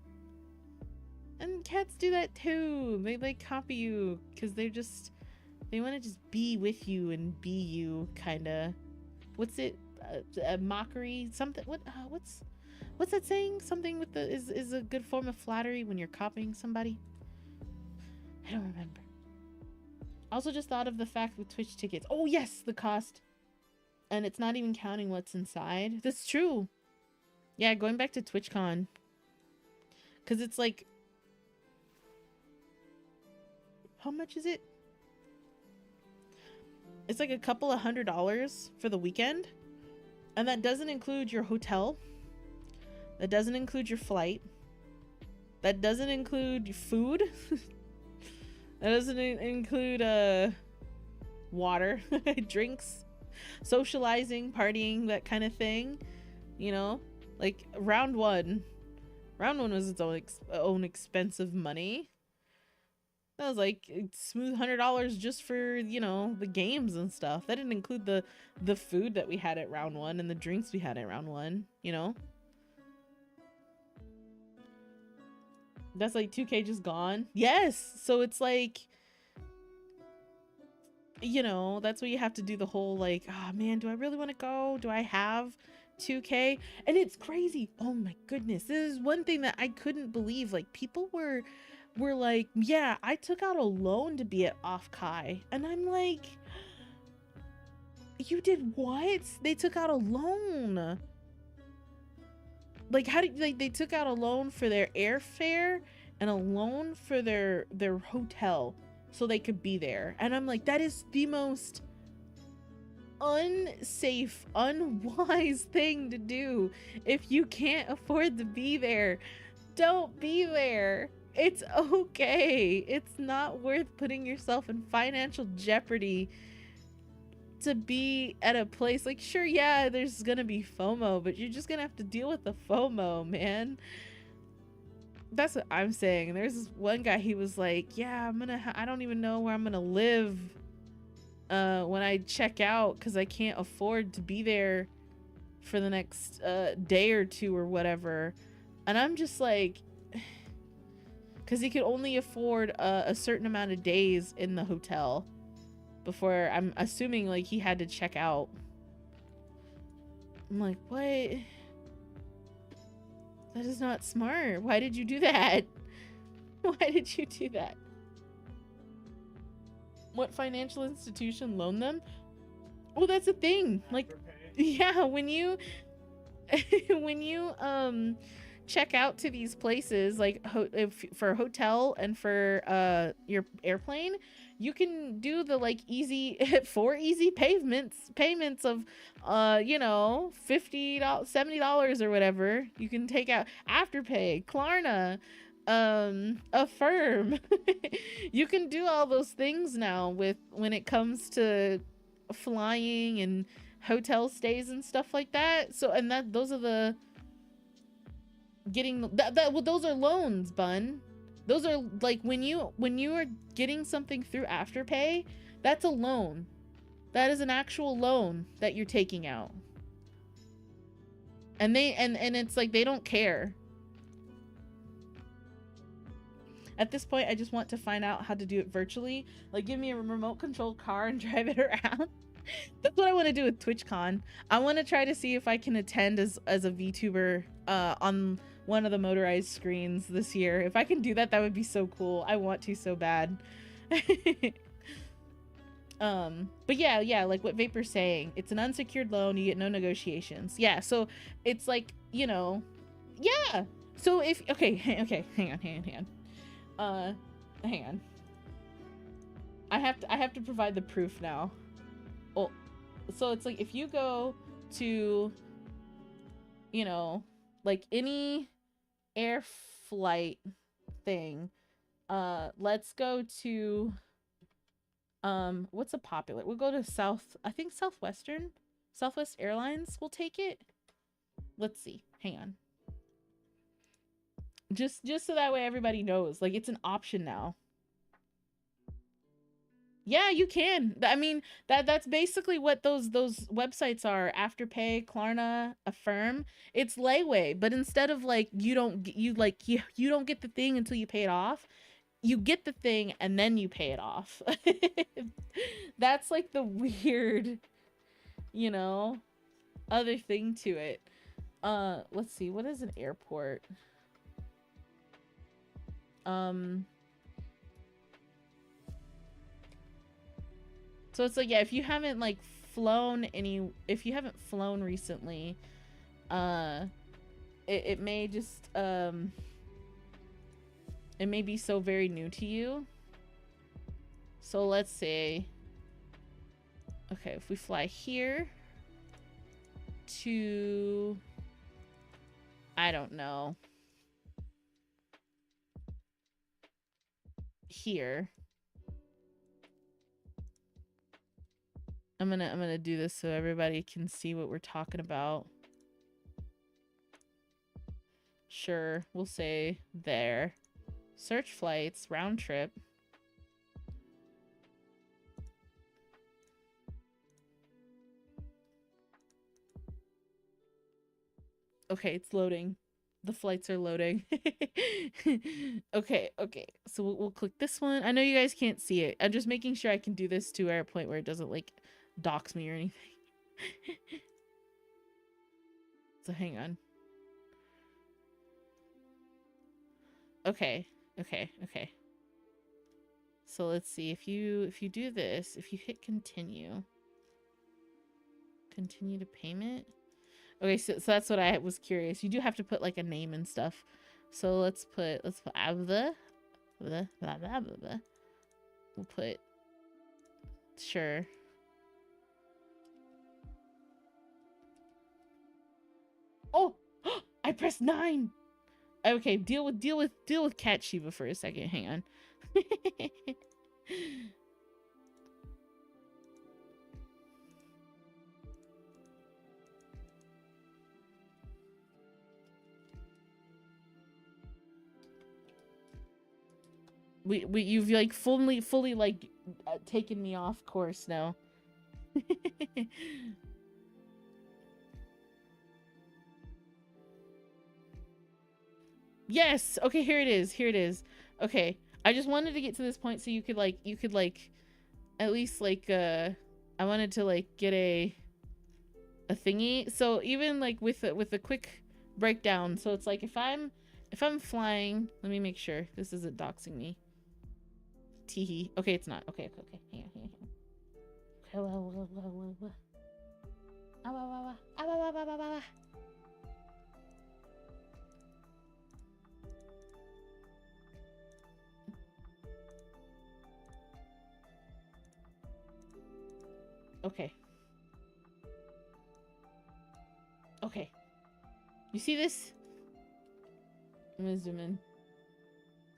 And cats do that too. They like copy you because they want to just be with you and be you, kind of. What's it? A mockery? Something? What's that saying? Something with the is a good form of flattery when you're copying somebody. I don't remember. Also, just thought of the fact with Twitch tickets. Oh yes, the cost, and it's not even counting what's inside. That's true. Yeah, going back to TwitchCon, because it's like, how much is it? It's like a couple of $100 for the weekend, and that doesn't include your hotel. That doesn't include your flight. That doesn't include your food. That doesn't include water, drinks, socializing, partying, that kind of thing. You know, like round one was its own expensive money. That was like smooth $100 just for, you know, the games and stuff. That didn't include the food that we had at round one and the drinks we had at round one, you know. That's like 2K just gone. Yes. So it's like, you know, that's where you have to do the whole like, oh man, do I really want to go? Do I have 2K? And it's crazy. Oh my goodness. This is one thing that I couldn't believe. Like people were like, yeah, I took out a loan to be at Offkai. And I'm like, you did what? They took out a loan. Like, how did they took out a loan for their airfare and a loan for their hotel so they could be there. And I'm like, that is the most unsafe, unwise thing to do. If you can't afford to be there, don't be there. It's okay. It's not worth putting yourself in financial jeopardy to be at a place. Like, sure, yeah, there's gonna be FOMO, but you're just gonna have to deal with the FOMO, man. That's what I'm saying. There's this one guy, he was like, yeah, I don't even know where I'm gonna live when I check out, because I can't afford to be there for the next day or two or whatever. And I'm just like, because he could only afford a certain amount of days in the hotel before, I'm assuming, like, he had to check out. I'm like, what? That is not smart. Why did you do that? Why did you do that? What financial institution loaned them? Oh, that's a thing. Like, Afterpay. yeah, when you when you check out to these places like if for hotel and for your airplane, you can do the like easy 4 easy payments of you know, $50 $70 or whatever. You can take out Afterpay, Klarna, Affirm. You can do all those things now with when it comes to flying and hotel stays and stuff like that. So, and that those are the getting that well, those are loans, Bun. Those are like when you are getting something through Afterpay, that's a loan. That is an actual loan that you're taking out. And they and it's like they don't care. At this point, I just want to find out how to do it virtually. Like, give me a remote controlled car and drive it around. That's what I want to do with TwitchCon. I want to try to see if I can attend as a VTuber on one of the motorized screens this year. If I can do that, that would be so cool. I want to so bad. But yeah, like what Vapor's saying, it's an unsecured loan. You get no negotiations. Yeah, so it's like, you know, yeah. So if okay, hang on. Hang on. I have to provide the proof now. Well, so it's like if you go to, you know, like any air flight thing, let's go to what's a popular? We'll go to Southwest Airlines will take it. Let's see. Hang on. Just so that way everybody knows, like, it's an option now. Yeah, you can. I mean, that's basically what those websites are. Afterpay, Klarna, Affirm. It's layaway, but instead of like you don't get the thing until you pay it off. You get the thing and then you pay it off. That's like the weird, you know, other thing to it. Let's see. What is an airport? So it's like, yeah, if you haven't like flown recently, it may just it may be so very new to you. So let's say, okay, if we fly here to, I don't know, here. I'm gonna do this so everybody can see what we're talking about. Sure, we'll say there. Search flights, round trip. Okay, it's loading. The flights are loading. Okay. So we'll click this one. I know you guys can't see it. I'm just making sure I can do this to a point where it doesn't like dox me or anything. So hang on. Okay. So let's see, if you do this, if you hit continue to payment. Okay, so that's what I was curious. You do have to put like a name and stuff. So let's put Avda. Blah, blah, blah, blah, blah. We'll put sure. Oh, I pressed 9. Okay, deal with Cat Shiva for a second. Hang on. You've like fully like taken me off course now. Yes. Okay, here it is. Okay. I just wanted to get to this point so you could like at least like I wanted to like get a thingy. So even like with a quick breakdown. So it's like if I'm flying, let me make sure this isn't doxing me. Teehee. Okay, it's not. Okay. Hang on. Okay. Okay. You see this? I'm gonna zoom in.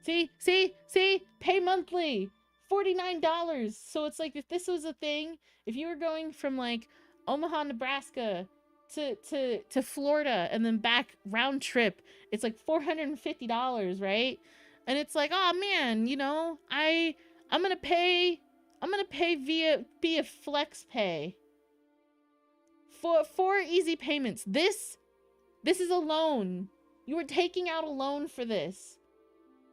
See? Pay monthly. $49. So it's like if this was a thing, if you were going from like Omaha, Nebraska to Florida and then back round trip, it's like $450, right? And it's like, oh man, you know, I'm gonna pay via flex pay. Four easy payments. This is a loan. You are taking out a loan for this.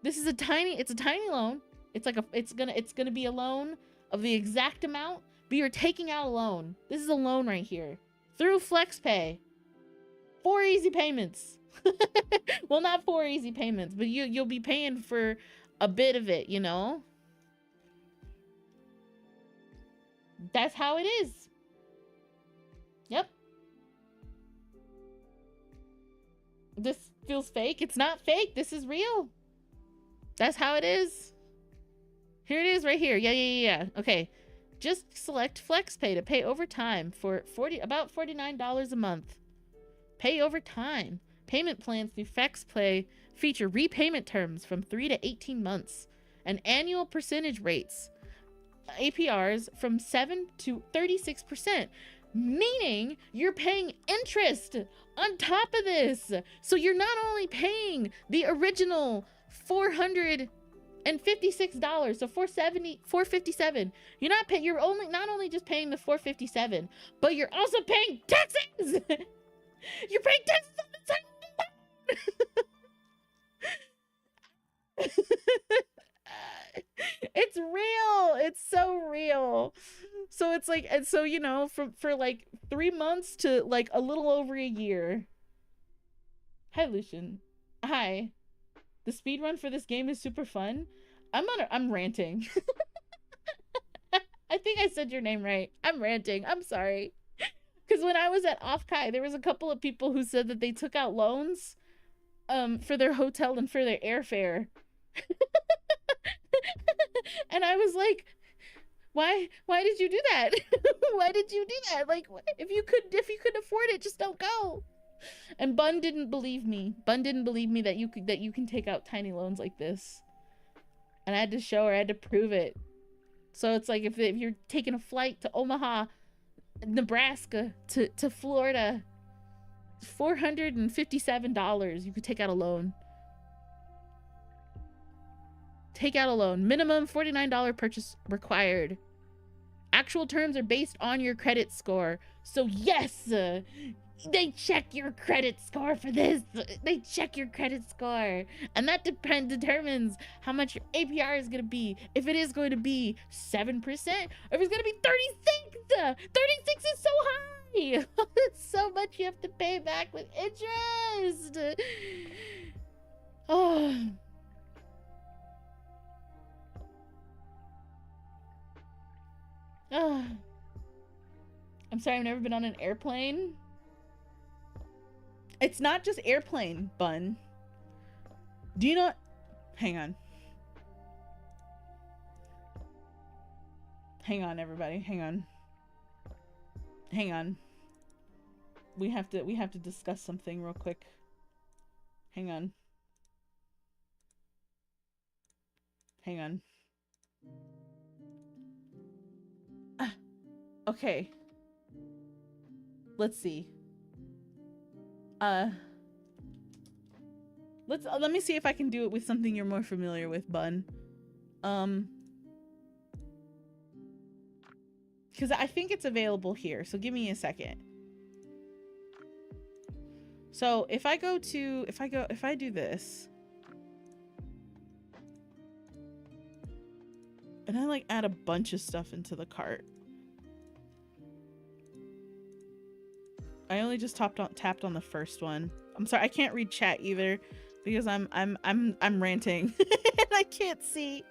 This is it's a tiny loan. It's like it's gonna be a loan of the exact amount, but you're taking out a loan. This is a loan right here. Through FlexPay. 4 easy payments. Well, not 4 easy payments, but you'll be paying for a bit of it, you know? That's how it is. Yep. This feels fake. It's not fake. This is real. That's how it is. Here it is right here. Yeah. Okay. Just select FlexPay to pay over time for about $49 a month. Pay over time. Payment plans through FlexPay feature repayment terms from 3 to 18 months and annual percentage rates, APRs from 7 to 36%, meaning you're paying interest on top of this. So you're not only paying the original $456, so $457. You're not only just paying the $457, but you're also paying taxes. You're paying taxes on the time. It's real. It's so real. So it's like, and so, you know, for like 3 months to like a little over a year. Hi, Lucian. Hi. The speed run for this game is super fun. I'm ranting. I think I said your name right. I'm ranting. I'm sorry. Because when I was at Offkai, there was a couple of people who said that they took out loans for their hotel and for their airfare. And I was like, why did you do that? Why did you do that? Like, if you could afford it, just don't go. And Bun didn't believe me. Bun didn't believe me that you can take out tiny loans like this. And I had to show her, I had to prove it. So it's like if you're taking a flight to Omaha, Nebraska to Florida, $457, you could take out a loan. Take out a loan. Minimum $49 purchase required. Actual terms are based on your credit score. So yes, they check your credit score for this. They check your credit score. And that determines how much your APR is going to be. If it is going to be 7%, or if it's going to be 36. 36 is so high. It's so much you have to pay back with interest. Oh. Oh. I'm sorry, I've never been on an airplane. It's not just airplane, Bun. Do you know? Hang on. Hang on, everybody. Hang on. Hang on. We have to discuss something real quick. Hang on. Hang on. Okay. Let's see. Let me see if I can do it with something you're more familiar with, Bun. Because I think it's available here, so give me a second. So if I do this, and I like add a bunch of stuff into the cart. I only just tapped on the first one. I'm sorry, I can't read chat either because I'm ranting and I can't see.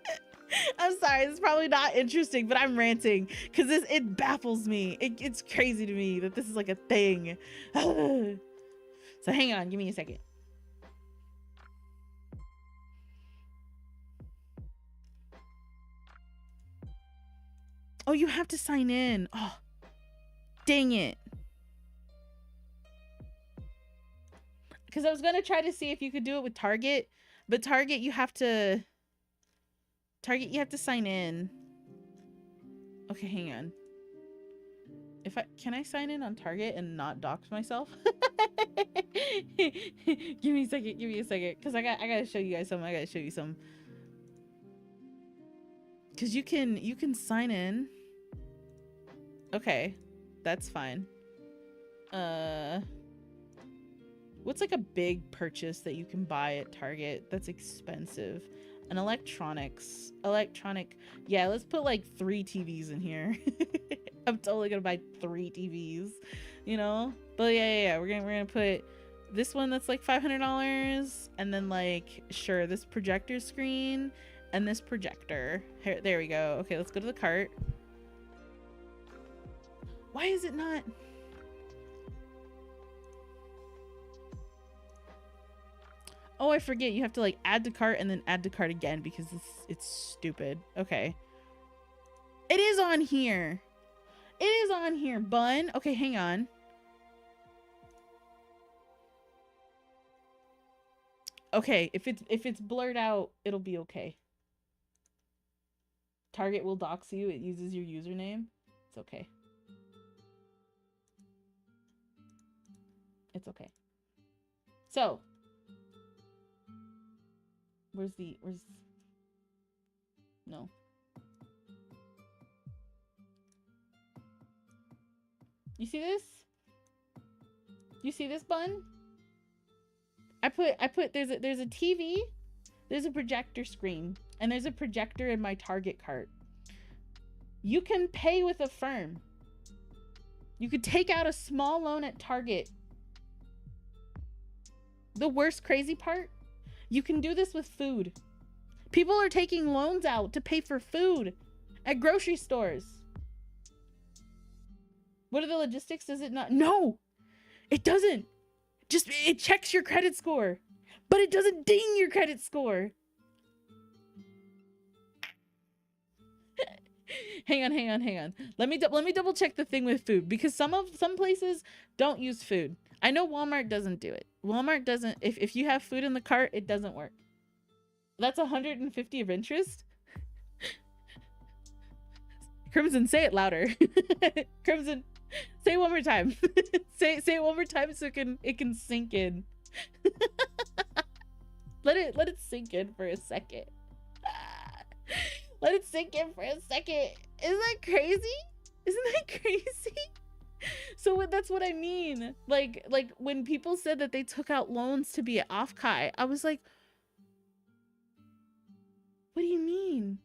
I'm sorry, it's probably not interesting, but I'm ranting because it baffles me. It's crazy to me that this is like a thing. So hang on, give me a second. Oh, you have to sign in. Oh, dang it. Because I was gonna try to see if you could do it with Target, but Target you have to sign in. Okay, hang on. Can I sign in on Target and not dox myself? Give me a second, because I gotta show you guys some. Because you can sign in. Okay, that's fine. What's like a big purchase that you can buy at Target that's expensive? An electronic. Yeah, let's put like 3 TVs in here. I'm totally gonna buy 3 TVs, you know? But yeah. We're gonna put this one that's like $500, and then like sure, this projector screen and this projector. Here, there we go. Okay, let's go to the cart. Why is it not? Oh, I forget. You have to like add to cart and then add to cart again because it's stupid. Okay. It is on here. It is on here, bun. Okay, hang on. Okay, if it's blurred out, it'll be okay. Target will dox you. It uses your username. It's okay. It's okay. So, where's no. You see this? You see this, bun? I put there's a TV, there's a projector screen, and there's a projector in my Target cart. You can pay with Affirm. You could take out a small loan at Target. The worst crazy part? You can do this with food. People are taking loans out to pay for food at grocery stores. What are the logistics? Does it not? No, it doesn't. Just, it checks your credit score, but it doesn't ding your credit score. Hang on. Let me double check the thing with food, because some places don't use food. I know Walmart doesn't do it. Walmart doesn't. If you have food in the cart, it doesn't work. That's 150 of interest. Crimson, say it louder. Crimson, say it one more time. say it one more time so it can sink in. Let it sink in for a second. Let it sink in for a second. Isn't that crazy? Isn't that crazy? So that's what I mean. Like when people said that they took out loans to be at Offkai, I was like, what do you mean?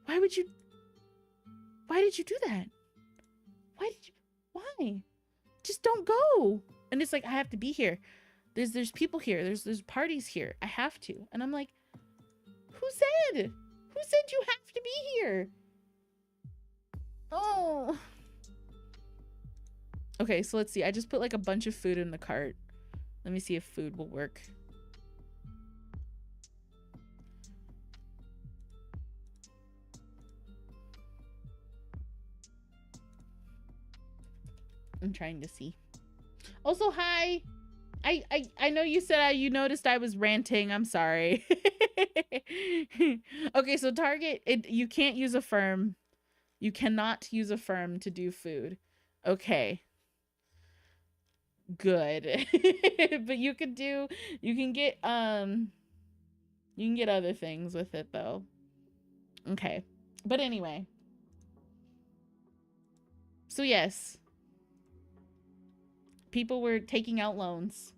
Why did you do that? Why? Just don't go. And it's like, I have to be here. There's people here. There's parties here. I have to. And I'm like, who said you have to be here? Oh. Okay, so let's see. I just put like a bunch of food in the cart. Let me see if food will work. I'm trying to see. Also, hi. I know you said you noticed I was ranting. I'm sorry. Okay, so Target, you can't use Affirm. You cannot use Affirm to do food. Okay. Good. But you can get other things with it though. Okay. But anyway. So yes. People were taking out loans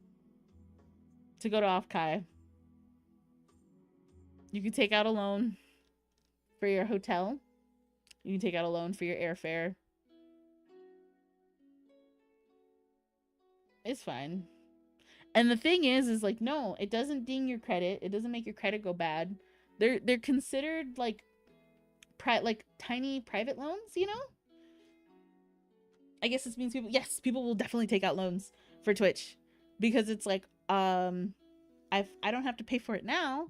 to go to Offkai. You can take out a loan for your hotel. You can take out a loan for your airfare. It's fine. And the thing is like, no, it doesn't ding your credit. It doesn't make your credit go bad. They're considered like tiny private loans, you know? I guess this means people will definitely take out loans for Twitch because it's like, I don't have to pay for it now.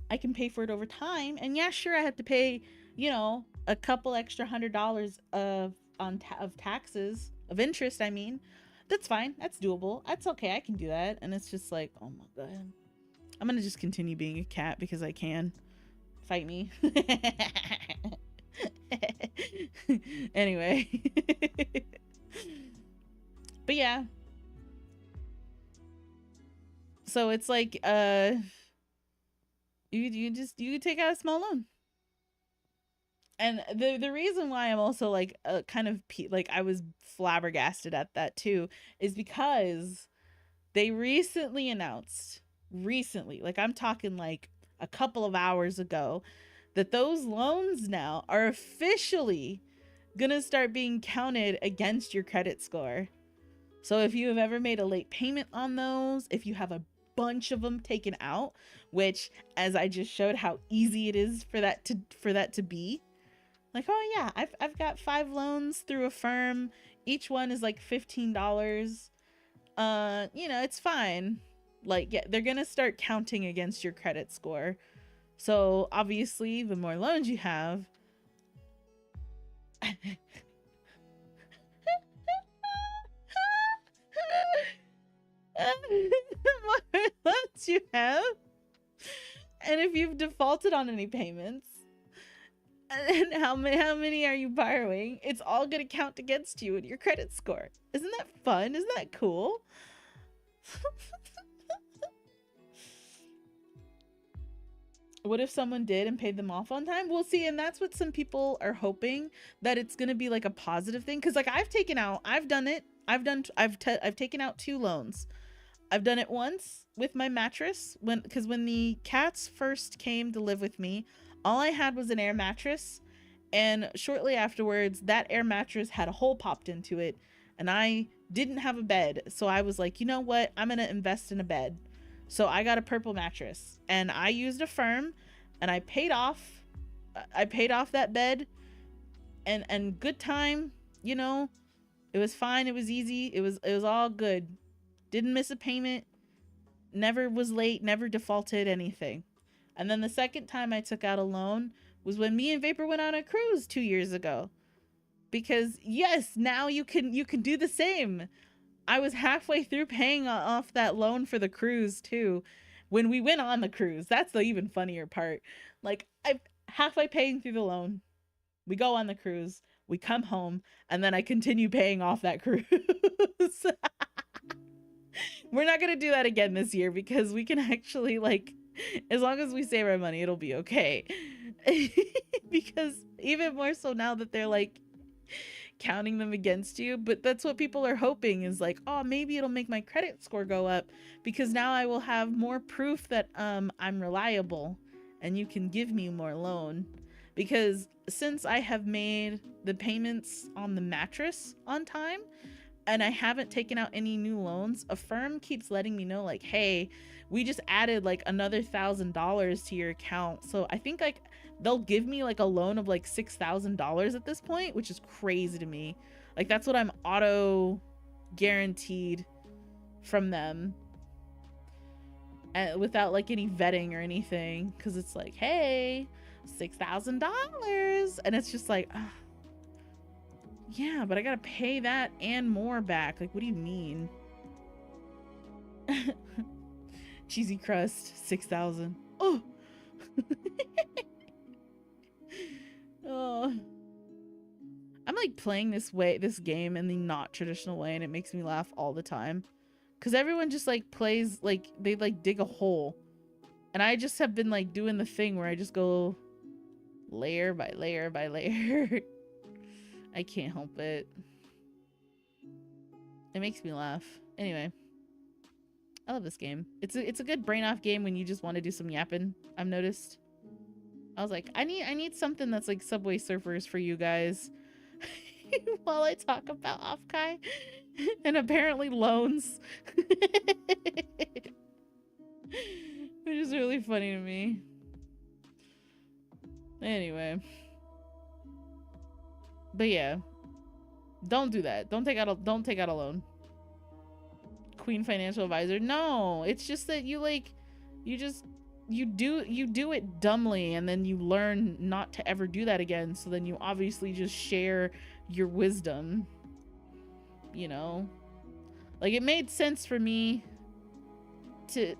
I can pay for it over time. And yeah, sure, I have to pay, you know, a couple extra $100 of taxes, of interest, I mean. That's fine. That's doable. That's okay. I can do that. And it's just like, oh my god. I'm gonna just continue being a cat because I can. Fight me. Anyway. But yeah. So it's like you take out a small loan. And the reason why I'm also like kind of like I was flabbergasted at that too is because they recently announced, like I'm talking like a couple of hours ago, that those loans now are officially gonna start being counted against your credit score. So if you have ever made a late payment on those, if you have a bunch of them taken out, which as I just showed how easy it is for that to be, like, oh yeah, I've got 5 loans through a firm, each one is like $15. You know, it's fine. Like, yeah, they're gonna start counting against your credit score. So obviously the more loans you have, the more loans you have, and if you've defaulted on any payments, and how many are you borrowing, it's all gonna count against you and your credit score. Isn't that fun? Isn't that cool? What if someone did and paid them off on time? We'll see. And that's what some people are hoping, that it's gonna be like a positive thing. Because like I've taken out, I've done it. I've taken out 2 loans. I've done it once with my mattress because when the cats first came to live with me, all I had was an air mattress, and shortly afterwards that air mattress had a hole popped into it, and I didn't have a bed. So I was like, you know what? I'm gonna invest in a bed. So I got a purple mattress, and I used a firm, and I paid off that bed, and good time, you know. It was fine. It was easy. It was all good. Didn't miss a payment. Never was late. Never defaulted anything. And then the second time I took out a loan was when me and Vapor went on a cruise 2 years ago. Because yes, now you can do the same. I was halfway through paying off that loan for the cruise too when we went on the cruise. That's the even funnier part. Like, I'm halfway paying through the loan. We go on the cruise. We come home, and then I continue paying off that cruise. We're not gonna do that again this year because we can actually, like, as long as we save our money, it'll be okay. Because even more so now that they're like counting them against you, but that's what people are hoping, is like, oh, maybe it'll make my credit score go up because now I will have more proof that I'm reliable and you can give me more loan. Because since I have made the payments on the mattress on time and I haven't taken out any new loans, a firm keeps letting me know, like, hey, we just added like another $1,000 to your account. So I think like they'll give me like a loan of like $6,000 at this point, which is crazy to me. Like, that's what I'm auto guaranteed from them, and without like any vetting or anything, because it's like, hey, $6,000, and it's just like, oh, yeah, but I gotta pay that and more back. Like, what do you mean? Cheesy crust, 6,000. Oh. Oh. I'm like playing this game in the not traditional way, and it makes me laugh all the time. Cause everyone just like plays like they like dig a hole. And I just have been like doing the thing where I just go layer by layer by layer. I can't help it. It makes me laugh. Anyway. I love this game. It's a good brain off game when you just want to do some yapping, I've noticed. I was like, I need something that's like Subway Surfers for you guys. while I talk about Offkai and apparently loans. Which is really funny to me. Anyway. But yeah. Don't do that. Don't take out a loan. Queen financial advisor. No, it's just that you do it dumbly, and then you learn not to ever do that again. So then you obviously just share your wisdom, you know. Like, it made sense for me to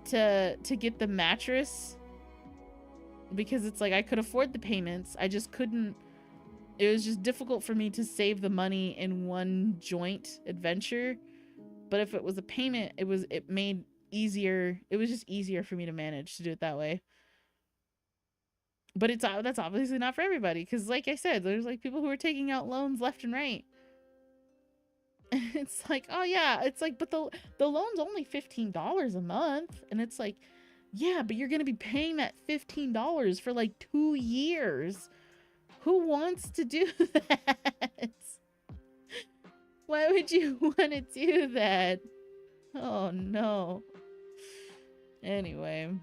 get the mattress because it's like I could afford the payments. I just couldn't. It was just difficult for me to save the money in one joint adventure. But if it was a payment, it was just easier for me to manage to do it that way. But that's obviously not for everybody, because like I said, there's like people who are taking out loans left and right. And it's like, oh yeah, it's like, but the loan's only $15 a month, and it's like, yeah, but you're gonna be paying that $15 for like 2 years. Who wants to do that? Why would you want to do that? Oh no. Anyway.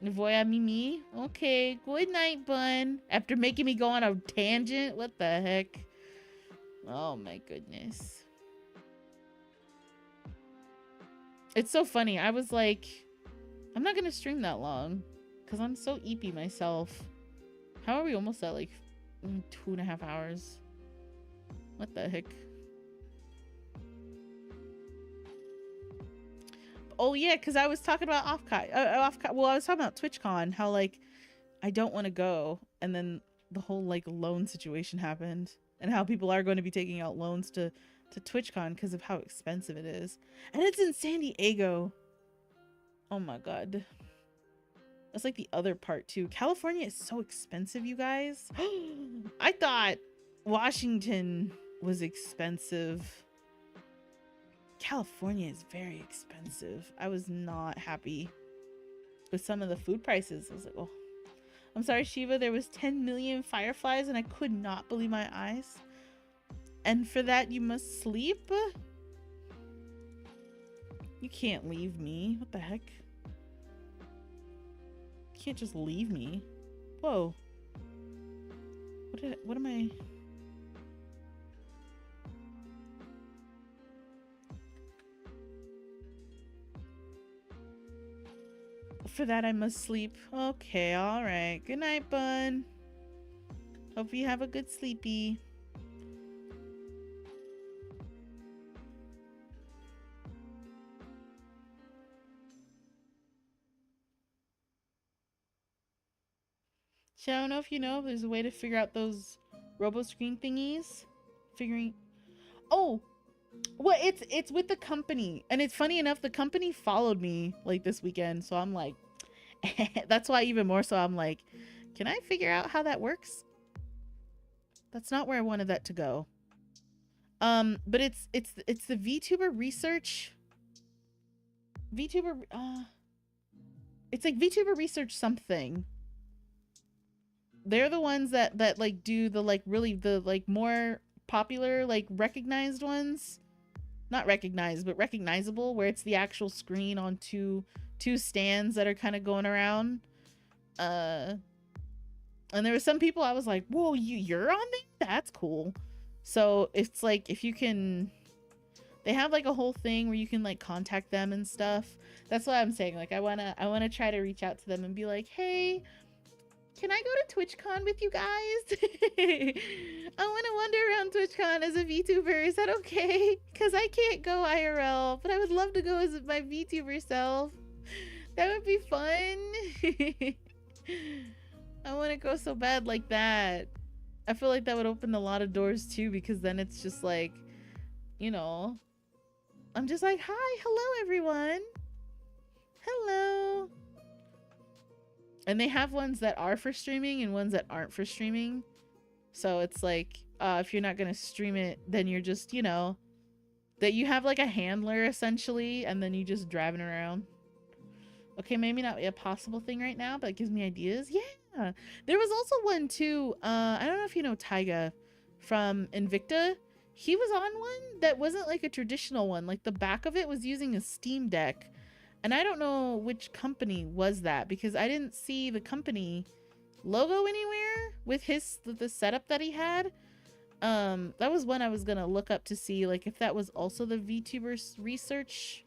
Voy Mimi. Okay, good night, bun. After making me go on a tangent? What the heck? Oh my goodness. It's so funny. I was like, I'm not gonna stream that long because I'm so eepy myself. How are we almost at like 2.5 hours? What the heck? Oh yeah, because I was talking about Offkai. Well, I was talking about TwitchCon, how like I don't want to go, and then the whole like loan situation happened, and how people are going to be taking out loans to TwitchCon because of how expensive it is, and it's in San Diego. Oh my god, that's like the other part too. California is so expensive, you guys. I thought Washington was expensive. California is very expensive. I was not happy with some of the food prices. I was like, oh, I'm sorry, Shiva. There was 10 million fireflies and I could not believe my eyes. And for that, you must sleep? You can't leave me. What the heck? You can't just leave me. Whoa. What am I... For that, I must sleep. Okay, alright. Good night, bun. Hope you have a good sleepy. So I don't know if you know, there's a way to figure out those robo-screen thingies. Oh! Well, it's with the company. And it's funny enough, the company followed me like this weekend. So I'm like, that's why even more so I'm like, can I figure out how that works? That's not where I wanted that to go. But it's the VTuber research. It's like VTuber research something. They're the ones that like do the like really the like more popular like recognized ones. Not recognized, but recognizable, where it's the actual screen on two stands that are kind of going around. And there were some people I was like, whoa, you're on there? That's cool. So it's like, if you can, they have like a whole thing where you can like contact them and stuff. That's what I'm saying. Like I wanna try to reach out to them and be like, hey, can I go to TwitchCon with you guys? I want to wander around TwitchCon as a VTuber. Is that okay? Because I can't go IRL, but I would love to go as my VTuber self. That would be fun. I want to go so bad like that. I feel like that would open a lot of doors too, because then it's just like, you know, I'm just like, hi, hello everyone. Hello. And they have ones that are for streaming and ones that aren't for streaming. So it's like, if you're not going to stream it, then you're just, you know, that you have like a handler essentially, and then you just driving around. Okay, maybe not a possible thing right now, but it gives me ideas. Yeah. There was also one too. I don't know if you know Taiga from Invicta. he was on one that wasn't like a traditional one. Like the back of it was using a Steam Deck. And I don't know which company was that because I didn't see the company logo anywhere with the setup that he had. That was one I was gonna look up to see like if that was also the VTubers research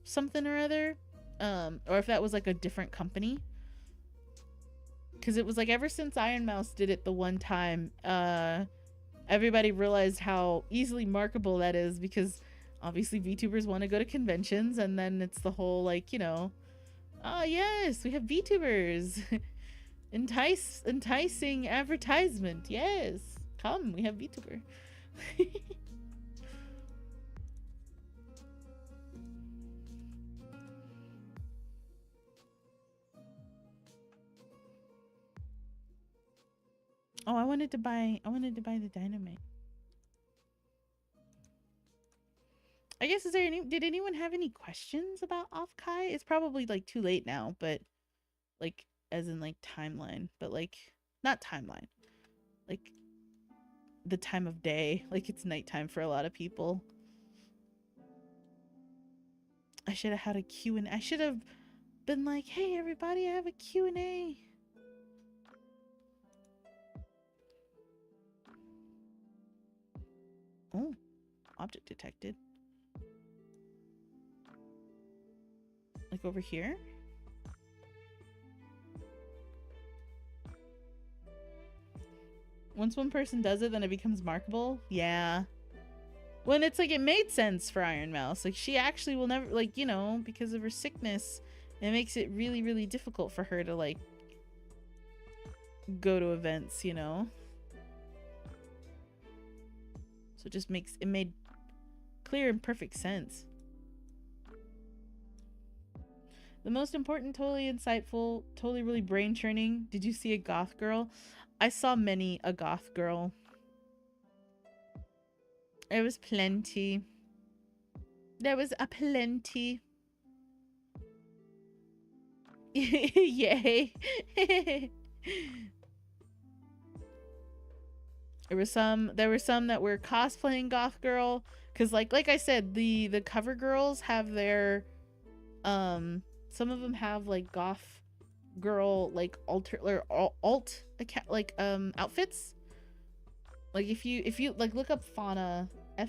something or other. Or if that was like a different company. Because it was like ever since Iron Mouse did it the one time, everybody realized how easily markable that is because obviously VTubers want to go to conventions and then it's the whole like, you know, oh yes, we have VTubers. Enticing advertisement. Yes. Come, we have VTuber. Oh, I wanted to buy the dynamite. I guess did anyone have any questions about Offkai? It's probably like too late now, but like as in like timeline, but like not timeline. Like the time of day, like it's nighttime for a lot of people. I should have had a Q&A. I should have been like, "Hey everybody, I have a Q&A." Oh, object detected. Like over here? Once one person does it, then it becomes markable? Yeah. When it's like, it made sense for Iron Mouse. Like, she actually will never, like, you know, because of her sickness, it makes it really, really difficult for her to, like, go to events, you know? So it just makes, it made clear and perfect sense. The most important, totally insightful, totally really brain churning. Did you see a goth girl? I saw many a goth girl. There was plenty. There was a plenty. Yay. There were some that were cosplaying goth girl. Cause like I said, the cover girls have their some of them have like goth girl like alt like outfits. Like if you like look up Fauna, Fauna. I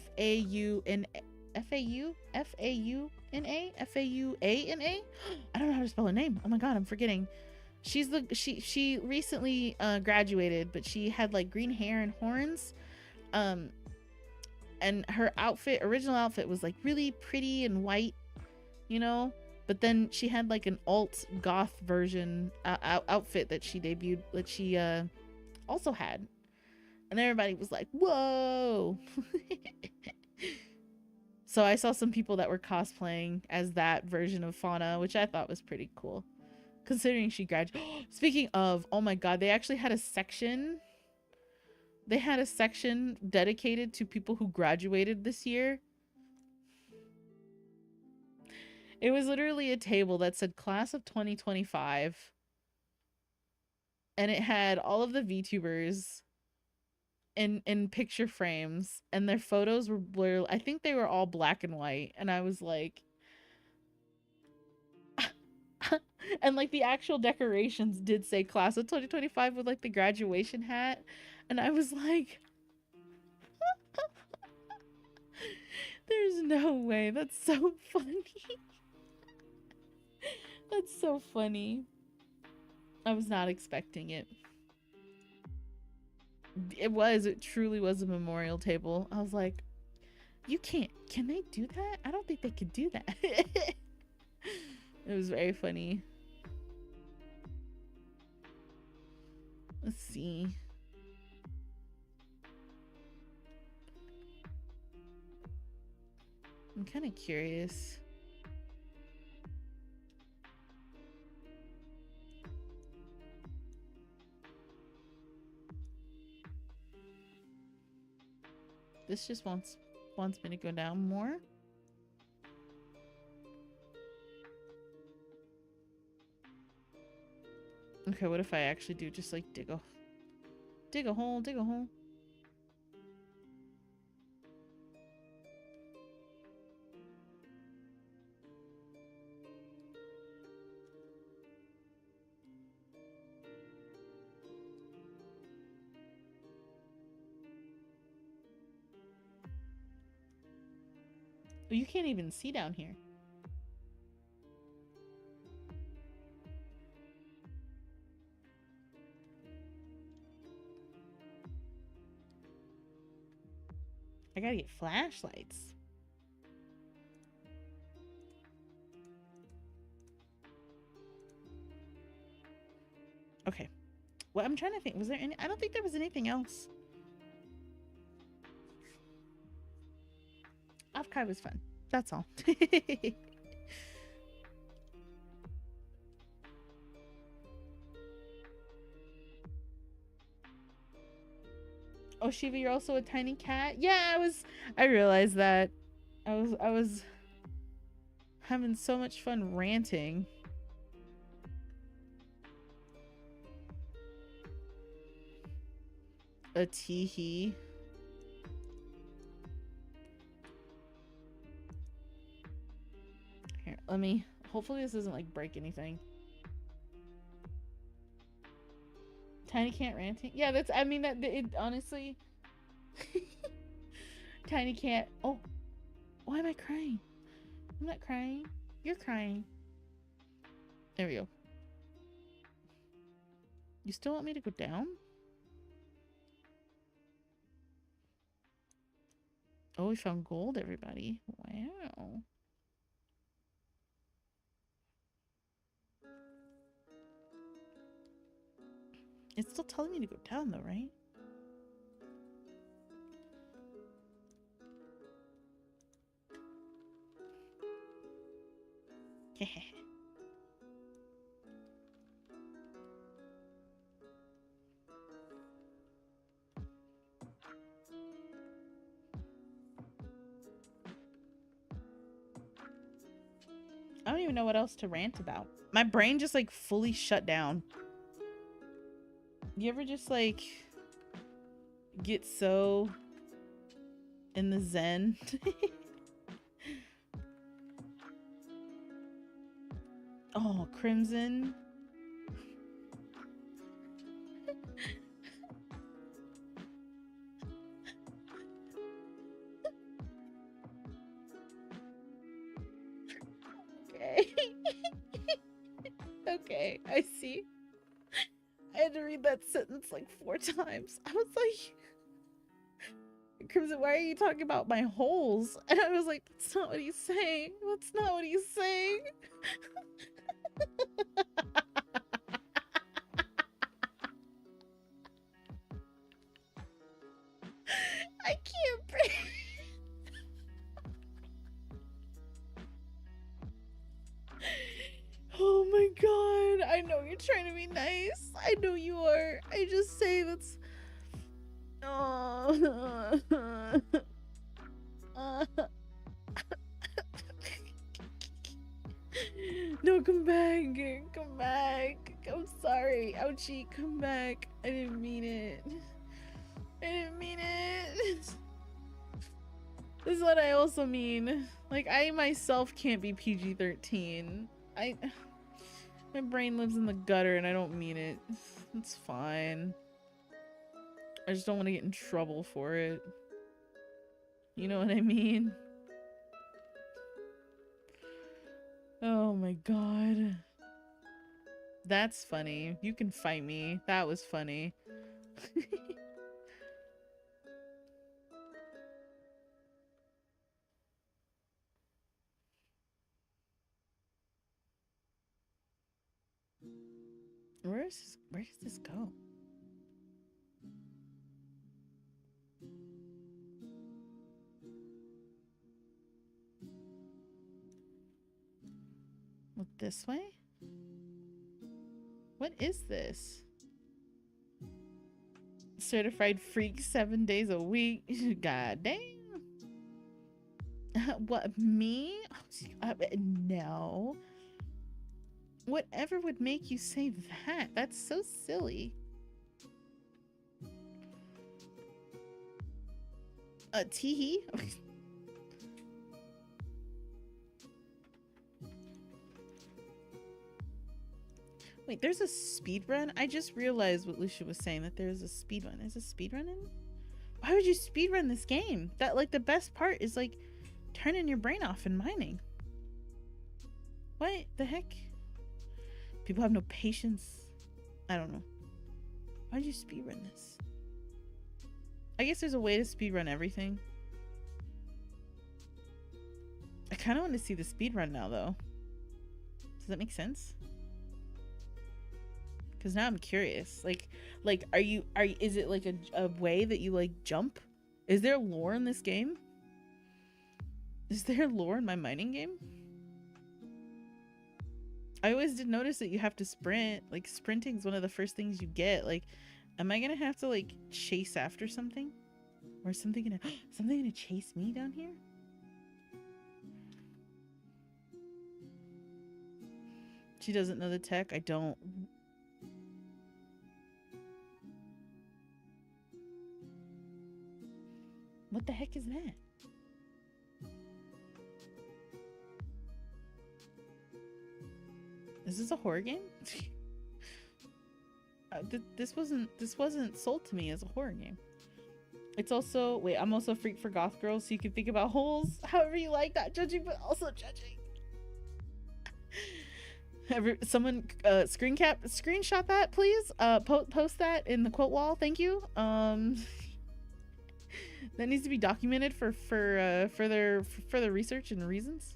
don't know how to spell her name. Oh my god, I'm forgetting. She recently graduated, but she had like green hair and horns. And her original outfit was like really pretty and white, you know? But then she had like an alt goth version outfit that she debuted, that she also had. And everybody was like, whoa. So I saw some people that were cosplaying as that version of Fauna, which I thought was pretty cool. Considering she graduated. Speaking of, oh my god, they actually had a section. They had a section dedicated to people who graduated this year. It was literally a table that said class of 2025. And it had all of the VTubers in picture frames, and their photos were I think they were all black and white, and I was like and like the actual decorations did say class of 2025 with like the graduation hat, and I was like there's no way. That's so funny. That's so funny. I was not expecting it. It truly was a memorial table. I was like, can they do that? I don't think they could do that. It was very funny. Let's see. I'm kind of curious. This just wants me to go down more. Okay, what if I actually do just like dig a hole, dig a hole. Oh, you can't even see down here. I gotta get flashlights. Okay. Well, I'm trying to think. Was there any? I don't think there was anything else. Offkai was fun. That's all. Oh, Shiva, you're also a tiny cat? Yeah, I realized that. I was having so much fun ranting. A teehee. Here, let me. Hopefully this doesn't like break anything. Tiny cat ranting. Yeah, that's. I mean that it honestly. Tiny cat. Oh, why am I crying? I'm not crying. You're crying. There we go. You still want me to go down? Oh, we found gold, everybody. Wow. It's still telling me to go down though, right? I don't even know what else to rant about. My brain just like fully shut down. You ever just like get so in the zen? Oh, Crimson. Okay. Okay, I see. I had to read that sentence like 4 times. I was like, Crimson, why are you talking about my holes? And I was like, that's not what he's saying. That's not what he's saying. I can't breathe. Oh my god. I know you're trying to be nice. I know you are. I just say that's... Oh. No, come back. Come back. I'm sorry. Ouchie, come back. I didn't mean it. I didn't mean it. This is what I also mean. Like, I myself can't be PG-13. My brain lives in the gutter and I don't mean it. It's fine. I just don't want to get in trouble for it. You know what I mean? Oh my god. That's funny. You can fight me. That was funny. Where does this go? Look this way? What is this? Certified freak 7 days a week. God damn. What, me? No. Whatever would make you say that? That's so silly. Teehee? Wait, there's a speed run? I just realized what Lucia was saying, that there's a speed run. There's a speed run in? Why would you speed run this game? That, like, the best part is, like, turning your brain off in mining. What the heck? People have no patience. I don't know. Why'd you speedrun this? I guess there's a way to speedrun everything. I kind of want to see the speedrun now, though. Does that make sense? Because now I'm curious. Like, is it like a way that you like jump? Is there lore in this game? Is there lore in my mining game? I always did notice that you have to sprint. Like, sprinting is one of the first things you get. Like, am I gonna have to like chase after something? Or is something gonna chase me down here? She doesn't know the tech. I don't. What the heck is that? Is this a horror game? This wasn't sold to me as a horror game. It's also, wait, I'm also a freak for goth girls, so you can think about holes however you like, not judging, but also judging. Someone screenshot that, please. Post that in the quote wall. Thank you. That needs to be documented for further research and reasons.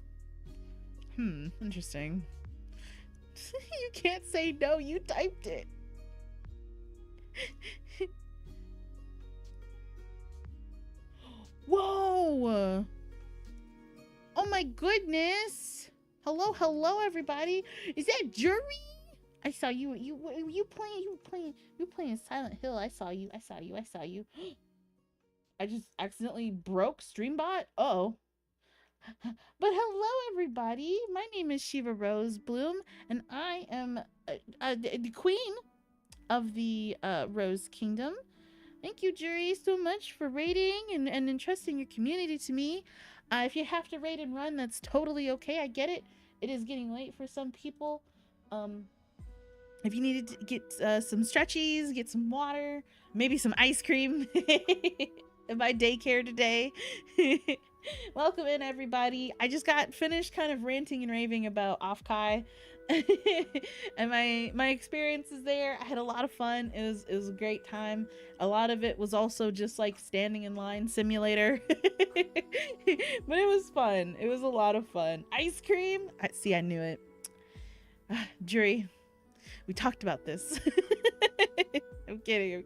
Interesting. You can't say no. You typed it. Whoa! Oh my goodness! Hello, everybody. Is that Jury? I saw you. You playing Silent Hill. I saw you. I just accidentally broke Streambot. Uh-oh. But hello, everybody. My name is Shiva Rose Bloom, and I am the queen of the Rose Kingdom. Thank you, Jury, so much for raiding and entrusting your community to me. If you have to raid and run, that's totally okay. I get it. It is getting late for some people. If you needed to get some stretchies, get some water, maybe some ice cream in my daycare today. Welcome in, everybody. I just got finished kind of ranting and raving about Offkai and my experiences there. I had a lot of fun. It was a great time. A lot of it was also just like standing in line simulator. But it was fun. It was a lot of fun. Ice cream. I knew it. Jury, we talked about this. I'm kidding.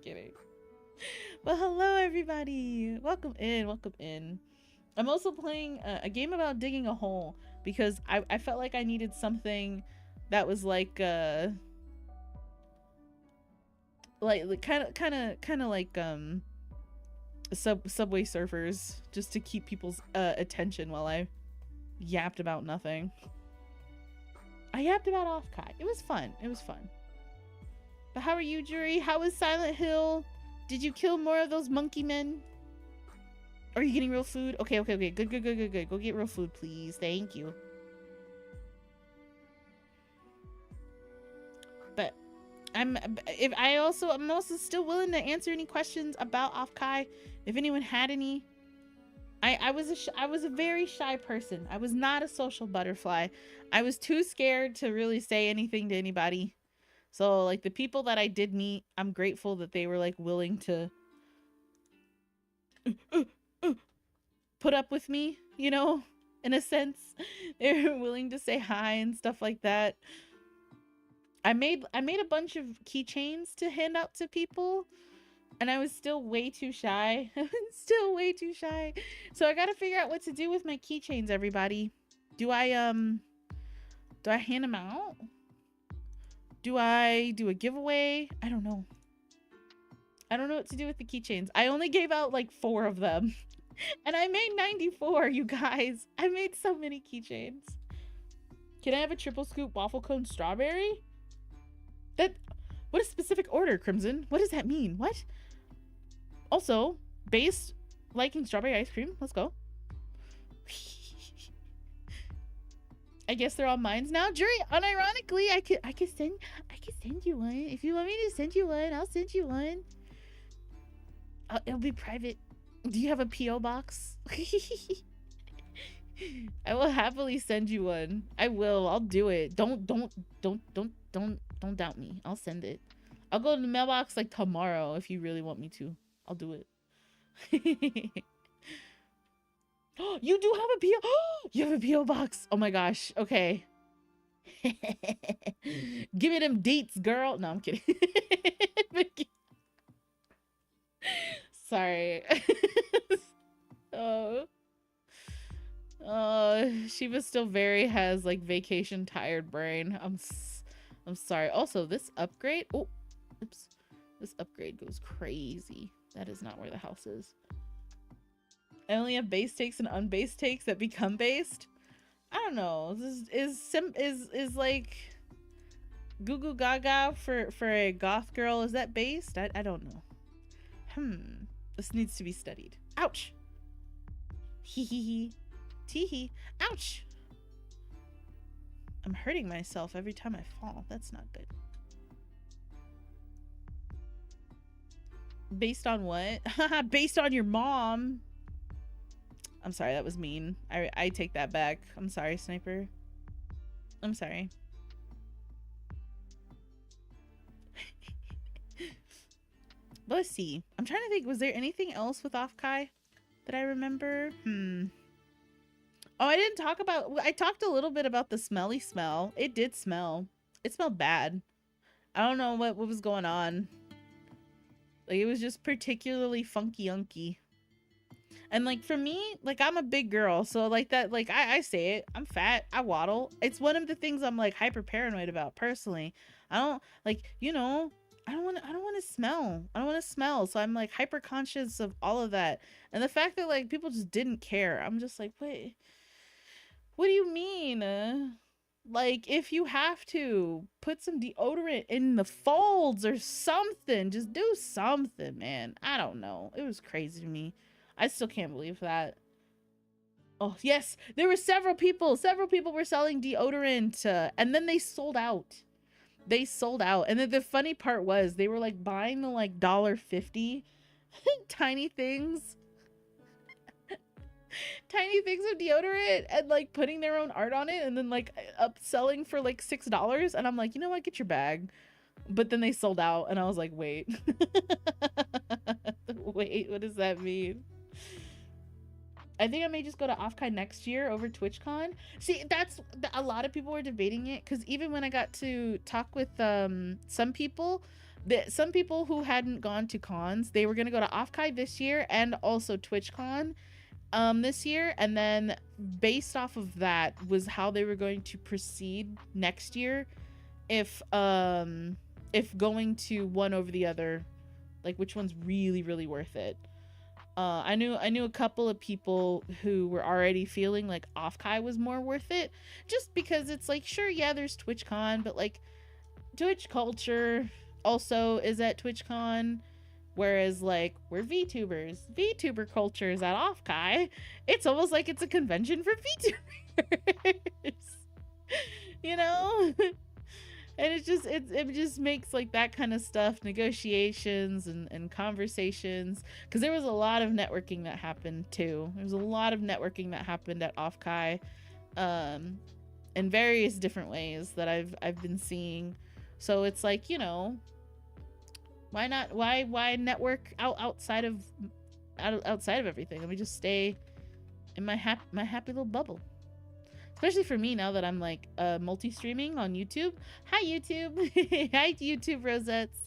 But hello, everybody. Welcome in. I'm also playing a game about digging a hole because I felt like I needed something that was like kind of like Subway Surfers, just to keep people's attention while I yapped about nothing. I yapped about Offkai. It was fun. But how are you, Jury? How was Silent Hill? Did you kill more of those monkey men? Are you getting real food? Okay. Good. Go get real food, please. Thank you. But I'm also still willing to answer any questions about Offkai if anyone had any. I was a very shy person. I was not a social butterfly. I was too scared to really say anything to anybody. So like the people that I did meet, I'm grateful that they were like willing to put up with me, you know, in a sense. They were willing to say hi and stuff like that. I made a bunch of keychains to hand out to people, and I was still way too shy. So I gotta figure out what to do with my keychains, everybody. Do I hand them out? Do I do a giveaway? I don't know what to do with the keychains. I only gave out like 4 of them. And I made 94, you guys. I made so many keychains. Can I have a triple scoop waffle cone strawberry? What a specific order, Crimson. What does that mean? What? Also, base liking strawberry ice cream. Let's go. I guess they're all mines now. Jury, unironically, I could send you one. If you want me to send you one, I'll send you one. It'll be private. Do you have a P.O. box? I will happily send you one. I will. I'll do it. Don't doubt me. I'll send it. I'll go to the mailbox like tomorrow if you really want me to. I'll do it. You do have a PO. You have a PO box. Oh my gosh. Okay. Give me them dates, girl. No, I'm kidding. Sorry. Oh. Shiva still very has like vacation tired brain. I'm sorry. Also, this upgrade. Oh, oops. This upgrade goes crazy. That is not where the house is. I only have base takes and unbased takes that become based. I don't know. This is like Goo Goo Gaga for a goth girl. Is that based? I don't know. This needs to be studied. Ouch. Hee hee hee. Tee hee. Ouch. I'm hurting myself every time I fall. That's not good. Based on what? Based on your mom. I'm sorry, that was mean. I take that back. I'm sorry, Sniper. I'm sorry. But let's see. I'm trying to think, was there anything else with Offkai that I remember? Oh, I didn't talk about... I talked a little bit about the smelly smell. It did smell. It smelled bad. I don't know what was going on. Like, it was just particularly funky-unky. And, like, for me, like, I'm a big girl. So, like, that, like, I say it. I'm fat. I waddle. It's one of the things I'm, like, hyper paranoid about, personally. I don't, like, you know... I don't want to smell. I don't want to smell. So I'm like hyper conscious of all of that. And the fact that like people just didn't care. I'm just like, wait, what do you mean? Like if you have to put some deodorant in the folds or something, just do something, man. I don't know. It was crazy to me. I still can't believe that. Oh yes, there were several people were selling deodorant and then they sold out. They sold out. And then the funny part was they were like buying the like $1.50 tiny things. Tiny things of deodorant and like putting their own art on it and then like upselling for like $6. And I'm like, you know what? Get your bag. But then they sold out and I was like, wait. Wait, what does that mean? I think I may just go to Offkai next year over TwitchCon. See, that's a lot of people were debating it because even when I got to talk with some people who hadn't gone to cons, they were gonna go to Offkai this year and also TwitchCon this year, and then based off of that was how they were going to proceed next year if going to one over the other, like which one's really worth it. I knew a couple of people who were already feeling like Offkai was more worth it, just because it's like, sure, yeah, there's TwitchCon, but like Twitch culture also is at TwitchCon, whereas like we're VTuber culture is at Offkai. It's almost like it's a convention for VTubers. You know? And it just makes like that kind of stuff, negotiations and conversations, because there was a lot of networking that happened too. There was a lot of networking that happened at Offkai, in various different ways that I've been seeing. So it's like, you know, why not? Why network outside of everything? Let me just stay in my happy little bubble. Especially for me now that I'm like multi-streaming on YouTube. Hi YouTube. Hi YouTube rosettes.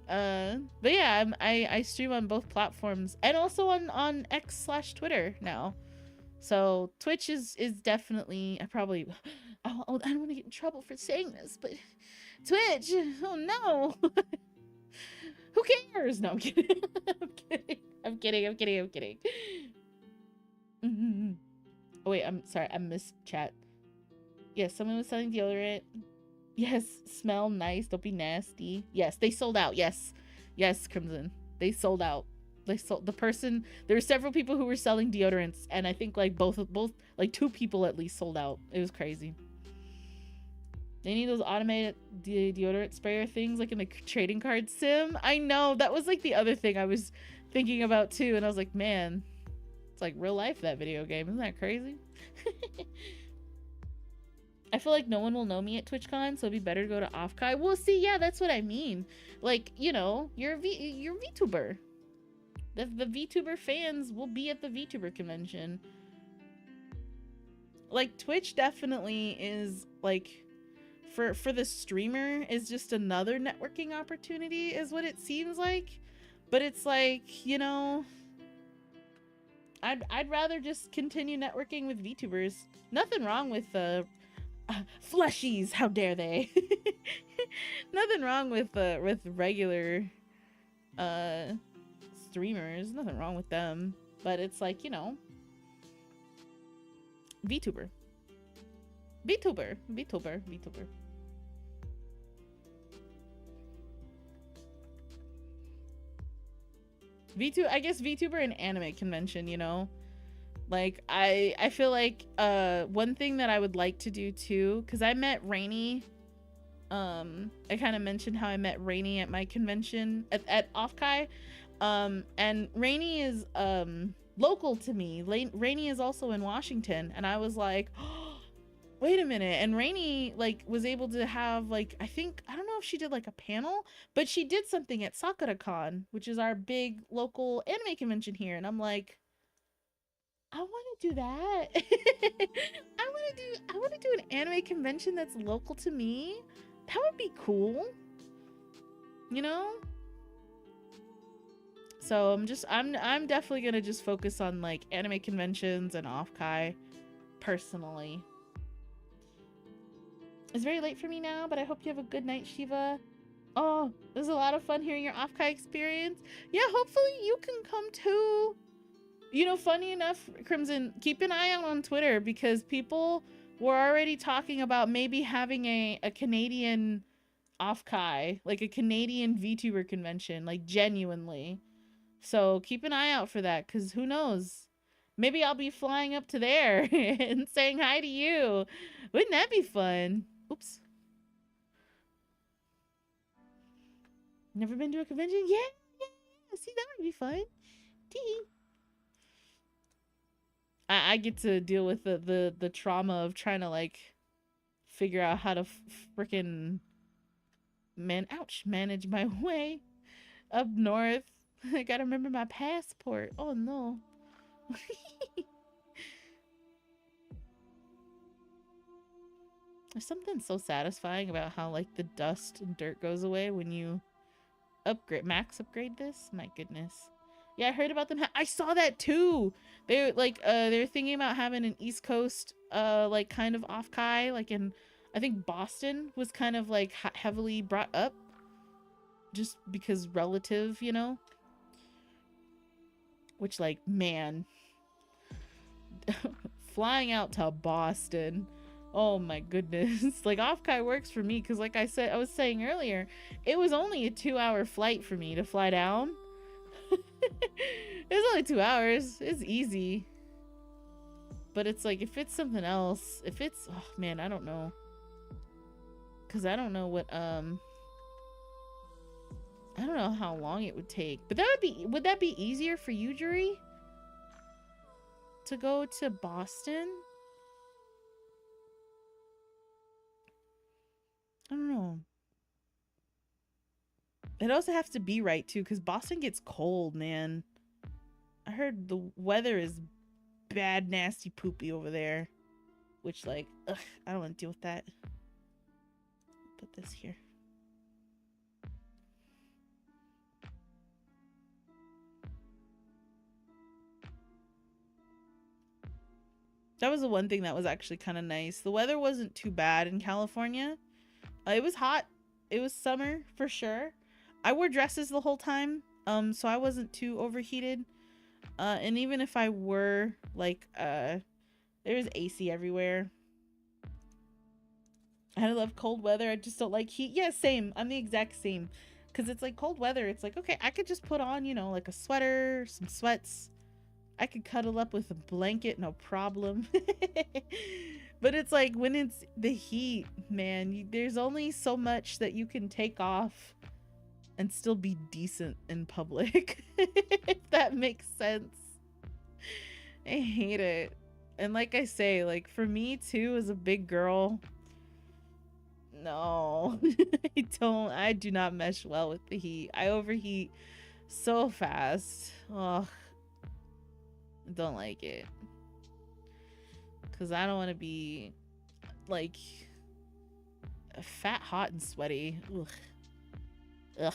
But yeah, I stream on both platforms and also on X/Twitter now. So Twitch is definitely, I don't want to get in trouble for saying this, but Twitch, oh no. Who cares? No, I'm kidding. I'm kidding. Oh wait, I'm sorry, I missed chat. Yes, someone was selling deodorant. Yes, smell nice, don't be nasty. Yes, they sold out. Yes, Crimson, they sold out. There were several people who were selling deodorants, and I think like both like 2 people at least sold out. It was crazy. They need those automated deodorant sprayer things like in the trading card sim. I know, that was like the other thing I was thinking about too, and I was like, man, It's like real life, that video game. Isn't that crazy? I feel like no one will know me at TwitchCon, so it'd be better to go to Offkai. Well, see, yeah, that's what I mean. Like, you know, you're a VTuber. The VTuber fans will be at the VTuber convention. Like, Twitch definitely is, like, for the streamer, is just another networking opportunity, is what it seems like. But it's like, you know, I'd rather just continue networking with VTubers. Nothing wrong with fleshies, how dare they? Nothing wrong with regular streamers. Nothing wrong with them. But it's like, you know, VTuber. I guess VTuber and anime convention, you know? Like, I feel like one thing that I would like to do too, because I met Rainy. I kind of mentioned how I met Rainy at my convention at Offkai. And Rainy is local to me. Rainy is also in Washington, and I was like, oh, wait a minute. And Rainy like was able to have like, I don't know if she did like a panel, but she did something at SakuraCon, which is our big local anime convention here, and I'm like, I want to do that. I want to do an anime convention that's local to me. That would be cool. You know? So I'm definitely going to just focus on like anime conventions and Offkai personally. It's very late for me now, but I hope you have a good night, Shiva. Oh, it was a lot of fun hearing your Offkai experience. Yeah, hopefully you can come too. You know, funny enough, Crimson, keep an eye out on Twitter, because people were already talking about maybe having a Canadian Offkai, like a Canadian VTuber convention, like genuinely. So keep an eye out for that, because who knows? Maybe I'll be flying up to there and saying hi to you. Wouldn't that be fun? Oops. Never been to a convention? Yeah. See, that would be fun. Tee. I get to deal with the trauma of trying to like figure out how to freaking manage my way up north. I gotta remember my passport. Oh no. There's something so satisfying about how like the dust and dirt goes away when you max upgrade this. My goodness. Yeah, I heard about them. I saw that too. They're thinking about having an East Coast like kind of Offkai, like in, I think Boston was kind of like heavily brought up just because relative, you know, which like, man, flying out to Boston, oh my goodness. Like Offkai works for me because like I was saying earlier, it was only a 2-hour flight for me to fly down. It's only 2 hours. It's easy. But it's like, if it's something else, if it's, oh man, I don't know, because I don't know what I don't know how long it would take. But would that be easier for you, Jury, to go to Boston? I don't know. It also has to be right too, because Boston gets cold, man. I heard the weather is bad, nasty, poopy over there, which like, ugh, I don't want to deal with that. Put this here. That was the one thing that was actually kind of nice. The weather wasn't too bad in California. It was hot. It was summer for sure. I wore dresses the whole time, so I wasn't too overheated. And even if I were, like, there's AC everywhere. I love cold weather. I just don't like heat. Yeah, same. I'm the exact same. Because it's like cold weather. It's like, okay, I could just put on, you know, like a sweater, some sweats. I could cuddle up with a blanket, no problem. But it's like when it's the heat, man, there's only so much that you can take off and still be decent in public. If that makes sense. I hate it. And like I say, like for me too, as a big girl, no, I do not mesh well with the heat. I overheat so fast. Oh, I don't like it. Cause I don't want to be like fat, hot, and sweaty. Ugh. Ugh.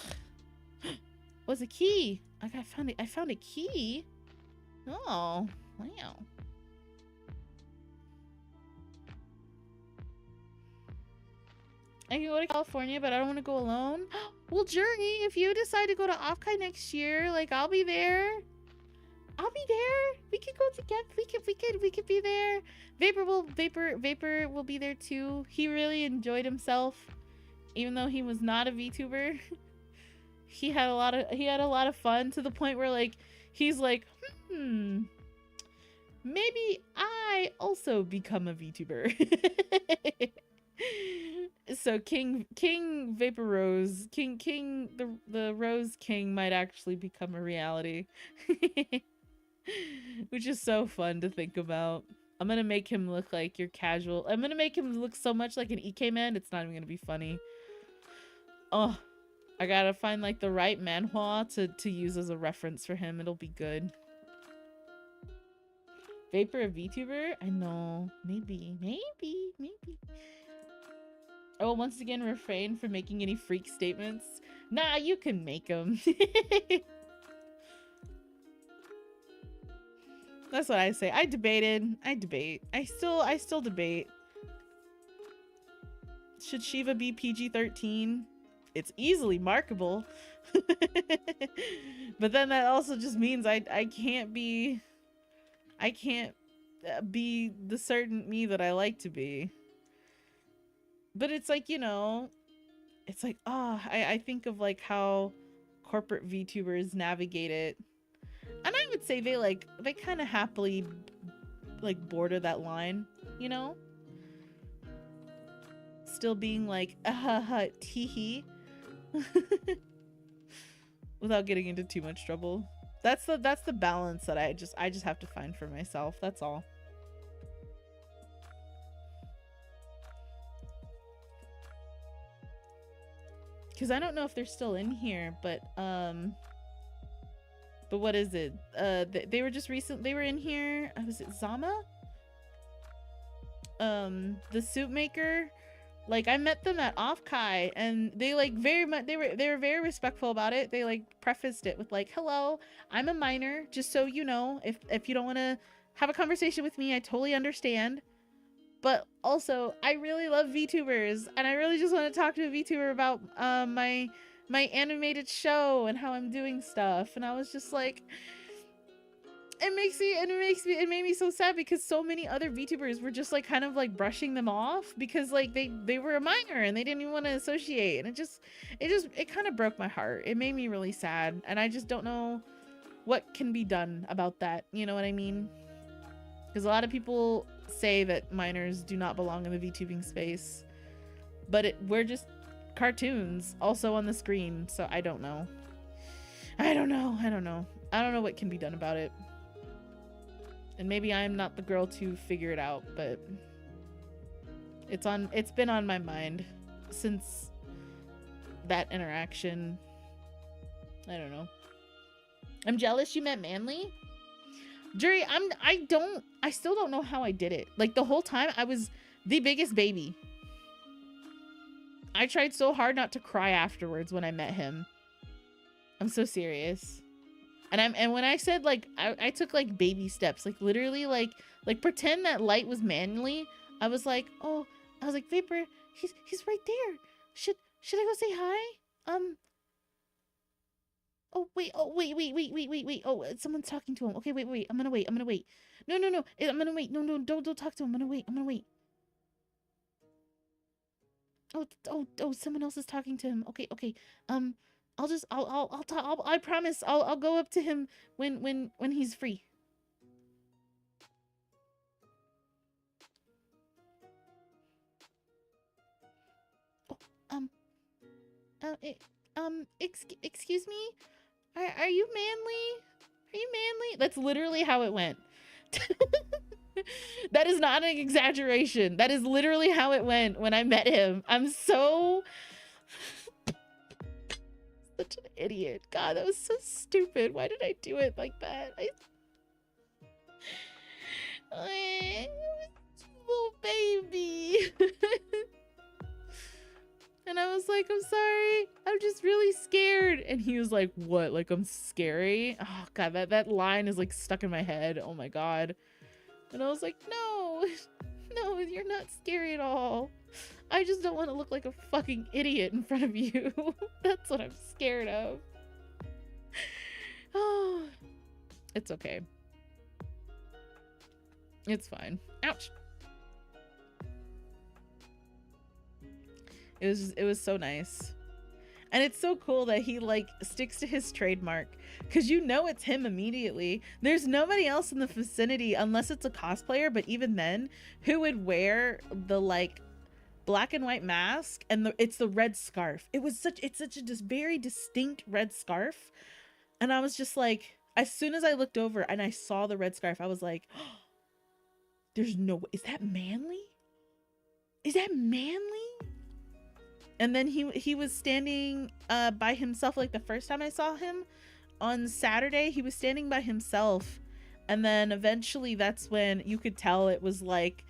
What's a key? I found a key. Oh, wow. I can go to California, but I don't want to go alone. Well, Journey, if you decide to go to Offkai next year, like I'll be there. I'll be there. We could go together. We could be there. Vapor will be there too. He really enjoyed himself, even though he was not a VTuber. He had a lot of fun to the point where like he's like, maybe I also become a VTuber. So King Vapor Rose, the Rose King might actually become a reality. Which is so fun to think about. I'm gonna make him look like your casual. I'm gonna make him look so much like an EK man, it's not even gonna be funny. Oh, I gotta find like the right manhwa to use as a reference for him. It'll be good. Vapor a VTuber? I know. Maybe. I will once again refrain from making any freak statements. Nah, you can make them. That's what I say. I debate. I still debate. Should Shiva be PG-13? It's easily markable. But then that also just means I can't be the certain me that I like to be. But it's like, you know, it's like, I think of like how corporate VTubers navigate it. And I would say they kind of happily like border that line, you know? Still being like, teehee. Without getting into too much trouble. That's the balance that I just have to find for myself. That's all. Because I don't know if they're still in here, but what is it? They were just they were in here. Was it Zama? The soup maker. Like I met them at Offkai, and they like very much they were very respectful about it. They like prefaced it with like, "Hello, I'm a minor. Just so you know, if you don't want to have a conversation with me, I totally understand. But also, I really love VTubers, and I really just want to talk to a VTuber about my animated show and how I'm doing stuff." And I was just like, it made me so sad because so many other VTubers were just like kind of like brushing them off because like they were a minor and they didn't even want to associate, and it kind of broke my heart. It made me really sad, and I just don't know what can be done about that. You know what I mean? Because a lot of people say that minors do not belong in the VTubing space, but we're just cartoons also on the screen, so I don't know. I don't know what can be done about it. And maybe I'm not the girl to figure it out, but it's been on my mind since that interaction. I don't know. I'm jealous you met Manly. Jury, I still don't know how I did it. Like the whole time I was the biggest baby. I tried so hard not to cry afterwards when I met him. I'm so serious. And when I said like I took like baby steps, like literally like pretend that light was Manly. I was like, Vapor, he's right there. Should I go say hi? Oh wait. Oh, someone's talking to him. Okay, wait. I'm gonna wait. No. I'm gonna wait. No, don't talk to him. I'm gonna wait. Oh, someone else is talking to him. Okay. I'll talk. I promise. I'll go up to him when he's free. Excuse me. Are you Manly? Are you Manly? That's literally how it went. That is not an exaggeration. That is literally how it went when I met him. I'm so such an idiot. God, that was so stupid. Why did I do it like that? I little baby. And I was like, I'm sorry, I'm just really scared. And he was like, what? Like, I'm scary? Oh God, that line is like stuck in my head. Oh my God. And I was like, no, no, you're not scary at all. I just don't want to look like a fucking idiot in front of you. That's what I'm scared of. Oh, it's okay. It's fine. Ouch. It was so nice. And it's so cool that he like sticks to his trademark, because you know it's him immediately. There's nobody else in the vicinity unless it's a cosplayer, but even then, who would wear the like black and white mask and it's the red scarf. It's such a just very distinct red scarf. And I was just like, as soon as I looked over and I saw the red scarf, I was like, oh, there's no way. Is that Manly? Is that Manly? And then he was standing by himself. Like the first time I saw him on Saturday, he was standing by himself. And then eventually that's when you could tell it was like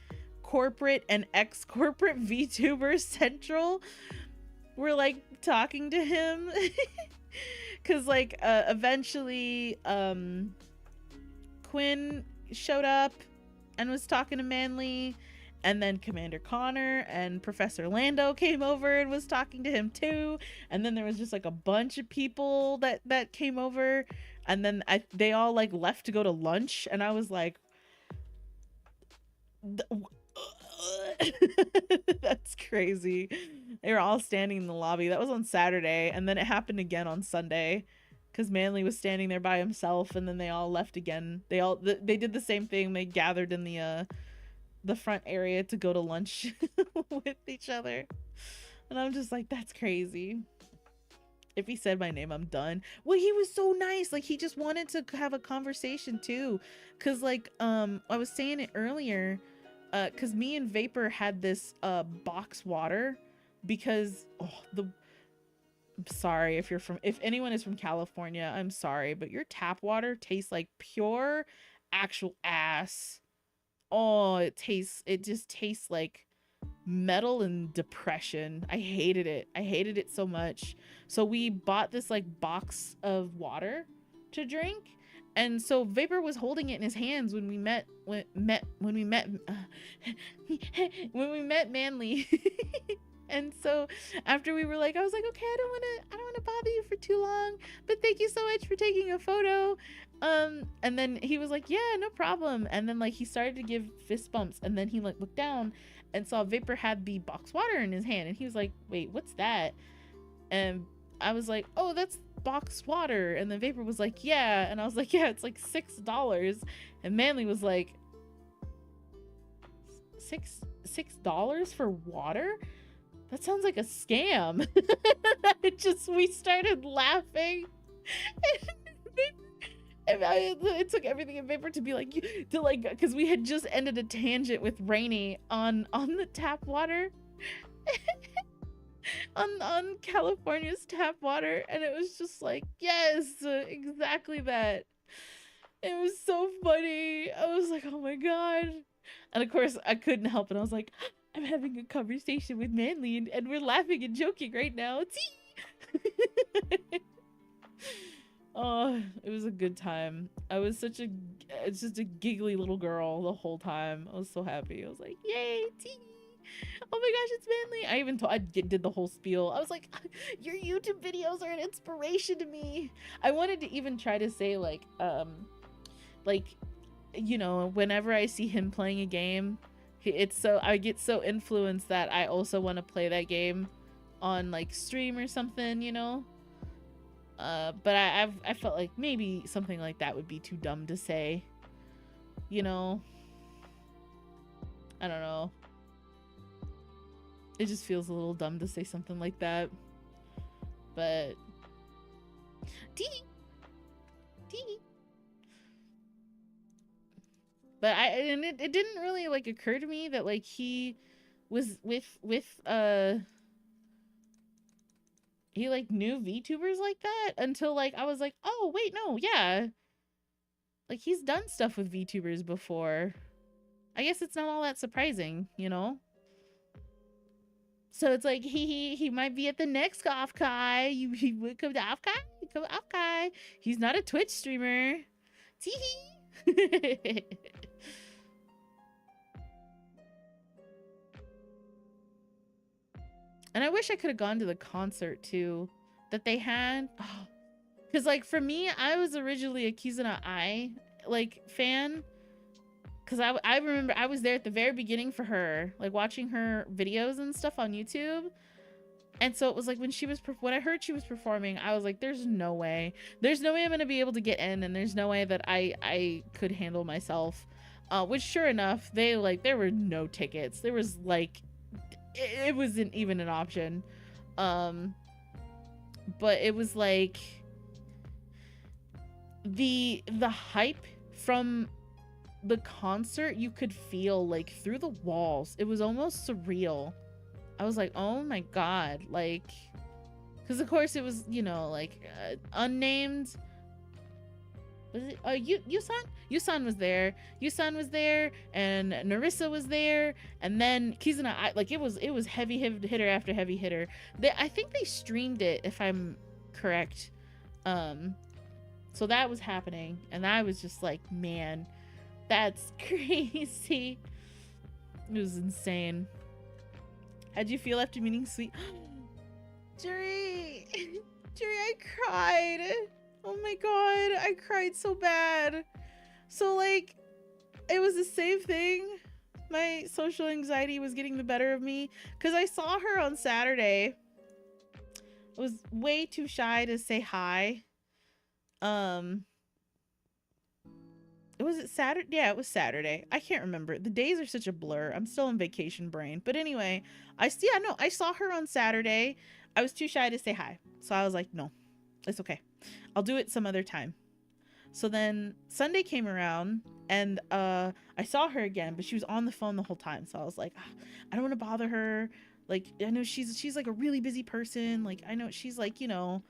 corporate and ex-corporate VTuber Central were like talking to him. Cause like eventually Quinn showed up and was talking to Manly. And then Commander Connor and Professor Lando came over and was talking to him too. And then there was just like a bunch of people that came over. And then they all like left to go to lunch. And I was like, that's crazy. They were all standing in the lobby. That was on Saturday. And then it happened again on Sunday. Because Manly was standing there by himself. And then they all left again. They did the same thing. They gathered in the front area to go to lunch with each other. And I'm just like, that's crazy. If he said my name, I'm done. Well, he was so nice. Like, he just wanted to have a conversation too. Cause like, I was saying it earlier, cause me and Vapor had this, box water because, I'm sorry if anyone is from California, I'm sorry, but your tap water tastes like pure actual ass. Oh, it just tastes like metal and depression. I hated it so much. So we bought this like box of water to drink, and so Vapor was holding it in his hands when we met Manly. And so after we were like, I was like, okay, I don't want to bother you for too long, but thank you so much for taking a photo. And then he was like, yeah, no problem. And then like he started to give fist bumps, and then he like looked down and saw Vapor had the box water in his hand, and he was like, wait, what's that? And I was like, oh, that's box water. And then Vapor was like, yeah. And I was like, yeah, it's like $6. And Manly was like, $6 for water? That sounds like a scam. We started laughing. It took everything in Vapor to be like, because we had just ended a tangent with Rainy on the tap water. on California's tap water, and it was just like, yes, exactly that. It was so funny. I was like, oh my God. And of course I couldn't help it. I was like, I'm having a conversation with Manly, and we're laughing and joking right now. Oh, it was a good time. I was it's just a giggly little girl the whole time. I was so happy. I was like, yay, tea. Oh my gosh, it's Manly. I even did the whole spiel. I was like, your YouTube videos are an inspiration to me. I wanted to even try to say like, you know, whenever I see him playing a game, I get so influenced that I also want to play that game on like stream or something, you know. But I felt like maybe something like that would be too dumb to say, you know. I don't know. It just feels a little dumb to say something like that. But Tee. But it didn't really like occur to me that like he was with he like knew VTubers like that until like I was like, oh wait, no, yeah. Like he's done stuff with VTubers before. I guess it's not all that surprising, you know? So it's like he might be at the next Offkai. He would come to Offkai. Come to Offkai. He's not a Twitch streamer. Tee. And I wish I could have gone to the concert too that they had. Because like for me, I was originally a Kizuna Ai like fan. Because I remember I was there at the very beginning for her, like watching her videos and stuff on YouTube. And so it was like when I heard she was performing, I was like, there's no way I'm gonna be able to get in, and there's no way that I could handle myself. Which sure enough, there were no tickets. There was like, it wasn't even an option. But it was like the hype from the concert you could feel like through the walls. It was almost surreal. I was like, oh my god, like, because of course it was, you know, like unnamed. Was it Yusan was there. Yusan was there, and Narissa was there, and then Kizuna. Like it was heavy hitter after heavy hitter. I think they streamed it, if I'm correct. So that was happening, and I was just like, man, that's crazy. It was insane. How'd you feel after meeting Sweet? Jury, I cried. Oh my god, I cried so bad. So like, it was the same thing. My social anxiety was getting the better of me because I saw her on Saturday. I was way too shy to say hi. Was it Saturday? Yeah, it was Saturday. I can't remember. The days are such a blur. I'm still in vacation brain. But anyway, I saw her on Saturday. I was too shy to say hi. So I was like, no, it's okay. I'll do it some other time. So then Sunday came around, and I saw her again, but she was on the phone the whole time. So I was like, I don't want to bother her. Like, I know she's like a really busy person. Like, I know she's like, you know,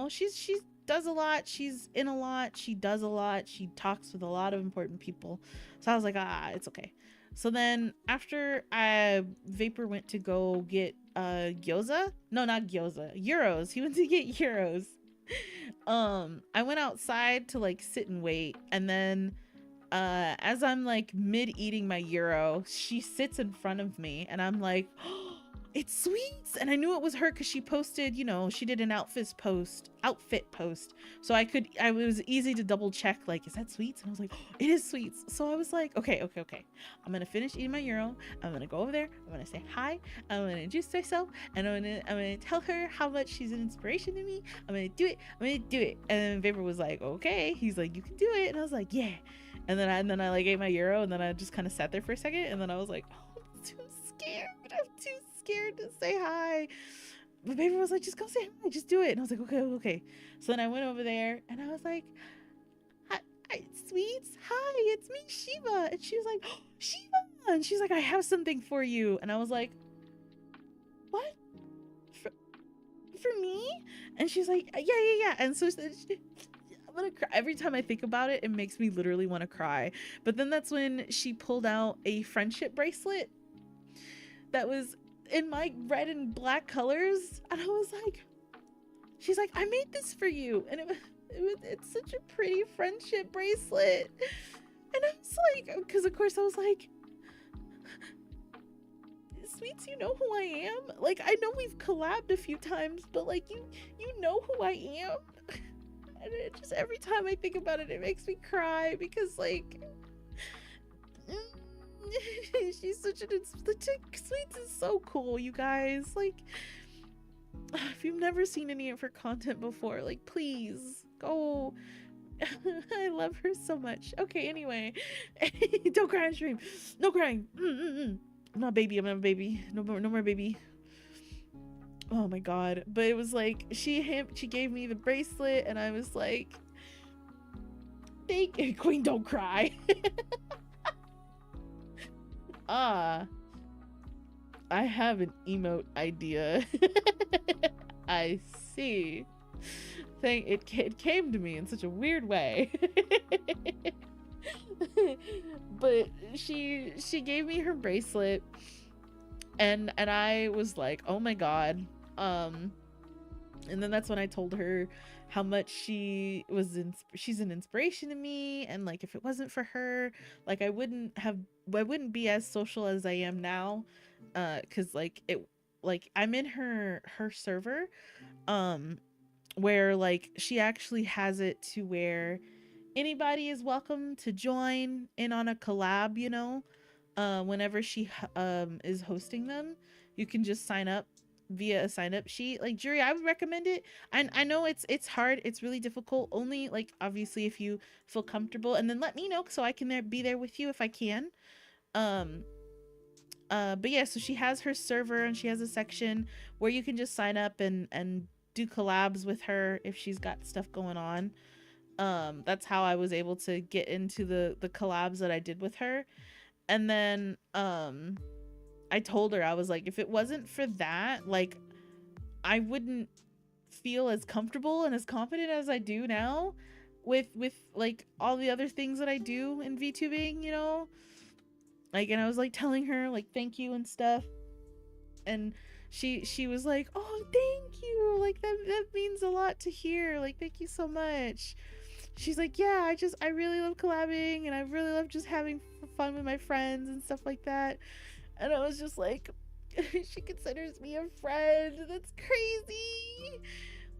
she's does a lot, she's in a lot, she does a lot, she talks with a lot of important people. So I was like, it's okay. So then after Vapor went to go get gyoza, no, not gyoza, gyros. He went to get gyros. I went outside to like sit and wait, and then as I'm like mid eating my gyro, she sits in front of me, and I'm like, oh, it's Sweets. And I knew it was her because she posted, you know, she did an outfit post. So it was easy to double check, like, is that Sweets? And I was like, oh, it is Sweets. So I was like, okay. I'm gonna finish eating my gyro. I'm gonna go over there. I'm gonna say hi. I'm gonna introduce myself, and I'm gonna tell her how much she's an inspiration to me. I'm gonna do it. And then Vapor was like, okay. He's like, you can do it. And I was like, yeah. And then I like ate my gyro, and then I just kind of sat there for a second, and then I was like, oh, I'm too scared. Scared to say hi. But Baby was like, just go say hi, just do it. And I was like, okay. So then I went over there, and I was like, hi, Sweets, hi, it's me, Shiva. And she was like, oh, Shiva. And she's like, I have something for you. And I was like, what? For me? And she's like, yeah. And so I'm gonna cry. Every time I think about it, it makes me literally want to cry. But then that's when she pulled out a friendship bracelet that was in my red and black colors, and I was like, she's like, I made this for you, and it's such a pretty friendship bracelet. And I was like, because of course I was like, Sweets, you know who I am? Like, I know we've collabed a few times, but like, you know who I am. And it just, every time I think about it, it makes me cry, because like, she's such an Sweets is so cool, you guys. Like, if you've never seen any of her content before, like, please go. I love her so much. Okay, anyway. Don't cry on stream. No crying. I'm not a baby. No more baby. Oh my god. But it was like, she gave me the bracelet, and I was like, thank you, Queen, don't cry. I have an emote idea. I see. It came to me in such a weird way. But she gave me her bracelet, and I was like, oh my god. And then that's when I told her how much she's an inspiration to me, and like if it wasn't for her, like I wouldn't be as social as I am now, cuz like I'm in her server, where like she actually has it to where anybody is welcome to join in on a collab, you know. Whenever she is hosting them, you can just sign up via a sign up sheet. Like jury, I would recommend it. And I know it's hard, it's really difficult, only like obviously if you feel comfortable, and then let me know so I can be there with you if I can. um but yeah, so she has her server and she has a section where you can just sign up and do collabs with her if she's got stuff going on. That's how I was able to get into the collabs that I did with her. And then I told her, I was like, if it wasn't for that, like I wouldn't feel as comfortable and as confident as I do now with like all the other things that I do in VTubing, you know. Like, and I was like telling her like thank you and stuff, and she was like, oh thank you, like that means a lot to hear, like thank you so much. She's like, yeah, I really love collabing, and I really love just having fun with my friends and stuff like that. And I was just like, she considers me a friend. That's crazy.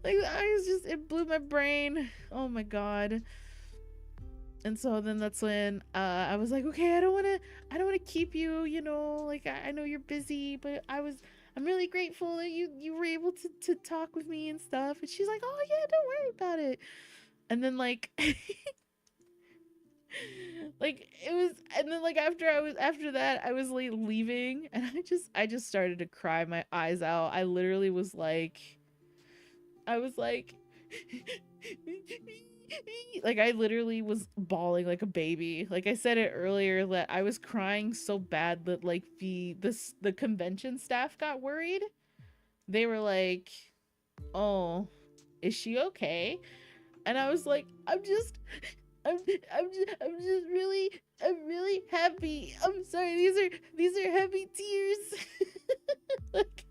Like, it blew my brain. Oh my god. And so then that's when I was like, okay, I don't want to keep you, you know, like I know you're busy, but I'm really grateful that you were able to talk with me and stuff. And she's like, oh yeah, don't worry about it. And then like like it was, and then like after that I was like leaving, and I just started to cry my eyes out. I literally was like, I was like like I literally was bawling like a baby. Like I said it earlier, that I was crying so bad that like the convention staff got worried. They were like, oh, is she okay? And I was like, I'm just really, I'm really happy. I'm sorry, these are heavy tears. Like,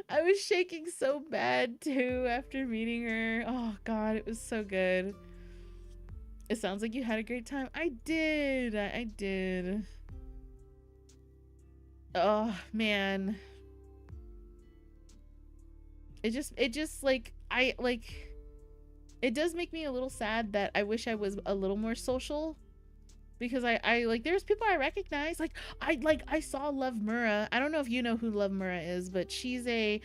I was shaking so bad too after meeting her. Oh god, it was so good. It sounds like you had a great time. I did. I did. Oh man. It just like it does make me a little sad that I wish I was a little more social, because I like there's people I recognize. Like I saw Love Mura. I don't know if you know who Love Mura is, but she's a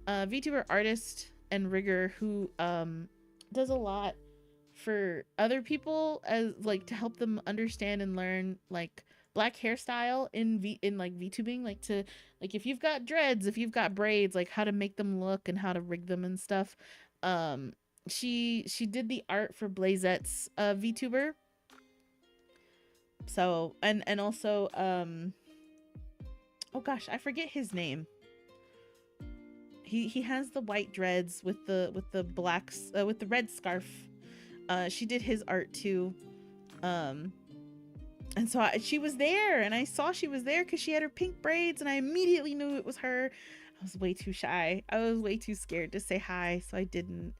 VTuber artist and rigger who does a lot for other people, as like to help them understand and learn like black hairstyle in like VTubing, like to, like if you've got dreads, if you've got braids, like how to make them look and how to rig them and stuff. She did the art for Blazette's VTuber. So and also oh gosh, I forget his name. He has the white dreads with the blacks with the red scarf. She did his art too. And so she was there, and I saw she was there because she had her pink braids, and I immediately knew it was her. I was way too shy. I was way too scared to say hi, so I didn't.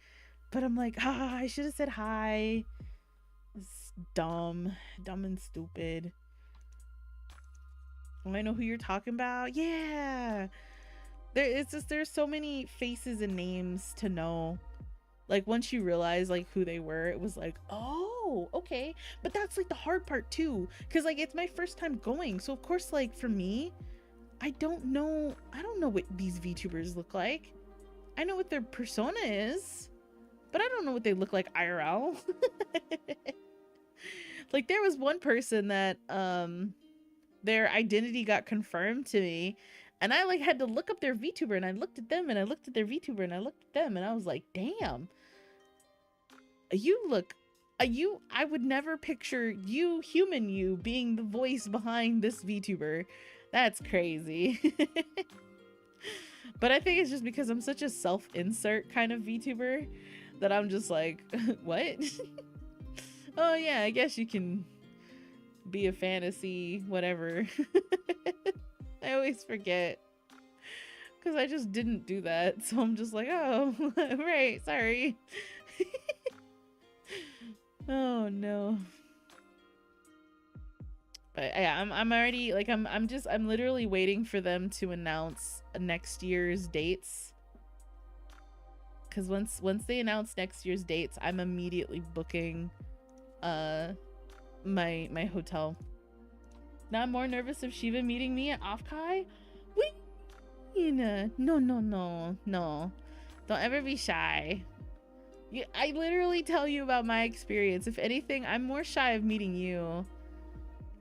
But I'm like, I should have said hi. It's dumb and stupid. Oh, I know who you're talking about. Yeah, there's so many faces and names to know. Like once you realize like who they were, it was like, oh, okay. But that's like the hard part too, because like it's my first time going, so of course like for me, I don't know what these VTubers look like. I know what their persona is, but I don't know what they look like IRL. Like there was one person that their identity got confirmed to me, and I like had to look up their VTuber, and I looked at them, and I looked at their VTuber, and I looked at them, and I was like, damn, you look I would never picture you, human you, being the voice behind this VTuber. That's crazy. But I think it's just because I'm such a self-insert kind of VTuber that I'm just like, what? Oh yeah, I guess you can be a fantasy, whatever. I always forget. Because I just didn't do that. So I'm just like, oh, right, sorry. Oh no. But yeah, I'm already like I'm literally waiting for them to announce next year's dates. Cause once they announce next year's dates, I'm immediately booking my hotel. Now I'm more nervous of Shiva meeting me at Offkai. No. Don't ever be shy. I literally tell you about my experience. If anything, I'm more shy of meeting you.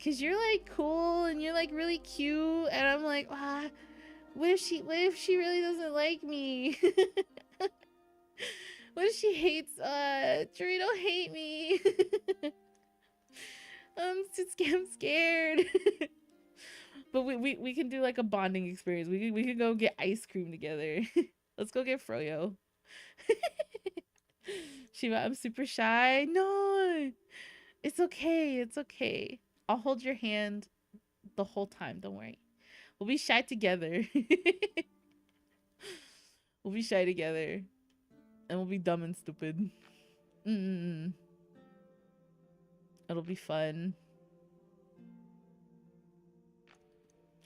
Cause you're like cool and you're like really cute, and I'm like, ah, what if she really doesn't like me? What if she hates Juri, don't hate me. I'm scared. But we can do like a bonding experience. We can go get ice cream together. Let's go get froyo. Shiva, I'm super shy. No, it's okay. It's okay. I'll hold your hand the whole time. Don't worry. We'll be shy together. We'll be shy together. And we'll be dumb and stupid. It'll be fun.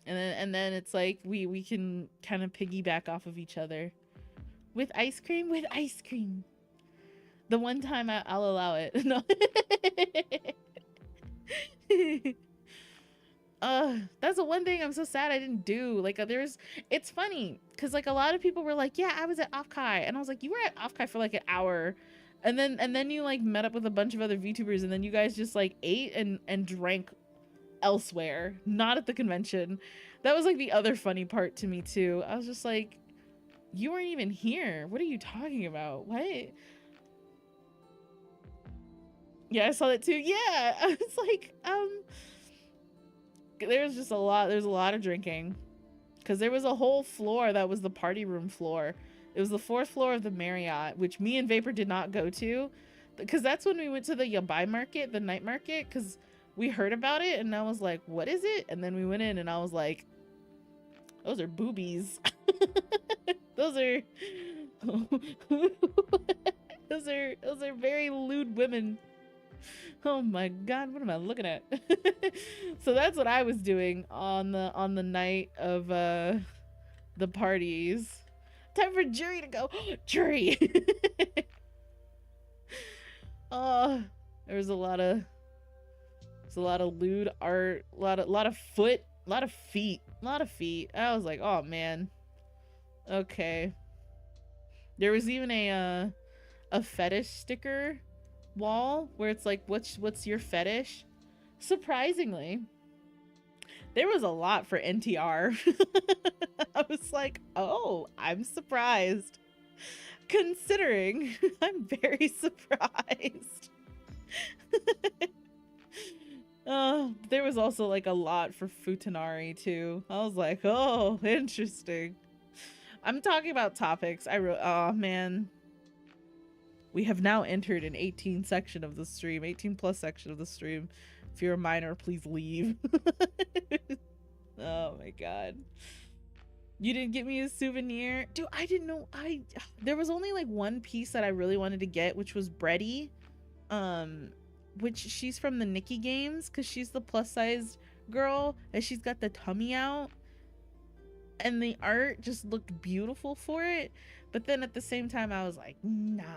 And then it's like we can kind of piggyback off of each other. With ice cream? With ice cream. The one time I'll allow it. No. That's the one thing I'm so sad I didn't do. Like it's funny because like a lot of people were like, yeah, I was at Offkai, and I was like, you were at Offkai for like an hour, and then you like met up with a bunch of other VTubers, and then you guys just like ate and drank elsewhere, not at the convention. That was like the other funny part to me too. I was just like, you weren't even here. What are you talking about? What? Yeah, I saw that too. Yeah, I was like, there's a lot of drinking, because there was a whole floor that was the party room floor. It was the 4th floor of the Marriott, which me and Vapor did not go to, because that's when we went to the Yabai market, the night market, because we heard about it, and I was like, what is it? And then we went in, and I was like, those are boobies. Those are those are very lewd women. Oh my god, what am I looking at? So that's what I was doing on the night of the parties. Time for Jury to go. Jury. Oh, there was a lot of lewd art, a lot of feet. I was like, oh man. Okay. There was even a fetish sticker wall where it's like, what's your fetish? Surprisingly, there was a lot for NTR. I was like, oh, I'm surprised, considering. I'm very surprised. There was also like a lot for Futanari too. I was like, oh, interesting. I'm talking about topics. Oh man. We have now entered an 18 section of the stream, 18 plus section of the stream. If you're a minor, please leave. Oh my god. You didn't get me a souvenir? Dude, I didn't know. There was only like one piece that I really wanted to get, which was Breddy. Which she's from the Nikki games, because she's the plus sized girl and she's got the tummy out. And the art just looked beautiful for it. But then at the same time, I was like, nah,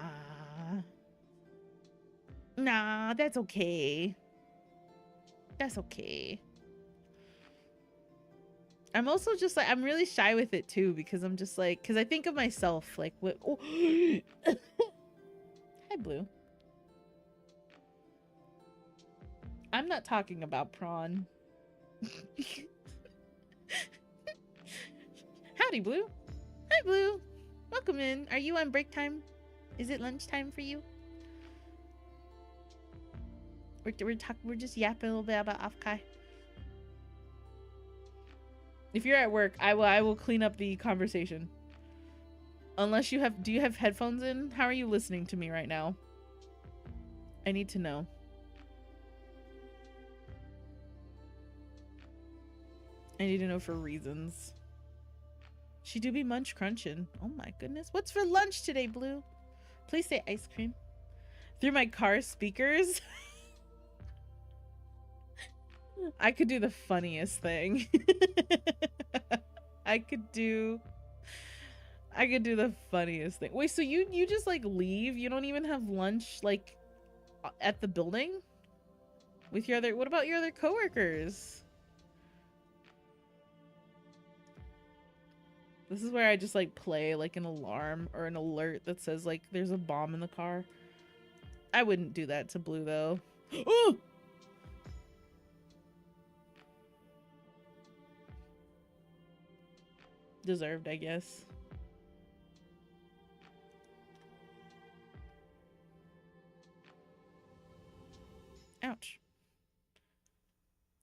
that's okay. That's okay. I'm also just like, I'm really shy with it too, because I'm just like, because I think of myself like, what? Oh. Hi, Blue. I'm not talking about prawn. Howdy, Blue. Hi, Blue. Welcome in. Are you on break time? Is it lunchtime for you? We're just yapping a little bit about Offkai. If you're at work, I will clean up the conversation. Unless you have, do you have headphones in? How are you listening to me right now? I need to know. I need to know for reasons. She do be munch crunching. Oh my goodness. What's for lunch today, Blue? Please say ice cream. Through my car speakers. I could do the funniest thing. I could do the funniest thing. Wait, so you just like leave? You don't even have lunch like at the building with your other, what about your other coworkers? This is where I just like play like an alarm or an alert that says like there's a bomb in the car. I wouldn't do that to Blue though. Oh! Deserved, I guess. Ouch.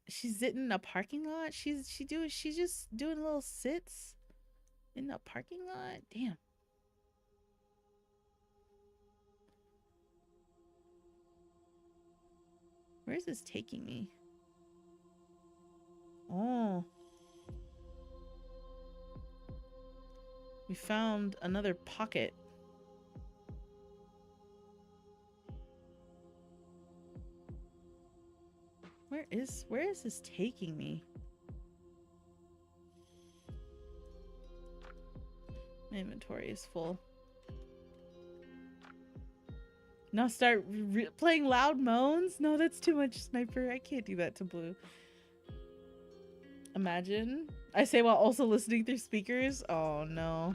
She's sitting in a parking lot. She's just doing little sits in the parking lot. Damn. Where is this taking me? Oh. We found another pocket. Where is this taking me? My inventory is full. Now start playing loud moans? No, that's too much, Sniper. I can't do that to Blue. Imagine. I say while also listening through speakers. Oh no.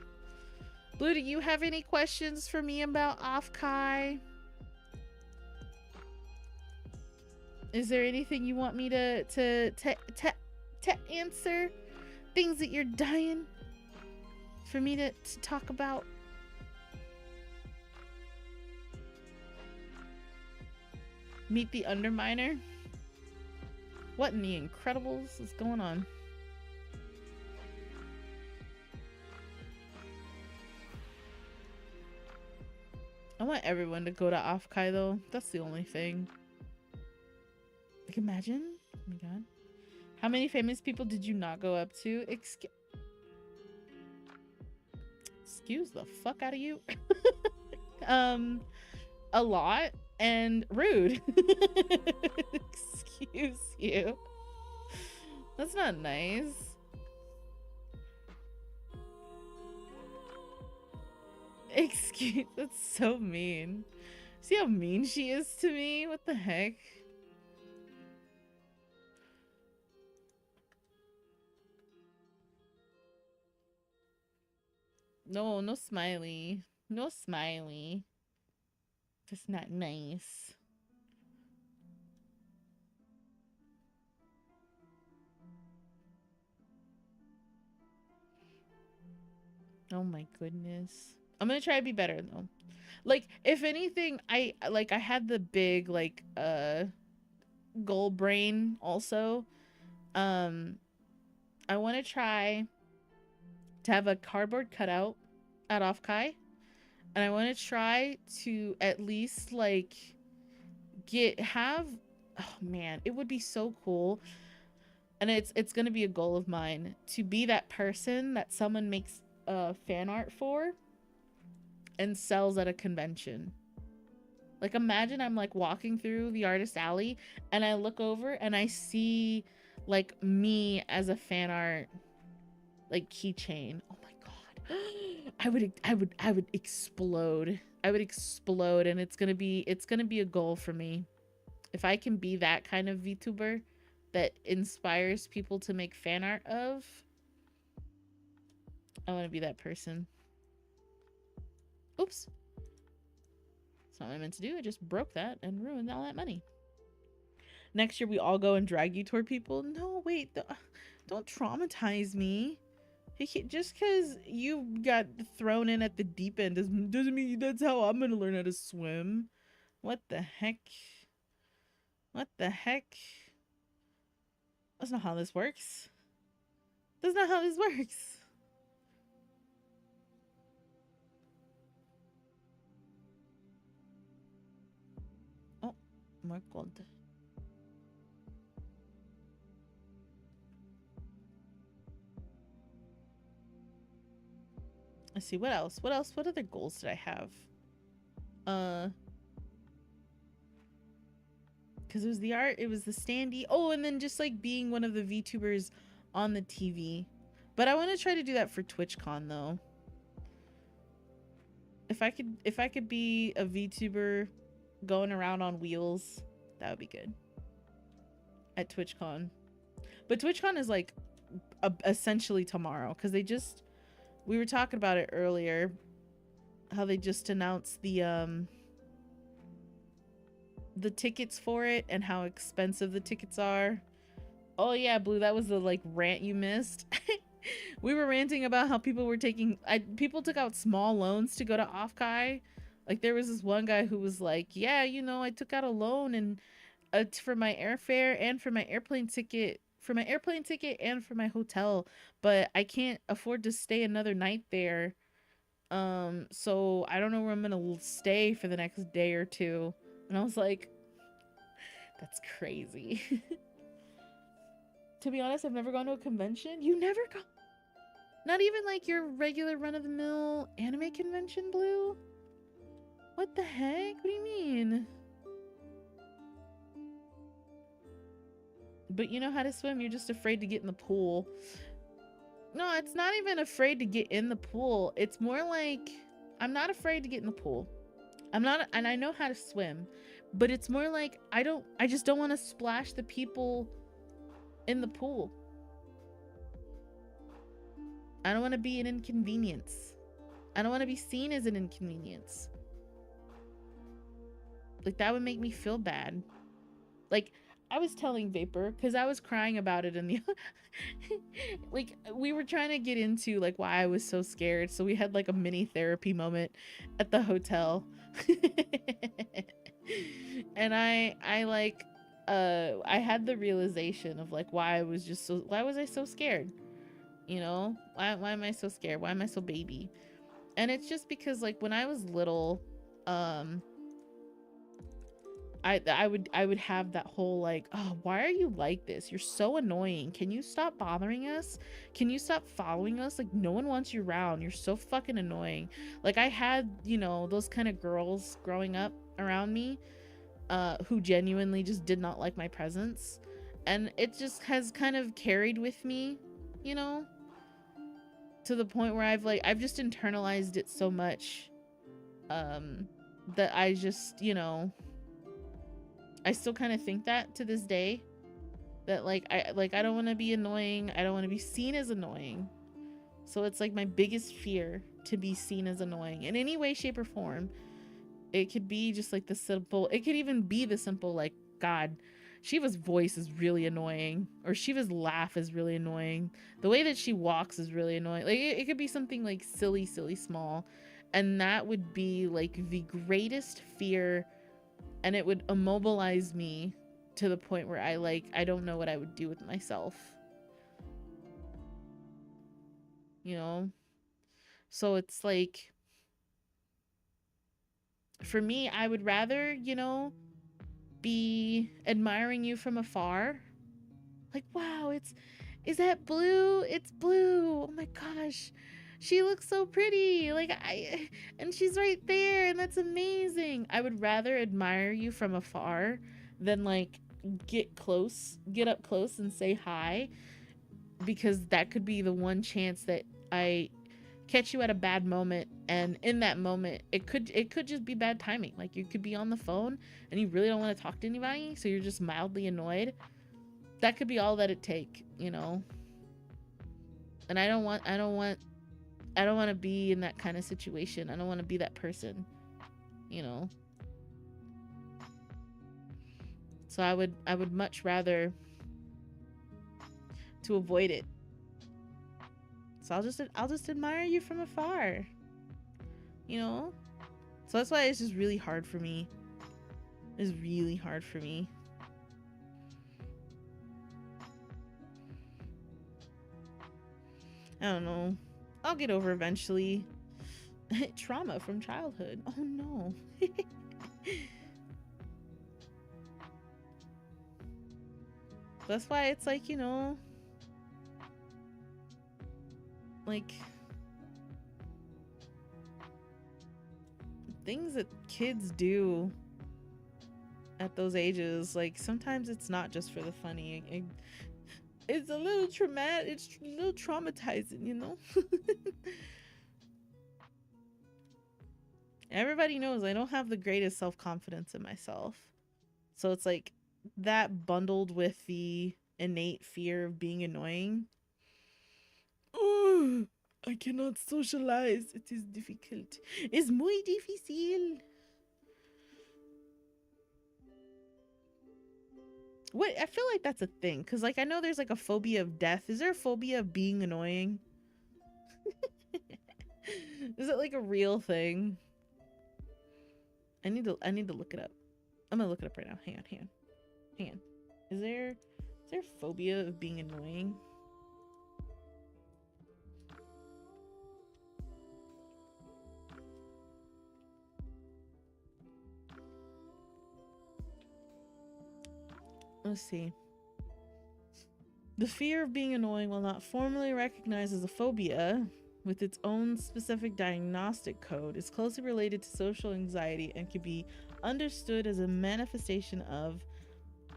Blue, do you have any questions for me about Offkai? Is there anything you want me to answer? Things that you're dying for me to talk about? Meet the Underminer? What in the Incredibles is going on? I want everyone to go to Offkai though. That's the only thing. Like imagine. Oh my god. How many famous people did you not go up to? Excuse the fuck out of you. A lot and rude. Excuse you. That's not nice. Excuse, that's so mean. See how mean she is to me? What the heck? No, no smiley. No smiley. That's not nice. Oh my goodness. I'm gonna try to be better though. Like, if anything, I had the big like goal brain also. I want to try to have a cardboard cutout at Offkai, and I want to try to at least like oh man, it would be so cool. And it's gonna be a goal of mine to be that person that someone makes fan art for and sells at a convention. Like imagine I'm like walking through the artist alley and I look over and I see like me as a fan art like keychain. Oh my god. I would explode. I would explode, and it's gonna be a goal for me. If I can be that kind of VTuber that inspires people to make fan art of, I want to be that person. Oops. That's not what I meant to do. I just broke that and ruined all that money. Next year we all go and drag you toward people. No, wait. Don't traumatize me. Just because you got thrown in at the deep end doesn't mean that's how I'm going to learn how to swim. What the heck? What the heck? That's not how this works. That's not how this works. Oh, more gold. Let's see, what else? What else? What other goals did I have? Because it was the art, it was the standee. Oh, and then just like being one of the VTubers on the TV. But I want to try to do that for TwitchCon though. If I could be a VTuber going around on wheels, that would be good. At TwitchCon. But TwitchCon is like essentially tomorrow, because we were talking about it earlier, how they just announced the tickets for it and how expensive the tickets are. Oh yeah, Blue, that was the like rant you missed. We were ranting about how people were people took out small loans to go to Offkai. Like there was this one guy who was like, yeah, you know, I took out a loan and for my airfare and for my airplane ticket, and for my hotel, but I can't afford to stay another night there. So I don't know where I'm gonna stay for the next day or two. And I was like, that's crazy. To be honest, I've never gone to a convention. You never go? Not even like your regular run-of-the-mill anime convention, Blue? What the heck? What do you mean? But you know how to swim, you're just afraid to get in the pool. No, it's not even afraid to get in the pool. It's more like, I'm not afraid to get in the pool. I'm not, and I know how to swim, but it's more like, I just don't want to splash the people in the pool. I don't want to be an inconvenience. I don't want to be seen as an inconvenience. Like, that would make me feel bad. Like, I was telling Vapor, because I was crying about it in the... like, we were trying to get into, like, why I was so scared. So we had, like, a mini therapy moment at the hotel. And I had the realization of, like, why was I so scared? You know? Why am I so scared? Why am I so baby? And it's just because, like, when I was little, I would have that whole like, oh, why are you like this? You're so annoying. Can you stop bothering us? Can you stop following us? Like, no one wants you around. You're so fucking annoying. Like, I had, you know, those kind of girls growing up around me who genuinely just did not like my presence. And it just has kind of carried with me, you know, to the point where I've just internalized it so much that I just, you know, I still kind of think that to this day, that like I don't want to be annoying. I don't want to be seen as annoying. So it's like my biggest fear to be seen as annoying in any way, shape, or form. It could be just like the simple, it could even be the simple, like, God, Shiva's voice is really annoying, or Shiva's laugh is really annoying. The way that she walks is really annoying. Like it could be something like silly small, and that would be like the greatest fear. And it would immobilize me to the point where I don't know what I would do with myself. You know? So it's like, for me, I would rather, you know, be admiring you from afar. Like, wow, is that Blue? It's Blue. Oh my gosh. She looks so pretty. Like, and she's right there, and that's amazing. I would rather admire you from afar than like get up close and say hi, because that could be the one chance that I catch you at a bad moment, and in that moment it could just be bad timing. Like, you could be on the phone and you really don't want to talk to anybody, so you're just mildly annoyed. That could be all that it take, you know. And I don't want to be in that kind of situation. I don't want to be that person, you know. So I would much rather to avoid it. So I'll just admire you from afar, you know. So that's why it's just really hard for me. It's really hard for me. I don't know. I'll get over eventually. Trauma from childhood. Oh no. That's why it's like, you know, like things that kids do at those ages, like sometimes it's not just for the funny. It's a little traumatic, it's a little traumatizing, you know. Everybody knows I don't have the greatest self-confidence in myself, so it's like that bundled with the innate fear of being annoying. Oh, I cannot socialize, it is difficult, it's muy difícil. What, I feel like that's a thing, because like I know there's like a phobia of death. Is there a phobia of being annoying? Is it like a real thing? I need to look it up. I'm gonna look it up right now. Hang on. Is there a phobia of being annoying? Let's see. The fear of being annoying, while not formally recognized as a phobia, with its own specific diagnostic code, is closely related to social anxiety and can be understood as a manifestation of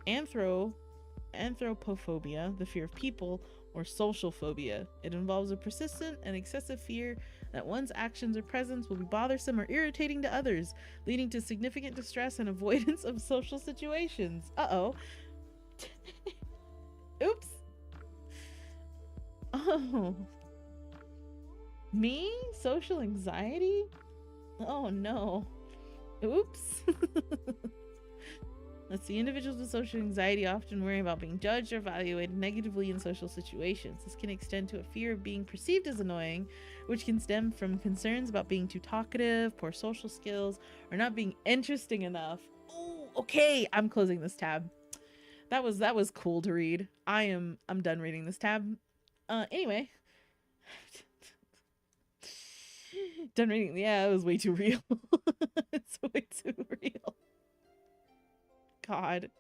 anthropophobia, the fear of people, or social phobia. It involves a persistent and excessive fear that one's actions or presence will be bothersome or irritating to others, leading to significant distress and avoidance of social situations. Uh-oh. Oops. Oh. Me? Social anxiety? Oh no. Oops. Let's see. Individuals with social anxiety often worry about being judged or evaluated negatively in social situations. This can extend to a fear of being perceived as annoying, which can stem from concerns about being too talkative, poor social skills, or not being interesting enough. Oh, okay. I'm closing this tab. That was cool to read. I'm done reading this tab. Anyway. Done reading. Yeah, it was way too real. It's way too real. God,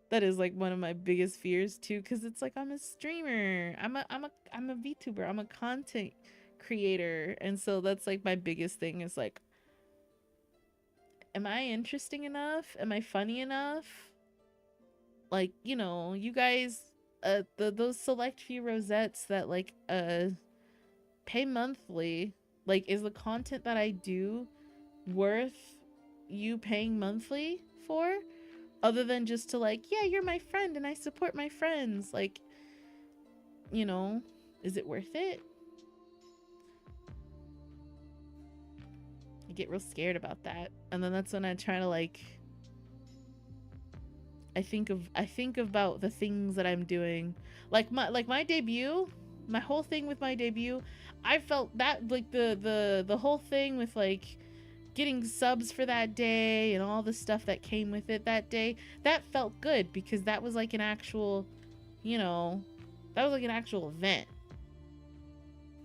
that is like one of my biggest fears too, because it's like I'm a streamer, I'm a VTuber, I'm a content creator, and so that's like my biggest thing is like, am I interesting enough? Am I funny enough? Like, you know, you guys, those select few rosettes that like pay monthly, like, is the content that I do worth you paying monthly for? Other than just to like, yeah, you're my friend and I support my friends. Like, you know, is it worth it? I get real scared about that. And then that's when I try to like, I think about the things that I'm doing. Like my debut, my whole thing with my debut, I felt that like the whole thing with like getting subs for that day and all the stuff that came with it that day, that felt good because that was like an actual, you know, that was like an actual event,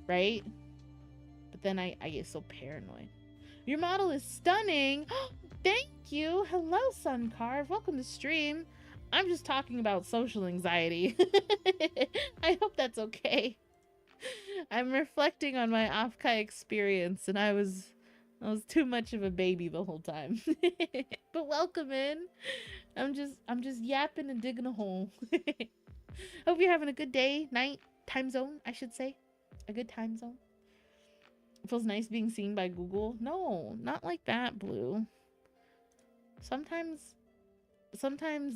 right? But then I get so paranoid. Your model is stunning. Thank you. Hello, Suncarve. Welcome to stream. I'm just talking about social anxiety. I hope that's okay. I'm reflecting on my Offkai experience, and I was too much of a baby the whole time. But welcome in. I'm just yapping and digging a hole. Hope you're having a good day, night, time zone, I should say. A good time zone. It feels nice being seen by Google. No, not like that, Blue. Sometimes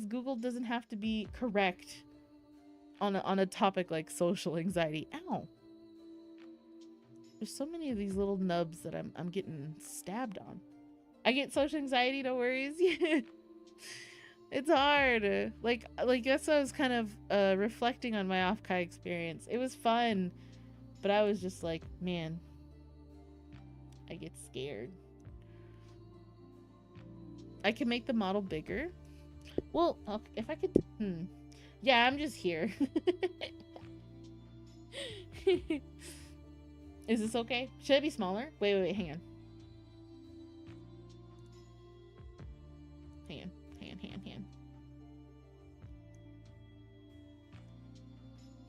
Google doesn't have to be correct on a topic like social anxiety. Ow. There's so many of these little nubs that I'm getting stabbed on. I get social anxiety, no worries. It's hard. Like that's why I was kind of reflecting on my Offkai experience. It was fun, but I was just like, man, I get scared. I can make the model bigger. Well, okay, if I could, yeah, I'm just here. Is this okay? Should I be smaller? Wait, hang on. Hang on.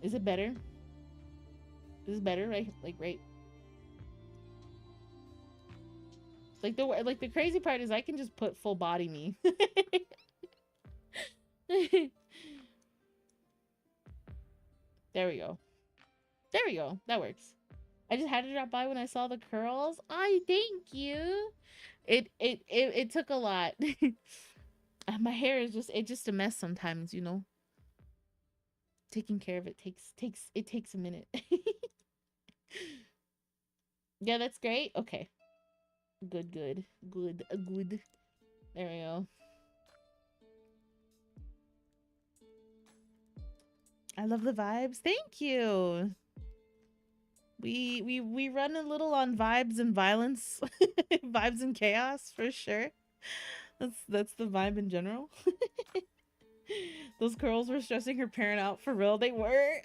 Is it better? Is this better, right? Like, right? Like the crazy part is I can just put full body me. There we go. There we go. That works. I just had to drop by when I saw the curls. I thank you. It took a lot. My hair is just a mess sometimes, you know. Taking care of it takes a minute. Yeah, that's great. Okay. Good. There we go. I love the vibes. Thank you. We run a little on vibes and violence. Vibes and chaos for sure. That's the vibe in general. Those curls were stressing her parent out for real. They were.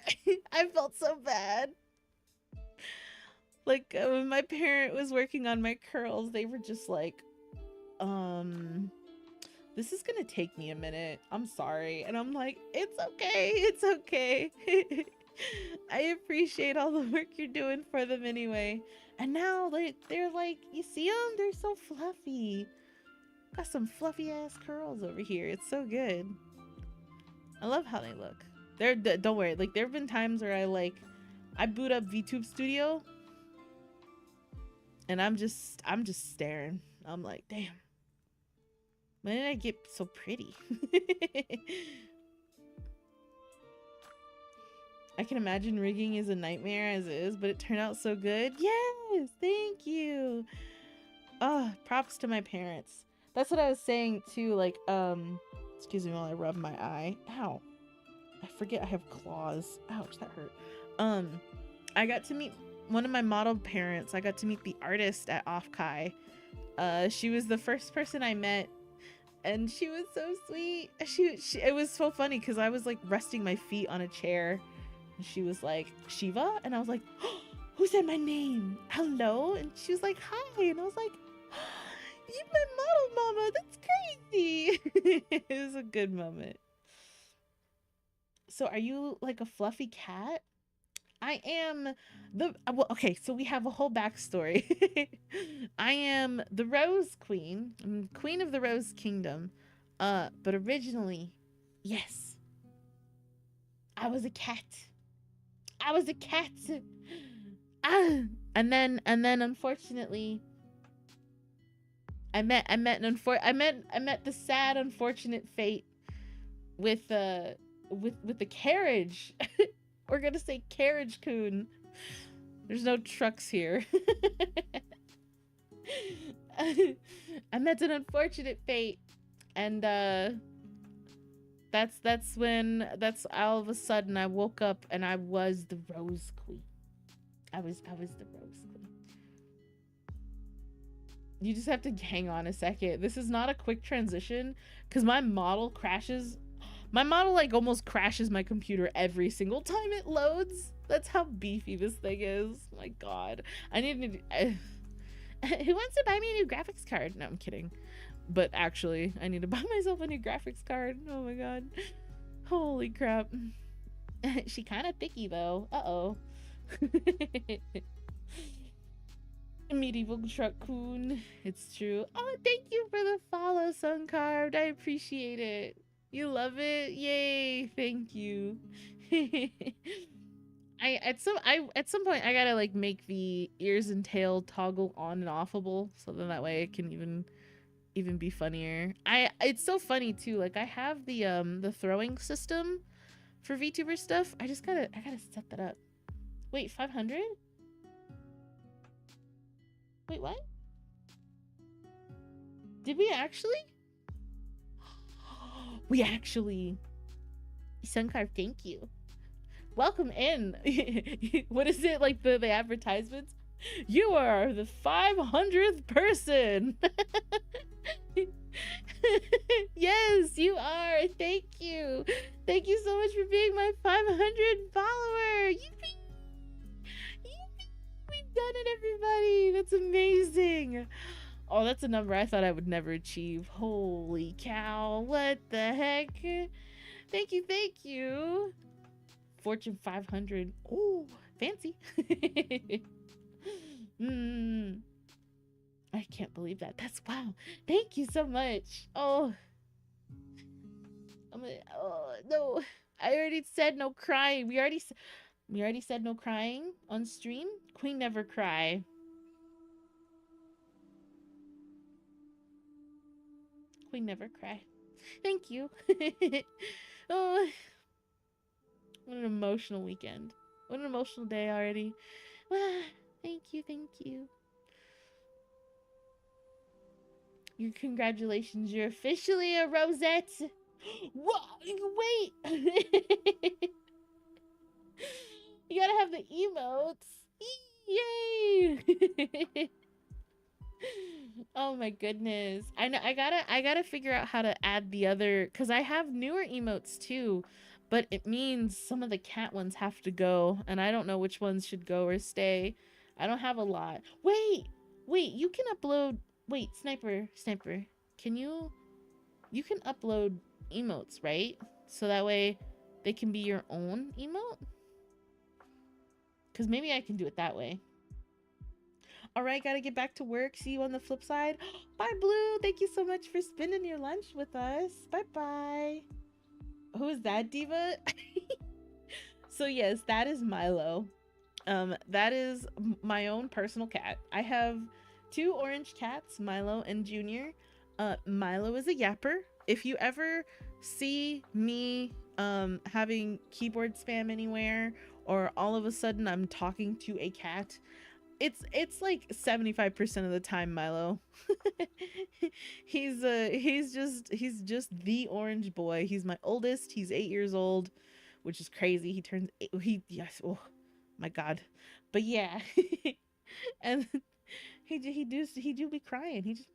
I felt so bad. Like when my parent was working on my curls, they were just like, this is gonna take me a minute. I'm sorry. And I'm like, it's okay. I appreciate all the work you're doing for them anyway. And now they're like, you see them? They're so fluffy. Got some fluffy ass curls over here. It's so good. I love how they look. Don't worry. Like there have been times where I boot up VTube Studio and I'm just staring. I'm like, damn. When did I get so pretty? I can imagine rigging is a nightmare as is, but it turned out so good. Yes, thank you. Oh, props to my parents. That's what I was saying too. Like, excuse me while I rub my eye. Ow. I forget I have claws. Ouch, that hurt. I got to meet one of my model parents. I got to meet the artist at Offkai. She was the first person I met. And she was so sweet. It was so funny because I was like resting my feet on a chair. And she was like, Shiva? And I was like, oh, who said my name? Hello? And she was like, hi. And I was like, oh, you my model mama. That's crazy. It was a good moment. So are you like a fluffy cat? I am well, okay, so we have a whole backstory. I am the Rose Queen. I'm Queen of the Rose Kingdom. But originally, yes, I was a cat. And then unfortunately, I met the sad unfortunate fate with the carriage. We're gonna say carriage coon. There's no trucks here. I met an unfortunate fate, and that's all of a sudden I woke up and I was the Rose Queen. I was the Rose Queen. You just have to hang on a second. This is not a quick transition because my model crashes. My model like almost crashes my computer every single time it loads. That's how beefy this thing is. My God, I need to. Who wants to buy me a new graphics card? No, I'm kidding. But actually, I need to buy myself a new graphics card. Oh my God, holy crap. She kind of thicky though. Uh-oh. Medieval truck coon. It's true. Oh, thank you for the follow, Sun Carved. I appreciate it. You love it? Yay, thank you. At some point I gotta like make the ears and tail toggle on and offable so then that way it can even be funnier. It's so funny too. Like I have the throwing system for VTuber stuff. I gotta set that up. Wait, 500? Wait, what? Did we actually? We actually. Suncarve, thank you. Welcome in. What is it, like the advertisements? You are the 500th person. Yes, you are. Thank you. Thank you so much for being my 500 follower. Yippee. done it, everybody. That's amazing. Oh, that's a number I thought I would never achieve. Holy cow. What the heck? Thank you, thank you. Fortune 500. Oh, fancy. mm, I can't believe that. That's wow. Thank you so much. Oh, oh no. I already said no crying. We already said no crying on stream. Queen never cry. Queen never cry. Thank you. Oh, what an emotional weekend. What an emotional day already. Thank you, thank you. Your congratulations, you're officially a Rosette. Whoa, wait. You gotta have the emotes. Yay! Oh my goodness. I know I gotta figure out how to add the other, because I have newer emotes too, but it means some of the cat ones have to go, and I don't know which ones should go or stay. I don't have a lot. Wait, you can upload. Wait, sniper, can you can upload emotes, right? So that way they can be your own emote, because maybe I can do it that way. All right, gotta get back to work. See you on the flip side. Bye, Blue. Thank you so much for spending your lunch with us. Bye-bye. Who is that, Diva? So yes, that is Milo. That is my own personal cat. I have 2 orange cats, Milo and Junior. Milo is a yapper. If you ever see me having keyboard spam anywhere, or all of a sudden I'm talking to a cat, it's like 75% of the time Milo. He's just the orange boy. He's my oldest. He's 8 years old, which is crazy. He turns 8, yes, oh my god. But yeah. And he do be crying. He just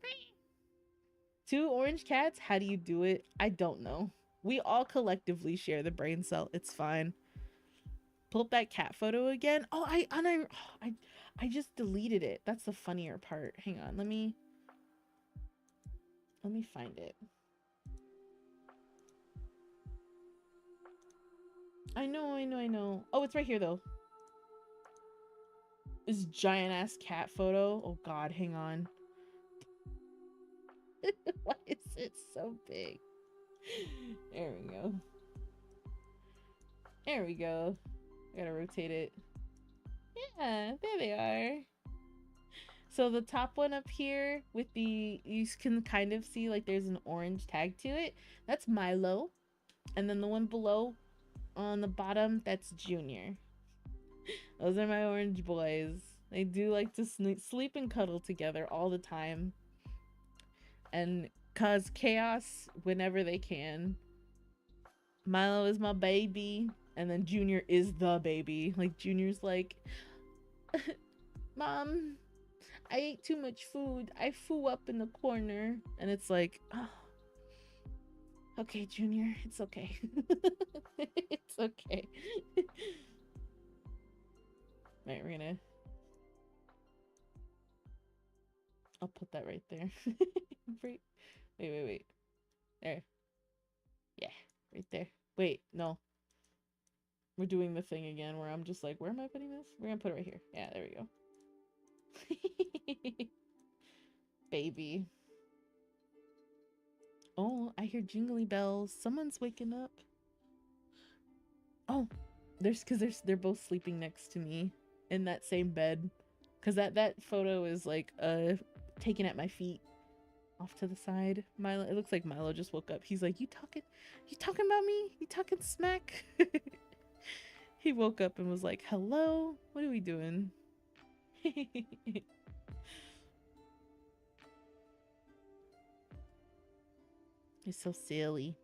2 orange cats. How do you do it? I don't know. We all collectively share the brain cell. It's fine. Pull up that cat photo again. Oh, I just deleted it. That's the funnier part. Hang on. Let me find it. I know. Oh, it's right here though. This giant ass cat photo. Oh god, hang on. Why is it so big? There we go. There we go. I gotta rotate it. Yeah, there they are. So the top one up here with the, you can kind of see like there's an orange tag to it. That's Milo. And then the one below on the bottom, that's Junior. Those are my orange boys. They do like to sleep and cuddle together all the time and cause chaos whenever they can. Milo is my baby, and then Junior is the baby. Like Junior's like, Mom, I ate too much food. I flew up in the corner. And it's like, oh, okay, Junior, it's okay. It's okay. Right, we're gonna, I'll put that right there. Wait. There. Yeah, right there. Wait, no. We're doing the thing again where I'm just like, where am I putting this? We're gonna put it right here. Yeah, there we go. Baby. Oh, I hear jingly bells. Someone's waking up. Oh, they're both sleeping next to me in that same bed. Cause that photo is like taken at my feet, off to the side. Milo, it looks like Milo just woke up. He's like, you talking about me? You talking smack? He woke up and was like, hello? What are we doing? He's so silly.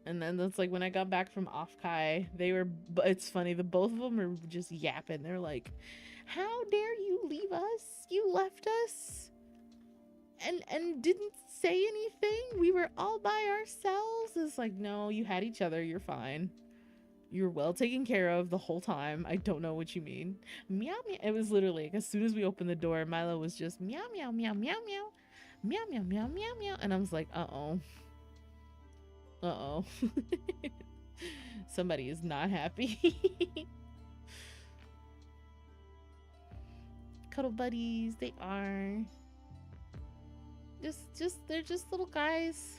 And then that's like when I got back from Offkai, it's funny, the both of them are just yapping. They're like, how dare you leave us? You left us and didn't say anything? We were all by ourselves. It's like, no, you had each other. You're fine. You're well taken care of the whole time. I don't know what you mean. Meow meow. It was literally like, as soon as we opened the door, Milo was just meow meow meow meow meow meow meow meow meow meow, and I was like, uh-oh. Somebody is not happy. Cuddle buddies, they are. They're just little guys.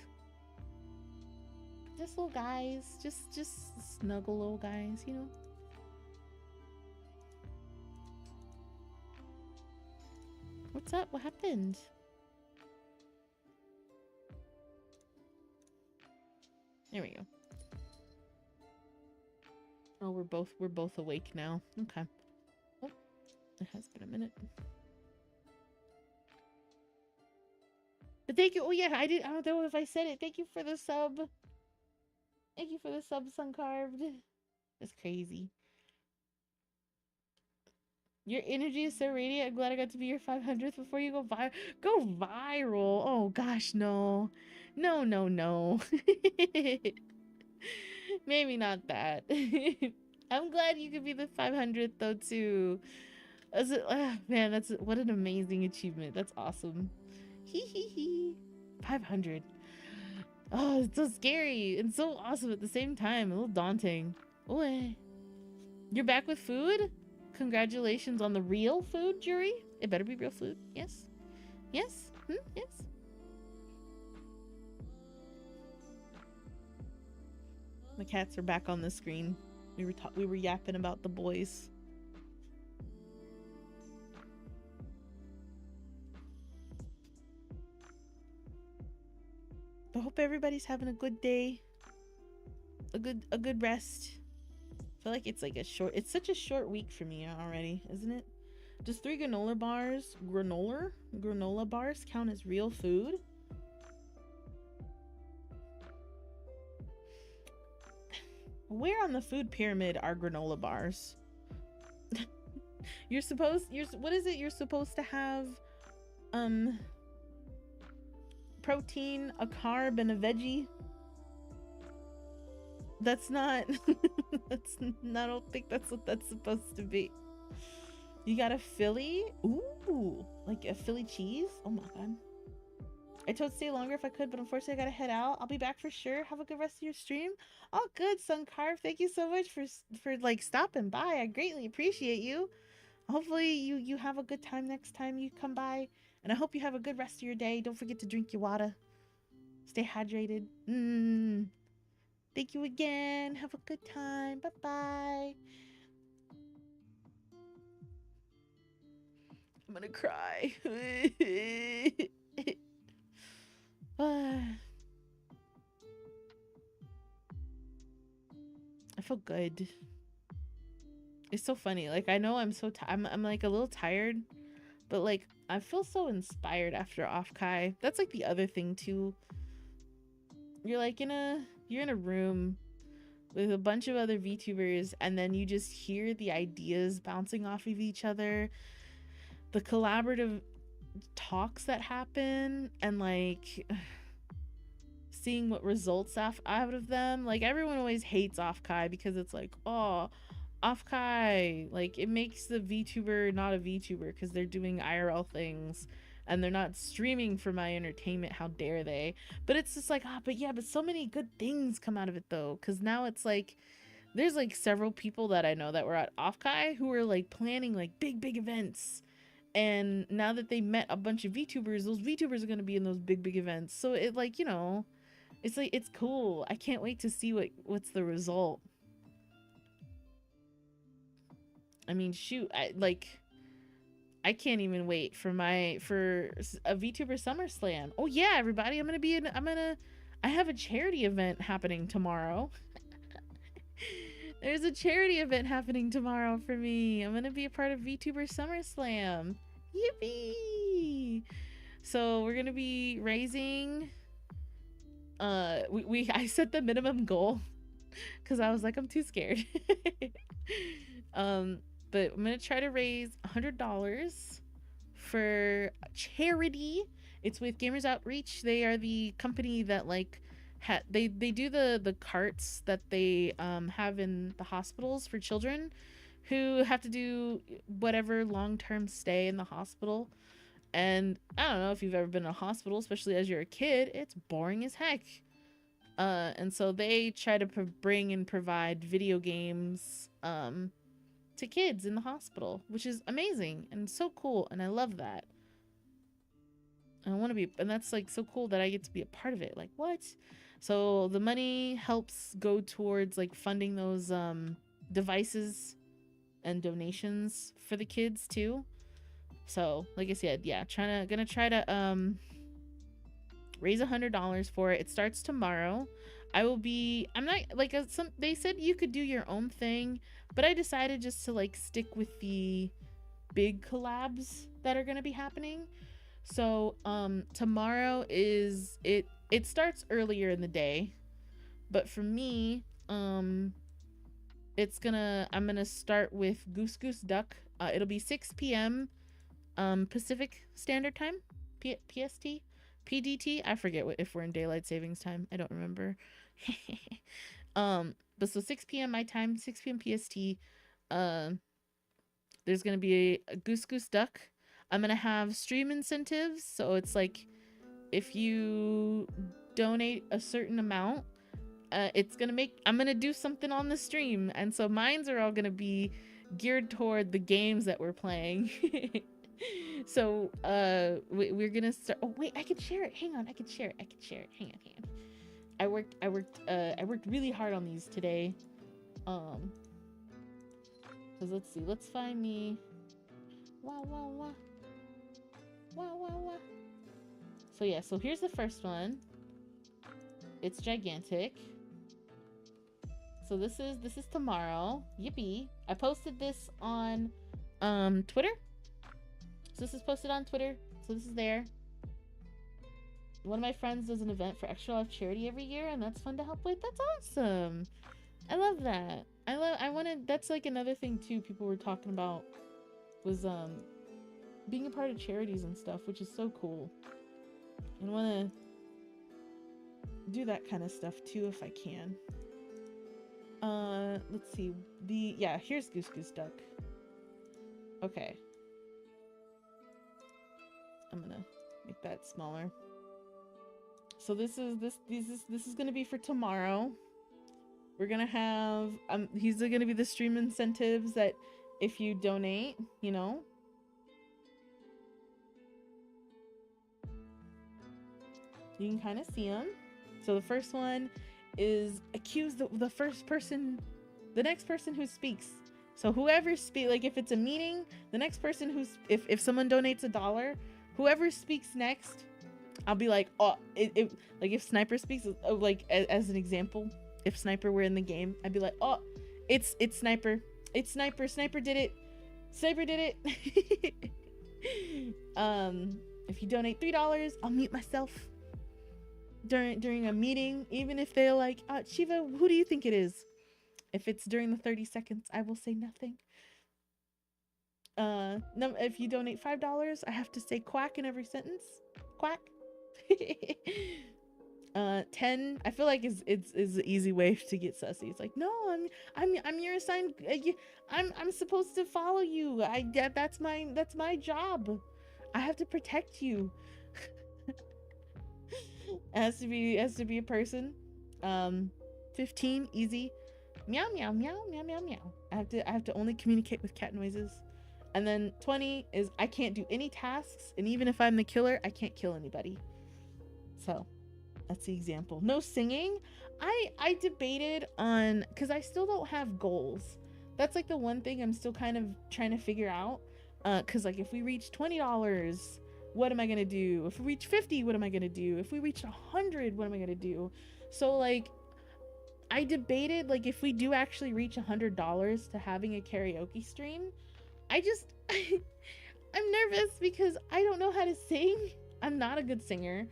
Just little guys. Just snuggle little guys, you know? What's up? What happened? There we go. Oh, we're both awake now. Okay. Oh, it has been a minute. But thank you. Oh yeah, I don't know if I said it. Thank you for the sub. Thank you for the sub, Sun Carved. That's crazy. Your energy is so radiant. I'm glad I got to be your 500th before you go viral. Go viral. Oh gosh, no. No, no, no. Maybe not that. I'm glad you could be the 500th though too. Man, that's what an amazing achievement. That's awesome. Hee hee hee. 500. Oh, it's so scary and so awesome at the same time. A little daunting. Oh, you're back with food? Congratulations on the real food, Jury. It better be real food. Yes. Yes. Yes. The cats are back on the screen. We were yapping about the boys. I hope everybody's having a good day. A good rest. I feel like it's like it's such a short week for me already, isn't it? Does 3 granola bars count as real food? Where on the food pyramid are granola bars? What is it? You're supposed to have protein, a carb, and a veggie. That's not I don't think that's what that's supposed to be. You got a Philly? Ooh, like a Philly cheese? Oh my god. I told stay longer if I could, but unfortunately I gotta head out. I'll be back for sure. Have a good rest of your stream. All good, Sun Carve. Thank you so much for like stopping by. I greatly appreciate you. Hopefully you have a good time next time you come by. And I hope you have a good rest of your day. Don't forget to drink your water. Stay hydrated. Thank you again. Have a good time. Bye-bye. I'm gonna cry. I feel good. It's so funny. Like, I know I'm so I'm like a little tired, but like I feel so inspired after Offkai. That's like the other thing too. You're like you're in a room with a bunch of other VTubers, and then you just hear the ideas bouncing off of each other, the collaborative talks that happen, and like seeing what results out of them. Like, everyone always hates Offkai because it's like, oh, Offkai, like, it makes the VTuber not a VTuber because they're doing IRL things and they're not streaming for my entertainment. How dare they? But it's just like, but so many good things come out of it though, because now it's like there's like several people that I know that were at Offkai who were like planning like big events, and now that they met a bunch of VTubers, those VTubers are going to be in those big events. So it, like, you know, it's like, it's cool. I can't wait to see what's the result. I mean, shoot, I can't even wait for a VTuber SummerSlam. Oh yeah, everybody, I have a charity event happening tomorrow. There's a charity event happening tomorrow for me. I'm gonna be a part of VTuber SummerSlam. Yippee! So we're gonna be raising. I set the minimum goal because I was like, I'm too scared. But I'm gonna try to raise $100 for charity. It's with Gamers Outreach. They are the company that like they do the carts that they have in the hospitals for children who have to do whatever long-term stay in the hospital. And I don't know if you've ever been in a hospital, especially as you're a kid, it's boring as heck. And so they try to bring and provide video games to kids in the hospital, which is amazing and so cool, and I love that. I want to be, and that's like so cool that I get to be a part of it. Like, what? So the money helps go towards like funding those devices and donations for the kids too. So like I said, yeah, gonna try to raise $100 for it. It starts tomorrow. I'm not like they said you could do your own thing, but I decided just to like stick with the big collabs that are gonna be happening. So tomorrow is it starts earlier in the day, but for me I'm gonna start with Goose Goose Duck. It'll be 6 p.m. Pacific Standard Time, PST, PDT. I forget if we're in daylight savings time. I don't remember. But so 6 p.m. my time, 6 p.m. PST. There's gonna be a Goose Goose Duck. I'm gonna have stream incentives, so it's like if you donate a certain amount, I'm gonna do something on the stream, and so mines are all gonna be geared toward the games that we're playing. So we're gonna start. Oh wait, I can share it. Hang on, I can share it. Hang on. I worked really hard on these today. Cause let's see, let's find me. Wow. So yeah, so here's the first one. It's gigantic. So this is tomorrow. Yippee! I posted this on Twitter. So this is posted on Twitter. So this is there. One of my friends does an event for Extra Life Charity every year, and that's fun to help with. That's awesome. I love that. That's like another thing too people were talking about was being a part of charities and stuff, which is so cool. I want to do that kind of stuff too if I can. Let's see. Here's Goose Goose Duck. Okay. I'm gonna make that smaller. So this is gonna be for tomorrow. We're gonna have these are gonna be the stream incentives that if you donate, you know. You can kind of see them. So the first one is accuse the next person who speaks. So whoever like if it's a meeting, the next person if someone donates $1, whoever speaks next, I'll be like, oh, like if Sniper speaks, like as an example, if Sniper were in the game, I'd be like, oh, it's Sniper. It's Sniper. Sniper did it. Sniper did it. If you donate $3, I'll mute myself during a meeting, even if they're like, Shiva, who do you think it is? If it's during the 30 seconds, I will say nothing. No, if you donate $5, I have to say quack in every sentence. Quack. 10, I feel like is an easy way to get sussy. It's like, no, I'm your assigned. I'm supposed to follow you. That's my job. I have to protect you. It has to be a person. 15, easy. Meow meow meow meow meow meow. I have to only communicate with cat noises. And then 20 is I can't do any tasks, and even if I'm the killer, I can't kill anybody. So that's the example. No singing. I debated on, because I still don't have goals. That's like the one thing I'm still kind of trying to figure out. Because like if we reach $20, what am I gonna do? If we reach 50, what am I gonna do? If we reach 100, what am I gonna do? So like I debated, like if we do actually reach $100 to having a karaoke stream, I'm nervous because I don't know how to sing. I'm not a good singer.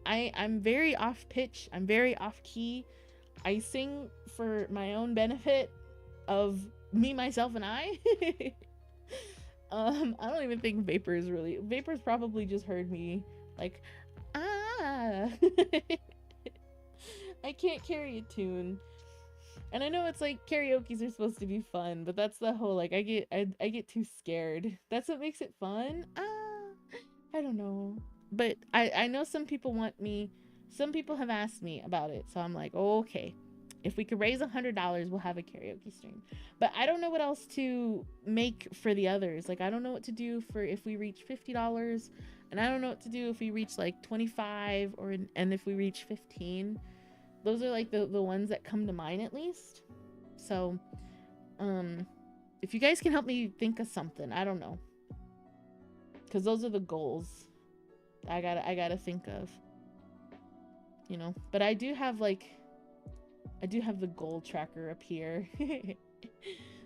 I'm very off pitch. I'm very off key. I sing for my own benefit of me, myself, and I. I don't even think Vapor's probably just heard me like, I can't carry a tune. And I know it's like karaoke's are supposed to be fun, but that's the whole like I get too scared. That's what makes it fun. I don't know. But I know some people have asked me about it, so I'm like, oh, okay. If we could raise $100, we'll have a karaoke stream. But I don't know what else to make for the others. Like I don't know what to do for if we reach $50, and I don't know what to do if we reach like 25 and if we reach 15. Those are like the ones that come to mind at least. So if you guys can help me think of something, I don't know, because those are the goals I gotta think of, you know. But I do have the goal tracker up here.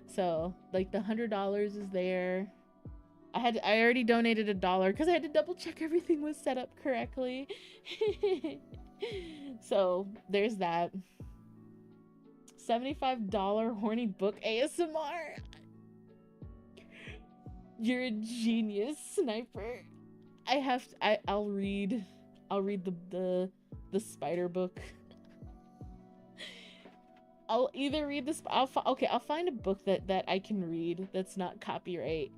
So like the $100 is there. I already donated $1 because I had to double check everything was set up correctly. So there's that. $75 horny book ASMR. You're a genius, Sniper. I'll read the spider book. I'll either read this. I'll find a book that I can read that's not copyright.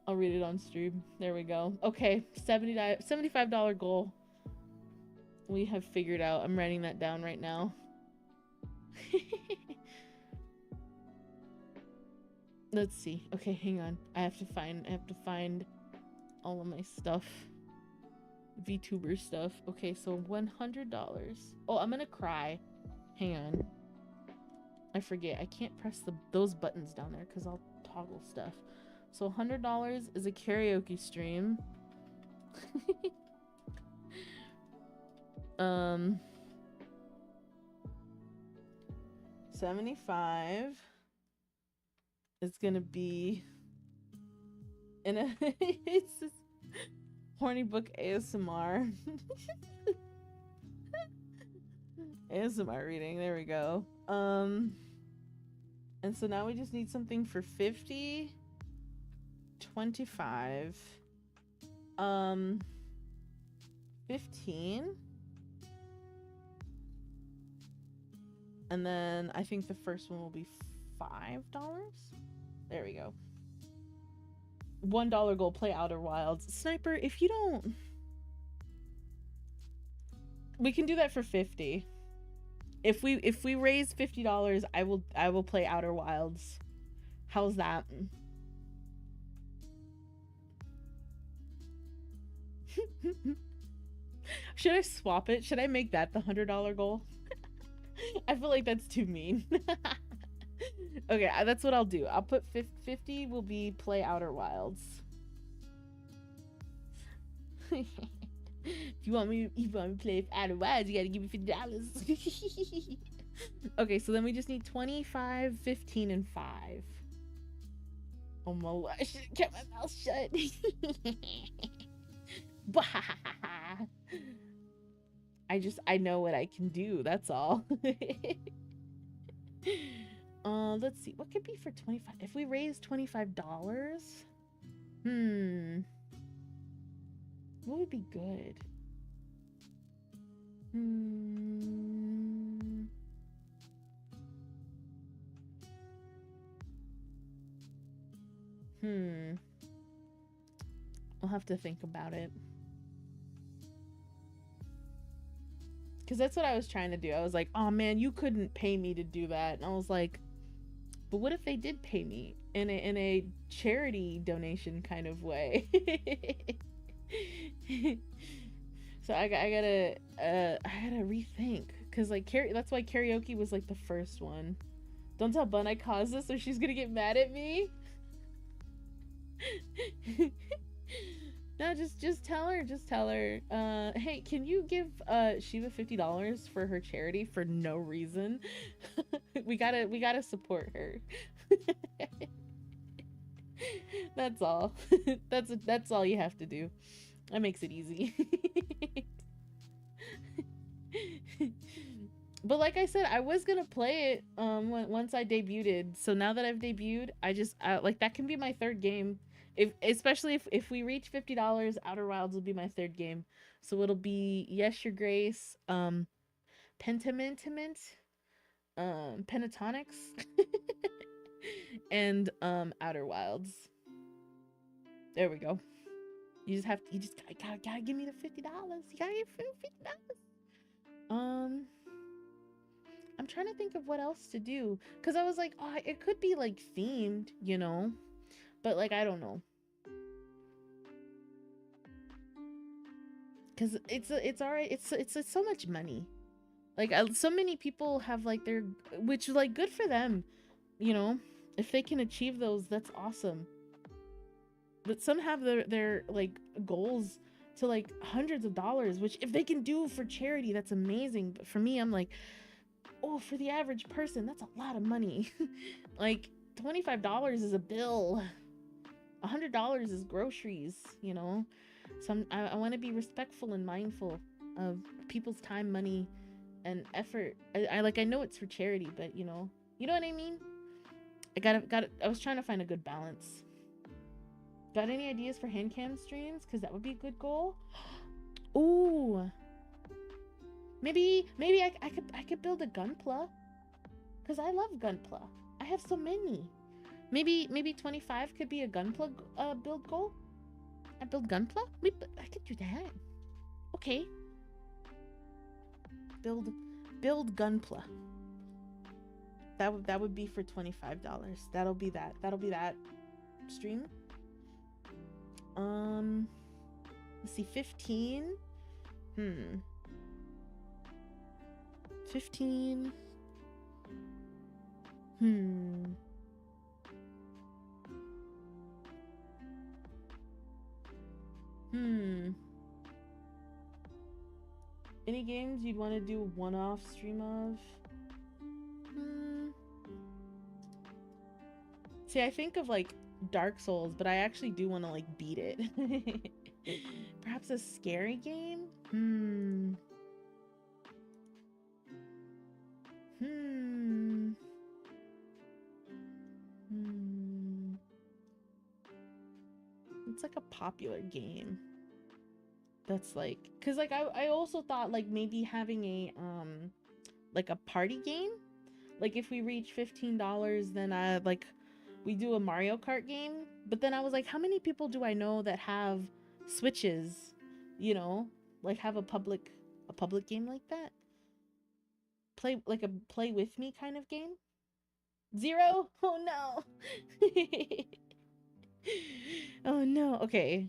I'll read it on stream. There we go. Okay, $75 goal. We have figured out. I'm writing that down right now. Let's see. Okay, hang on. I have to find all of my stuff. VTuber stuff. Okay, so $100. Oh, I'm gonna cry. Hang on. I forget. I can't press those buttons down there because I'll toggle stuff. So $100 is a karaoke stream. 75 is gonna be in a it's this horny book ASMR. ASMR reading, there we go. And so now we just need something for 50, 25, 15, and then I think the first one will be $5. There we go. $1 goal, play Outer Wilds. Sniper, if you don't, we can do that for 50. If we raise $50, I will play Outer Wilds. How's that? Should I swap it? Should I make that the $100 goal? I feel like that's too mean. Okay, that's what I'll do. I'll put 50 will be play Outer Wilds. If you want me to play Outer Wilds, you gotta give me $50. Okay, so then we just need 25, 15, and 5. Oh my lord, I should have kept my mouth shut. I know what I can do, that's all. Let's see, what could be for 25? If we raise $25, what would be good? I'll have to think about it. Because that's what I was trying to do. I was like, oh man, you couldn't pay me to do that. And I was like, but what if they did pay me in a charity donation kind of way? So I gotta rethink, because like that's why karaoke was like the first one. Don't tell Bun I caused this or she's gonna get mad at me. No, just tell her. Hey, can you give Shiva $50 for her charity for no reason? we gotta support her. That's all. That's all you have to do. That makes it easy. But like I said, I was gonna play it once I debuted. So now that I've debuted, I like that can be my third game. If especially if we reach $50, Outer Wilds will be my third game. So it'll be Yes Your Grace, Pentiment, Pentatonics, and Outer Wilds. There we go. You just gotta give me the $50. You gotta give me $50. I'm trying to think of what else to do, because I was like, oh, it could be like themed, you know, but like I don't know, because it's all right. It's so much money. Like so many people have like their, which like good for them, you know, if they can achieve those, that's awesome. But some have their like goals to like hundreds of dollars, which if they can do for charity, that's amazing. But for me, I'm like, oh, for the average person, that's a lot of money. Like $25 is a bill. $100 is groceries, you know? So I want to be respectful and mindful of people's time, money, and effort. I know it's for charity, but you know what I mean? I was trying to find a good balance. Got any ideas for hand cam streams? Because that would be a good goal. Ooh. Maybe I could build a Gunpla. Because I love Gunpla. I have so many. Maybe 25 could be a Gunpla build goal. I build Gunpla? I could do that. Okay. Build Gunpla. That would be for $25. That'll be that stream. Let's see, 15. 15. Any games you'd want to do a one-off stream of? See, I think of like Dark Souls, but I actually do want to like beat it. Perhaps a scary game? It's like a popular game. That's like, cause like I also thought like maybe having a like a party game. Like if we reach $15, then we do a Mario Kart game. But then I was like, how many people do I know that have Switches, you know, like have a public game like that? Play like a play with me kind of game? 0? Oh no. Oh no. Okay.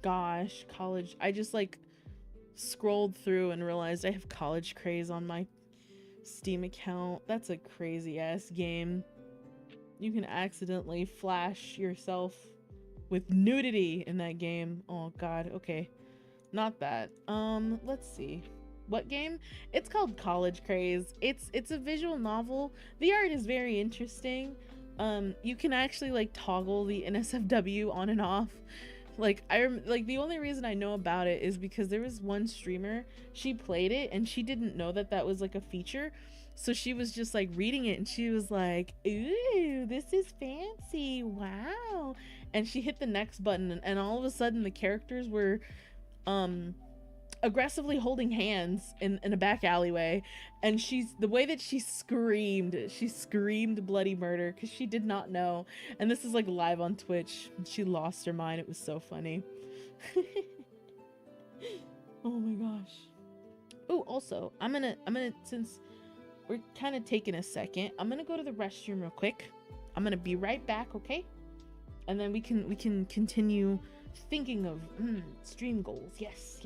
Gosh, college. I just like scrolled through and realized I have College Craze on my Steam account. That's a crazy ass game. You can accidentally flash yourself with nudity in that game. Oh god, okay. Not that. Let's see. What game? It's called College Craze. It's a visual novel. The art is very interesting. You can actually like toggle the NSFW on and off. Like the only reason I know about it is because there was one streamer, she played it and she didn't know that was like a feature. So she was just like reading it and she was like, ooh, this is fancy, wow. And she hit the next button and all of a sudden the characters were aggressively holding hands in a back alleyway, and the way that she screamed bloody murder because she did not know. And this is like live on Twitch. She lost her mind. It was so funny. Oh my gosh. Oh, also I'm gonna since we're kind of taking a second, I'm gonna go to the restroom real quick. I'm gonna be right back, okay? And then we can continue thinking of stream goals. Yes,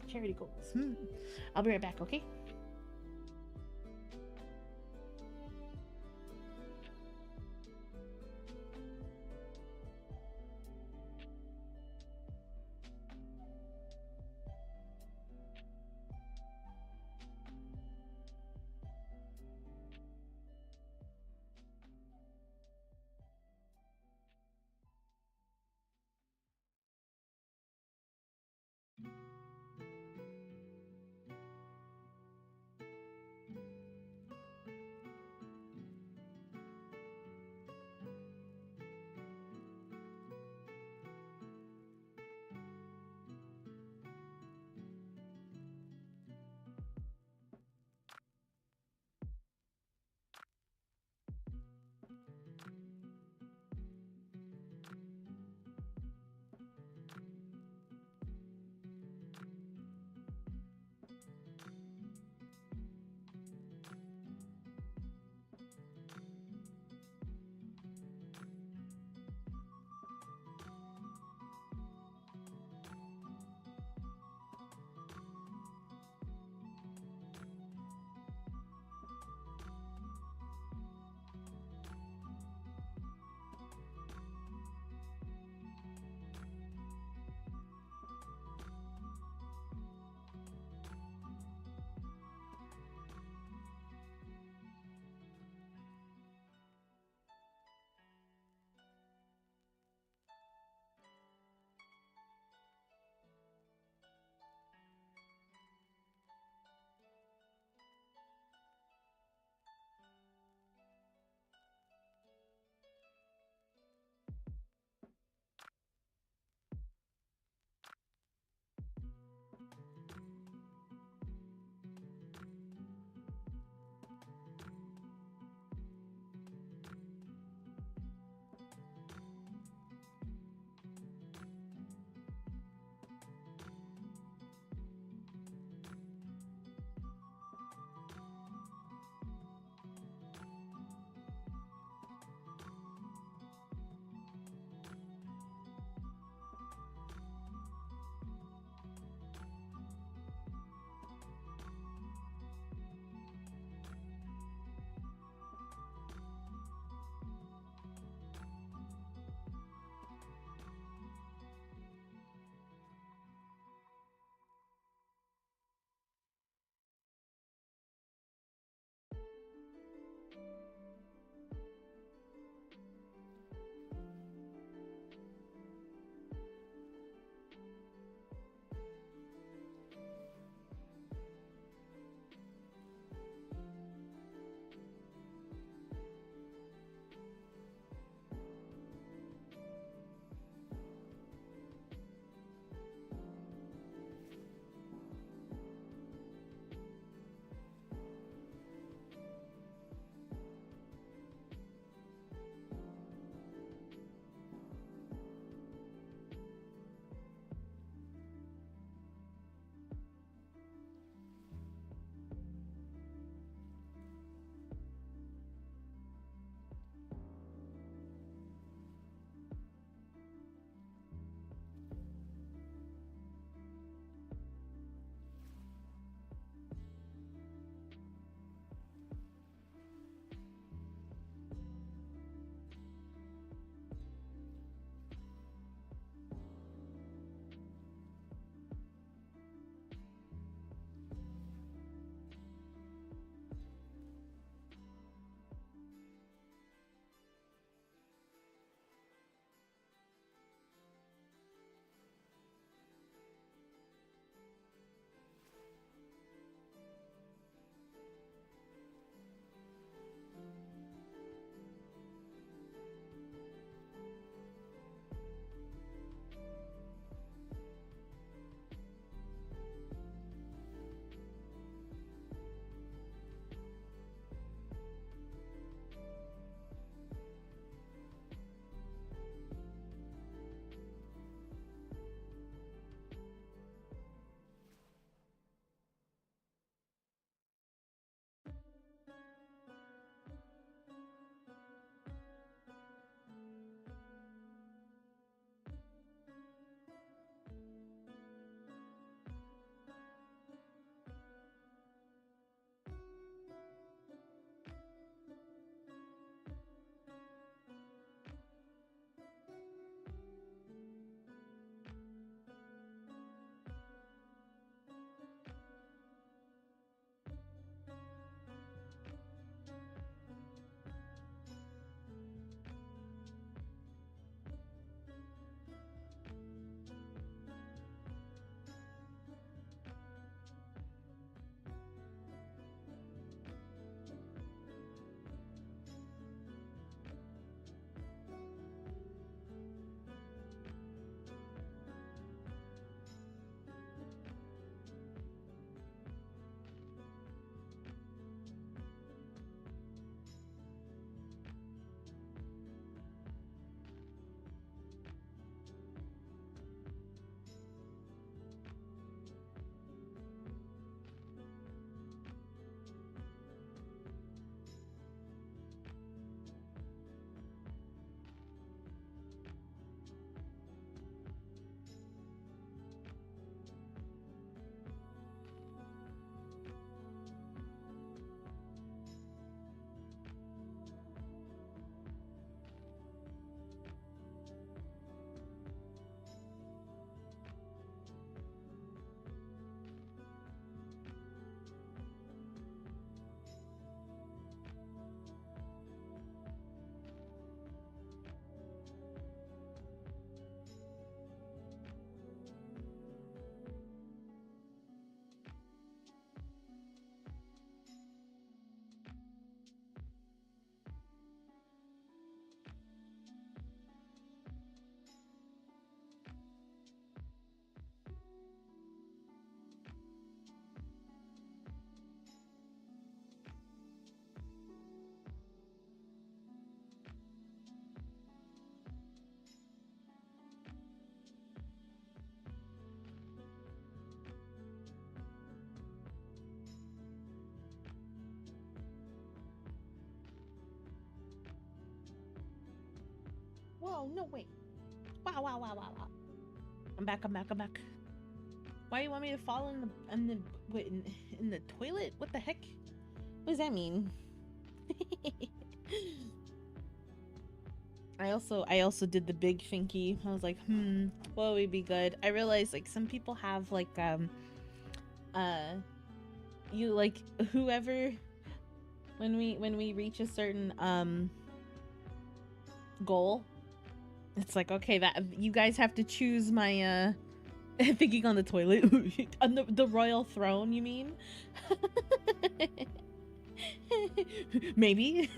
charity goals. I'll be right back, okay? Oh, no, wait. Wow, wow, wow, wow, wow. I'm back, I'm back, I'm back. Why do you want me to fall in the toilet? What the heck? What does that mean? I also did the big thinky. I was like, what would be good? I realized like some people have like you like whoever when we reach a certain goal, it's like, okay, that you guys have to choose my thinking on the toilet on the royal throne, you mean? Maybe.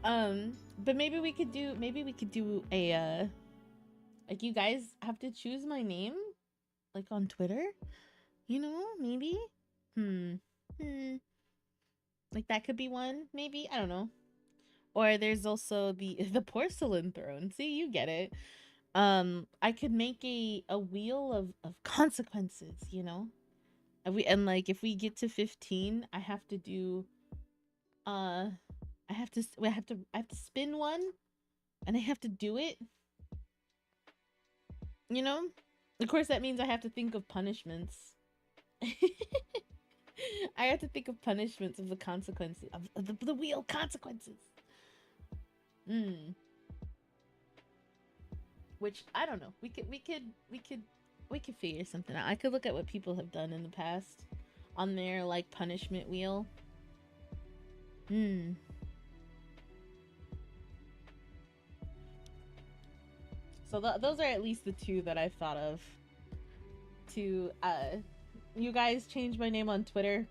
But maybe we could do a like you guys have to choose my name like on Twitter, you know, maybe. Like that could be one, maybe. I don't know. Or there's also the porcelain throne. See, you get it. I could make a wheel of consequences, you know. And like if we get to 15, I have to do I have to spin one and I have to do it. You know? Of course that means I have to think of punishments. I have to think of punishments of the consequences of the wheel consequences. Which I don't know. We could figure something out. I could look at what people have done in the past on their like punishment wheel. So those are at least the two that I've thought of. To you guys change my name on Twitter.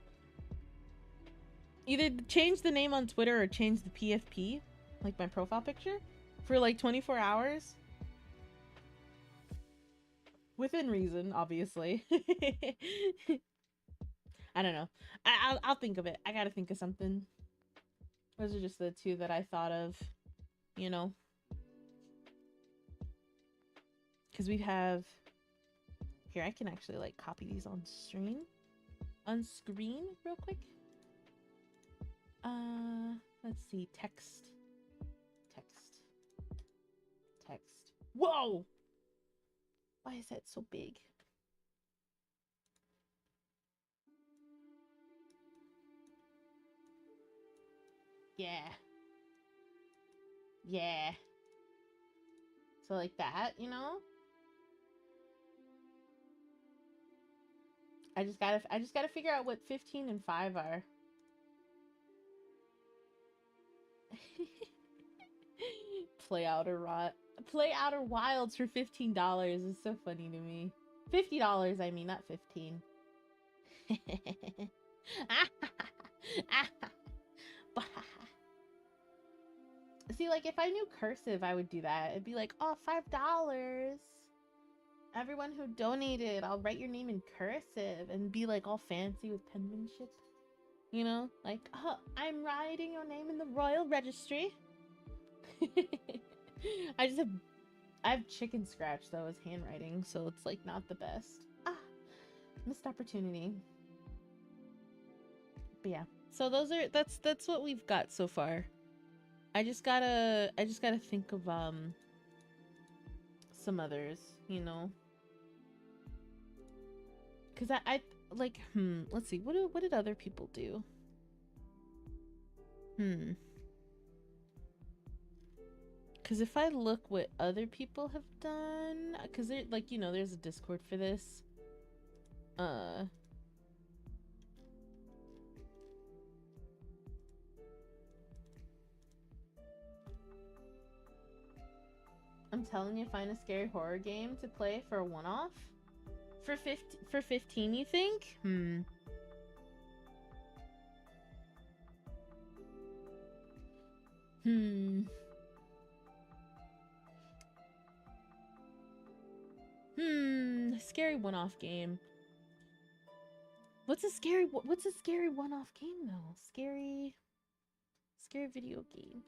Either change the name on Twitter or change the PFP, like my profile picture, for like 24 hours. Within reason, obviously. I don't know. I'll think of it. I gotta think of something. Those are just the two that I thought of, you know. Because we have... Here, I can actually, like, copy these on screen. On screen, real quick. Let's see. Text. Whoa! Why is that so big? Yeah. So like that, you know? I just gotta figure out what 15 and 5 are. Play Outer Wilds for $15 is so funny to me. $50, I mean, not 15. See, like, if I knew cursive, I would do that. It'd be like, oh, $5. Everyone who donated, I'll write your name in cursive and be like all fancy with penmanship. You know, like, oh, I'm writing your name in the royal registry. I have chicken scratch though as handwriting, so it's like not the best. Missed opportunity. But yeah, so that's what we've got so far. I just gotta think of some others, you know. Cause I like let's see, what did other people do? Cause if I look what other people have done, cause there, like, you know, there's a Discord for this. I'm telling you, find a scary horror game to play for a one-off. For 15, you think? Scary one-off game. What's a scary one-off game though? Scary video game.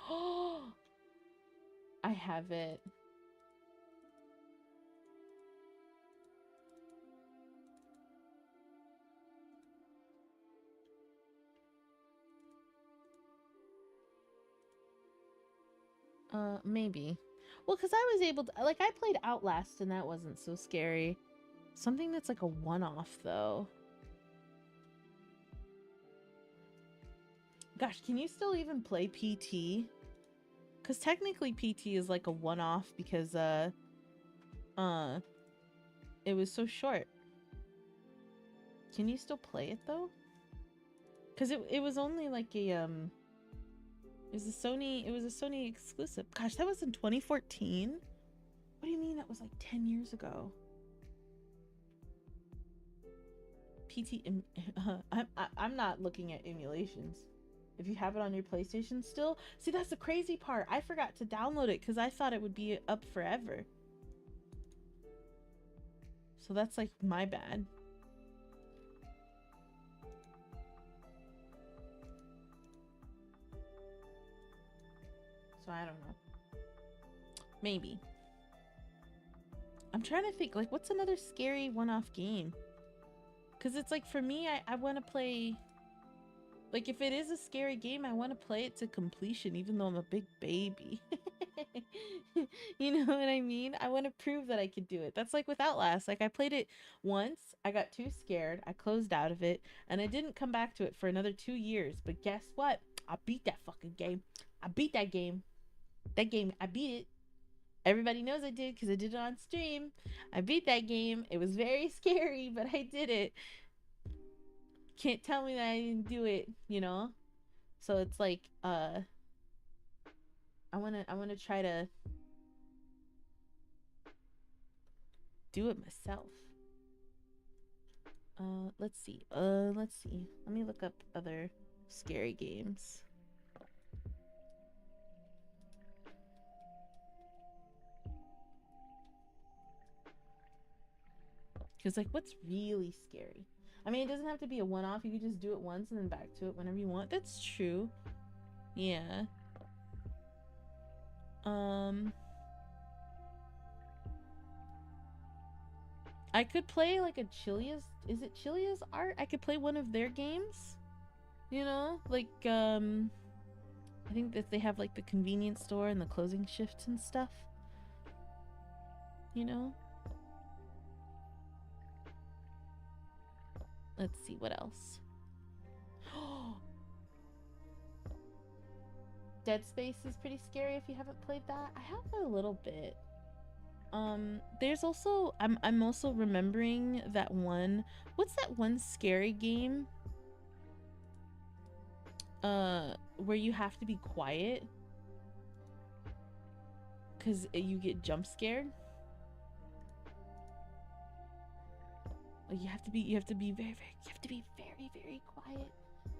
Oh, I have it. Maybe. Well, because I was able to, like, I played Outlast and that wasn't so scary. Something that's like a one-off, though. Gosh, can you still even play PT? Because technically PT is like a one-off because, it was so short. Can you still play it, though? Because it was only like a, it was a Sony exclusive. Gosh, that was in 2014? What do you mean that was like 10 years ago? PT, I'm not looking at emulations. If you have it on your PlayStation still, see, that's the crazy part. I forgot to download it because I thought it would be up forever. So that's like my bad. So I don't know. Maybe. I'm trying to think, like, what's another scary one-off game? Because it's like, for me, I want to play... Like, if it is a scary game, I want to play it to completion, even though I'm a big baby. You know what I mean? I want to prove that I could do it. That's like with Outlast. Like, I played it once, I got too scared, I closed out of it, and I didn't come back to it for another 2 years. But guess what? I beat that fucking game. I beat that game. That game, I beat it. Everybody knows I did because I did it on stream. I beat that game. It was very scary, but I did it. Can't tell me that I didn't do it, you know? So it's like, I wanna try to do it myself. Let's see. Let's see. Let me look up other scary games. Because, like, what's really scary? I mean, it doesn't have to be a one-off. You could just do it once and then back to it whenever you want. That's true. Yeah. I could play, like, a Chilia's... Is it Chilia's Art? I could play one of their games. You know? Like, I think that they have, like, the convenience store and the closing shifts and stuff. You know? Let's see, what else? Dead Space is pretty scary if you haven't played that. I have a little bit. There's also... I'm also remembering that one... What's that one scary game? Where you have to be quiet. Because you get jump scared. Like, you have to be very, very quiet.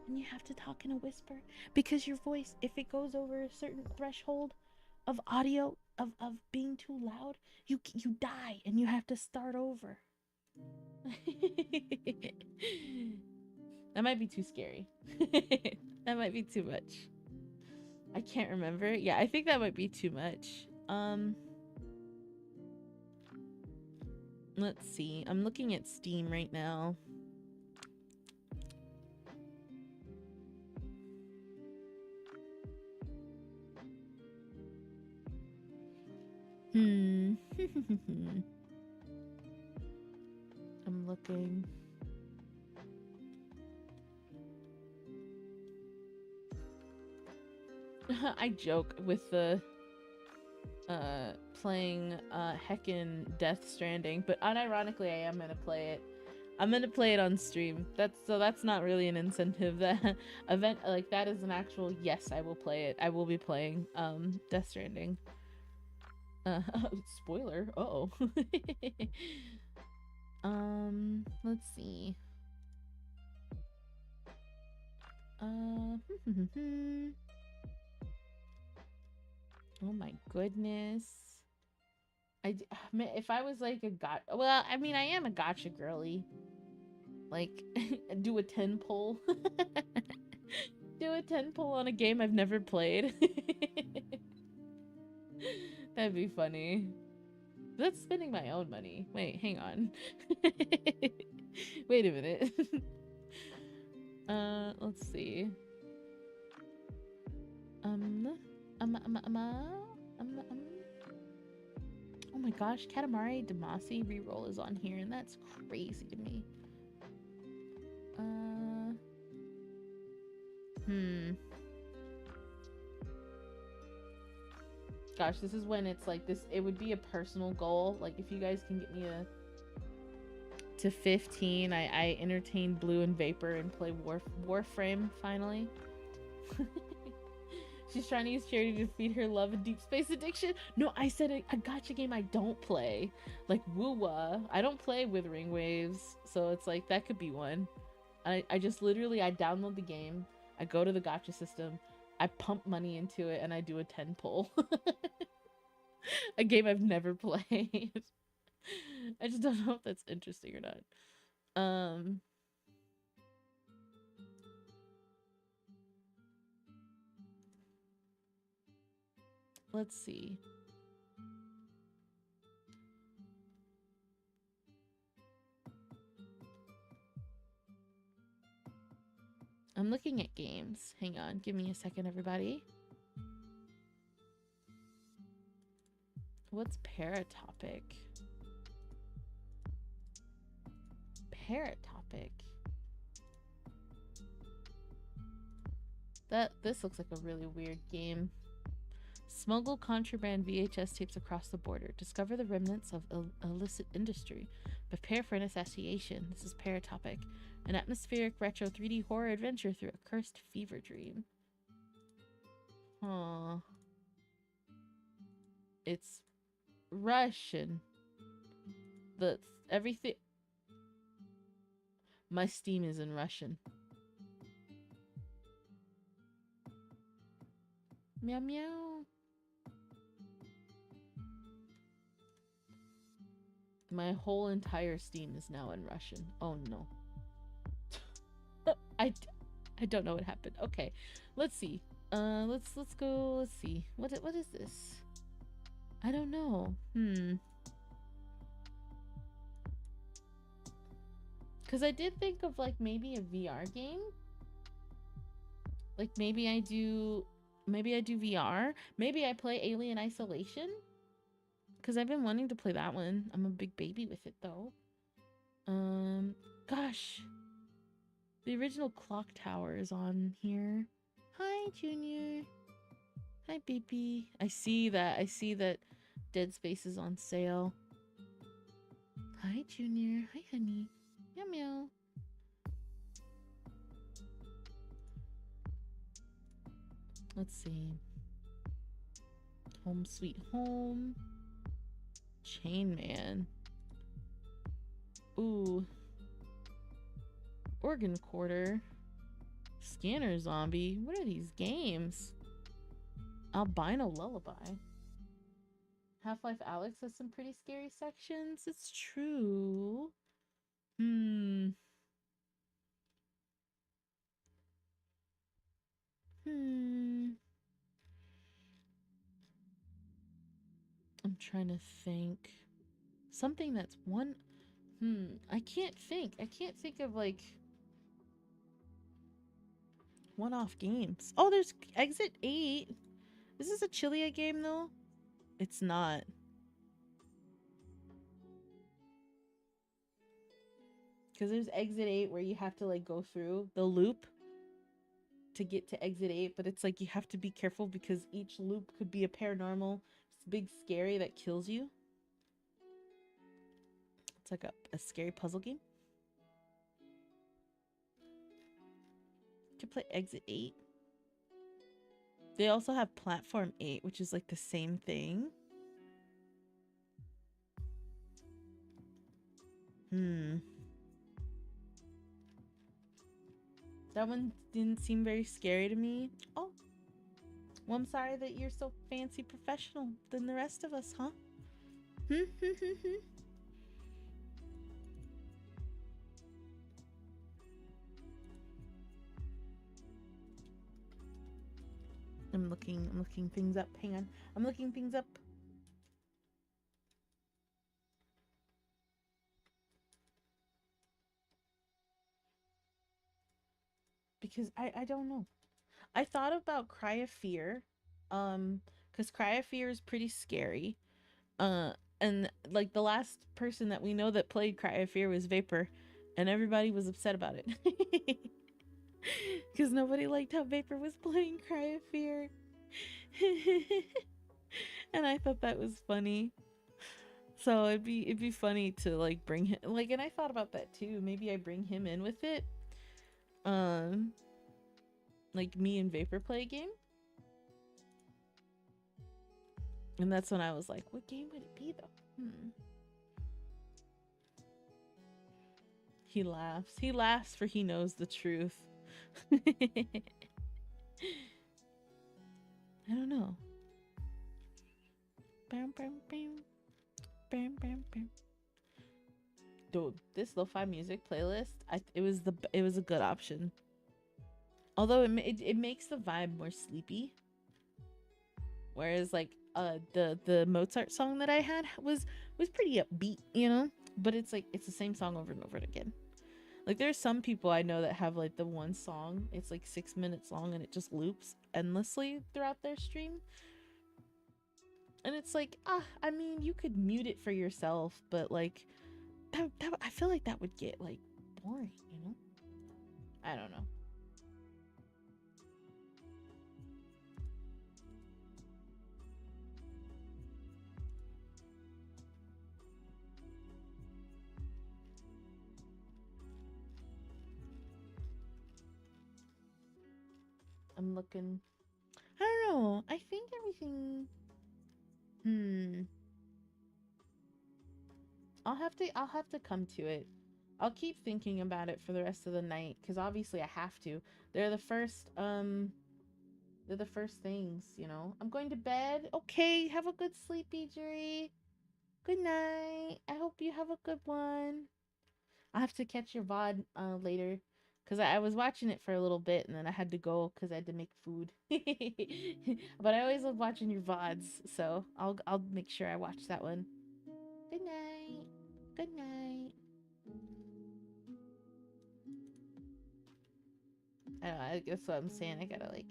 And you have to talk in a whisper. Because your voice, if it goes over a certain threshold of audio, of being too loud, you die and you have to start over. That might be too scary. That might be too much. I can't remember. Yeah, I think that might be too much. Let's see. I'm looking at Steam right now. I'm looking. I joke with the playing heckin' Death Stranding, but unironically I am gonna play it. I'm gonna play it on stream. That's not really an incentive. That event, like, that is an actual yes, I will play it. I will be playing Death Stranding. Spoiler. Uh-oh. Let's see. Oh my goodness. If I was like a well, I mean, I am a gotcha girly. Like, do a 10 pull. Do a 10 pull on a game I've never played. That'd be funny. That's spending my own money. Wait, hang on. Wait a minute. Let's see. Oh my gosh, Katamari Damacy reroll is on here, and that's crazy to me. Gosh, this is when it's like this. It would be a personal goal. Like if you guys can get me to 15, I entertain Blue and Vapor and play Warframe finally. She's trying to use charity to feed her love and deep space addiction. No, I said a gacha game I don't play. Like Woowa. I don't play Withering Waves. So it's like, that could be one. I just literally, I download the game. I go to the gacha system. I pump money into it and I do a 10 pull. A game I've never played. I just don't know if that's interesting or not. Let's see. I'm looking at games. Hang on, give me a second, everybody. What's Paratopic? Paratopic. This looks like a really weird game. Smuggle contraband VHS tapes across the border. Discover the remnants of illicit industry. Prepare for an assassination. This is Paratopic. An atmospheric retro 3D horror adventure through a cursed fever dream. Huh. It's Russian. Everything. My Steam is in Russian. Meow meow. My whole entire Steam is now in Russian. Oh no. I don't know what happened. Okay, let's see. Let's go. Let's see. What is this? I don't know. Because I did think of like maybe a VR game. Like maybe I do VR. Maybe I play Alien Isolation. Because I've been wanting to play that one. I'm a big baby with it though. Gosh. The original Clock Tower is on here. Hi, Junior. Hi, baby. I see that Dead Space is on sale. Hi, Junior. Hi, honey. Meow meow. Let's see. Home Sweet Home. Chain Man. Ooh. Organ Quarter. Scanner Zombie. What are these games? Albino Lullaby. Half-Life Alyx has some pretty scary sections. It's true. I'm trying to think. Something that's one. I can't think. I can't think of like one-off games. Oh, there's Exit 8. Is this a Chilia game though? It's not. Because there's Exit 8 where you have to like go through the loop to get to Exit 8, but it's like you have to be careful because each loop could be a paranormal, big scary that kills you. It's like a scary puzzle game. You could play Exit 8. They also have Platform 8, which is like the same thing. That one didn't seem very scary to me. Oh. Well, I'm sorry that you're so fancy professional than the rest of us, huh? I'm looking things up. Hang on. I'm looking things up. Because I don't know. I thought about Cry of Fear. Because because Cry of Fear is pretty scary. And like the last person that we know that played Cry of Fear was Vapor, and everybody was upset about it because nobody liked how Vapor was playing Cry of Fear. And I thought that was funny. So it'd be funny to like bring him, like, and I thought about that too. Maybe I bring him in with it. Like me and Vapor play a game. And that's when I was like, what game would it be though? He laughs. He laughs for he knows the truth. I don't know. Bam, bam, bam. Bam, bam, bam. Dude, this lo-fi music playlist, it was a good option. Although it makes the vibe more sleepy. Whereas like the Mozart song that I had was pretty upbeat, you know? But it's like it's the same song over and over again. Like there's some people I know that have like the one song, it's like 6 minutes long and it just loops endlessly throughout their stream. And it's like, I mean, you could mute it for yourself, but like that I feel like that would get like boring, you know? I don't know. I'm looking. I don't know. I think everything. I'll have to come to it. I'll keep thinking about it for the rest of the night because obviously I have to. They're the first things, you know. I'm going to bed. Okay, have a good sleep, Jury. Good night. I hope you have a good one. I'll have to catch your VOD later because I was watching it for a little bit and then I had to go because I had to make food. But I always love watching your VODs, so I'll make sure I watch that one. Good night. Good night. I don't know, I guess what I'm saying. I gotta like.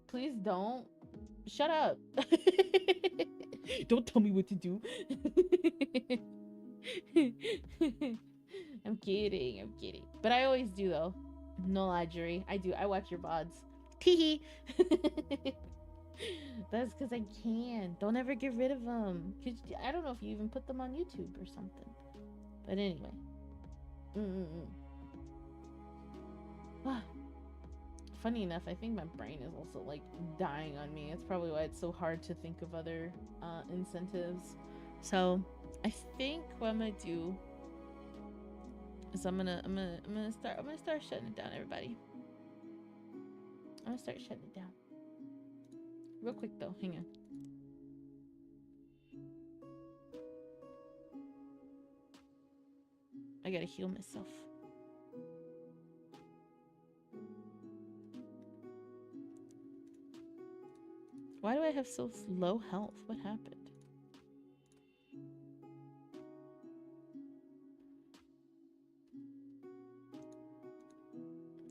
Please don't. Shut up. Don't tell me what to do. I'm kidding. I'm kidding. But I always do though. No lie, Jury. I do. I watch your VODs. Teehee. That's because I can. Don't ever get rid of them. I don't know if you even put them on YouTube or something. But anyway. Funny enough, I think my brain is also like dying on me. It's probably why it's so hard to think of other incentives. So I think what I'm gonna do is I'm gonna start shutting it down, everybody. I'm gonna start shutting it down. Real quick though, hang on. I gotta heal myself. Why do I have so low health? What happened?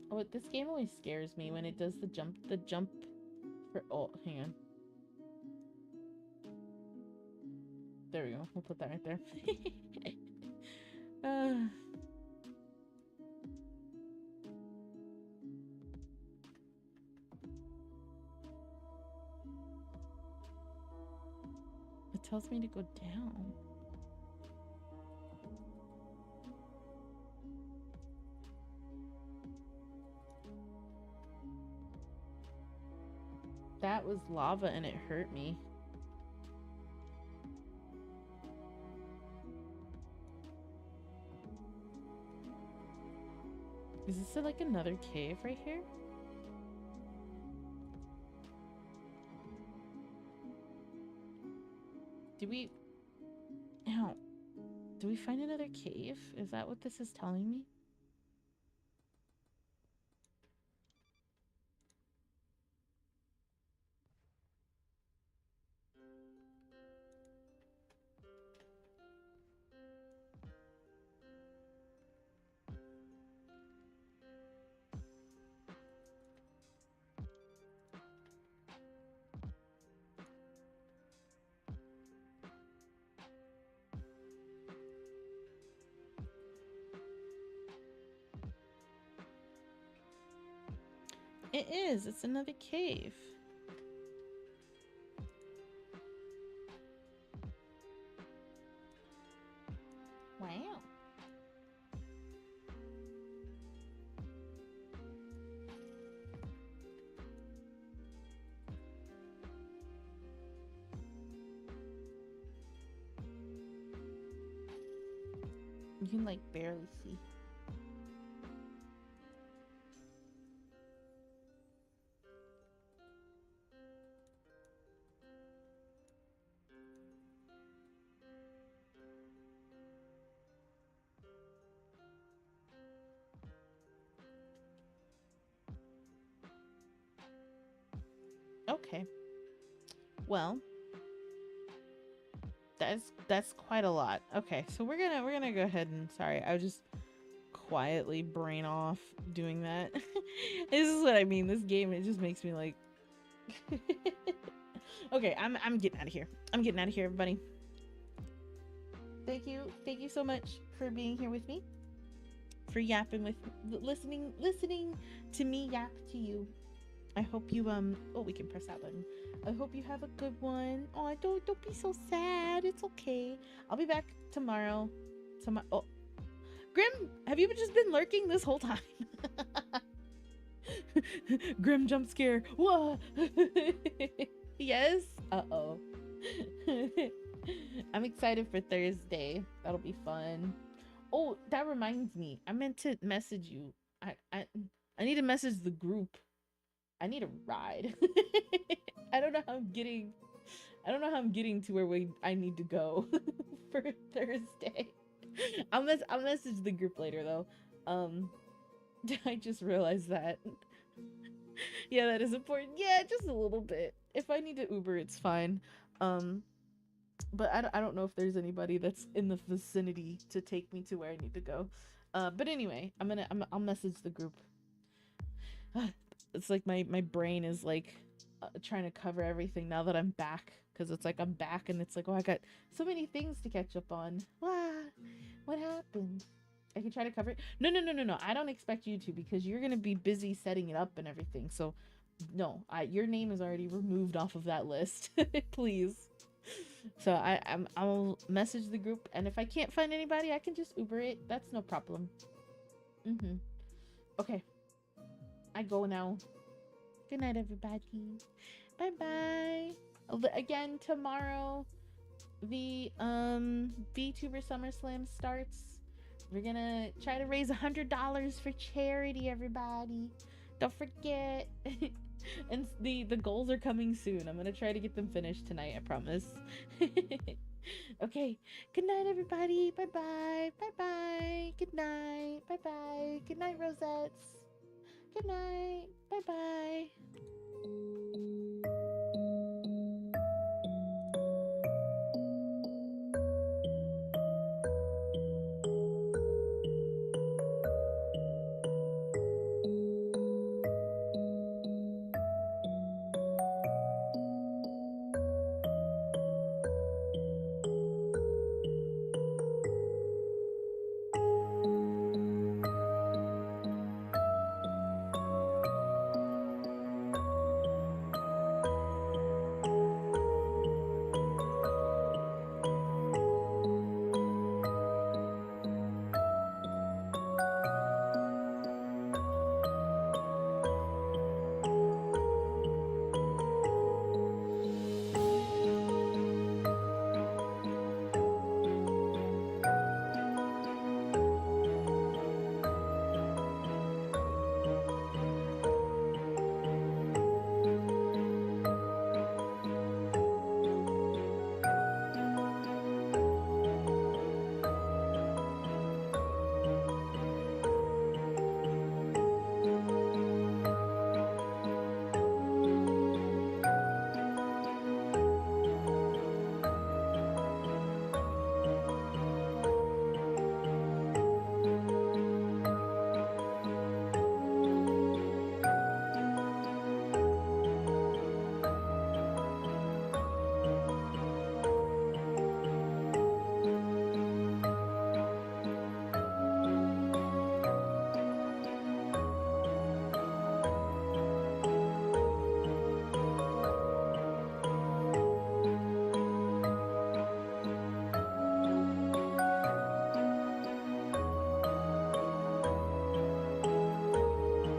Oh, this game always scares me when it does the jump for, oh, hang on. There we go. We'll put that right there. It tells me to go down. That was lava and it hurt me. Is this like another cave right here? Did we... Ow. Do we find another cave? Is that what this is telling me? It is. It's another cave. Wow. You can like barely see. Okay. Well, that's quite a lot. Okay, so we're gonna go ahead and sorry, I was just quietly brain off doing that. This is what I mean. This game, it just makes me like okay, I'm getting out of here. I'm getting out of here, everybody. Thank you so much for being here with me, for yapping with listening to me yap to you. I hope you oh, we can press that button. I hope you have a good one. Oh, don't be so sad. It's okay. I'll be back tomorrow. Oh, Grim, have you just been lurking this whole time? Grim jump scare. Whoa. Yes. Uh-oh. I'm excited for Thursday. That'll be fun. Oh, that reminds me. I meant to message you. I need to message the group. I need a ride. I don't know how I'm getting to where I need to go for Thursday. I'll message the group later though. I just realized that. Yeah, that is important. Yeah, just a little bit. If I need to Uber, it's fine. But I don't know if there's anybody that's in the vicinity to take me to where I need to go. But anyway, I'll message the group. It's like my brain is like trying to cover everything now that I'm back, because it's like I'm back and it's like, oh, I got so many things to catch up on. What happened? I can try to cover it. No. I don't expect you to, because you're gonna be busy setting it up and everything. So no, your name is already removed off of that list. Please. So I'll message the group, and if I can't find anybody, I can just Uber it. That's no problem. Okay. I go now. Good night, everybody. Bye bye. Again, tomorrow the VTuber SummerSlam starts. We're gonna try to raise $100 for charity, everybody. Don't forget. And the goals are coming soon. I'm gonna try to get them finished tonight, I promise. Okay. Good night, everybody. Bye bye. Bye bye. Good night. Bye bye. Good night, Rosettes. Good night. Bye bye.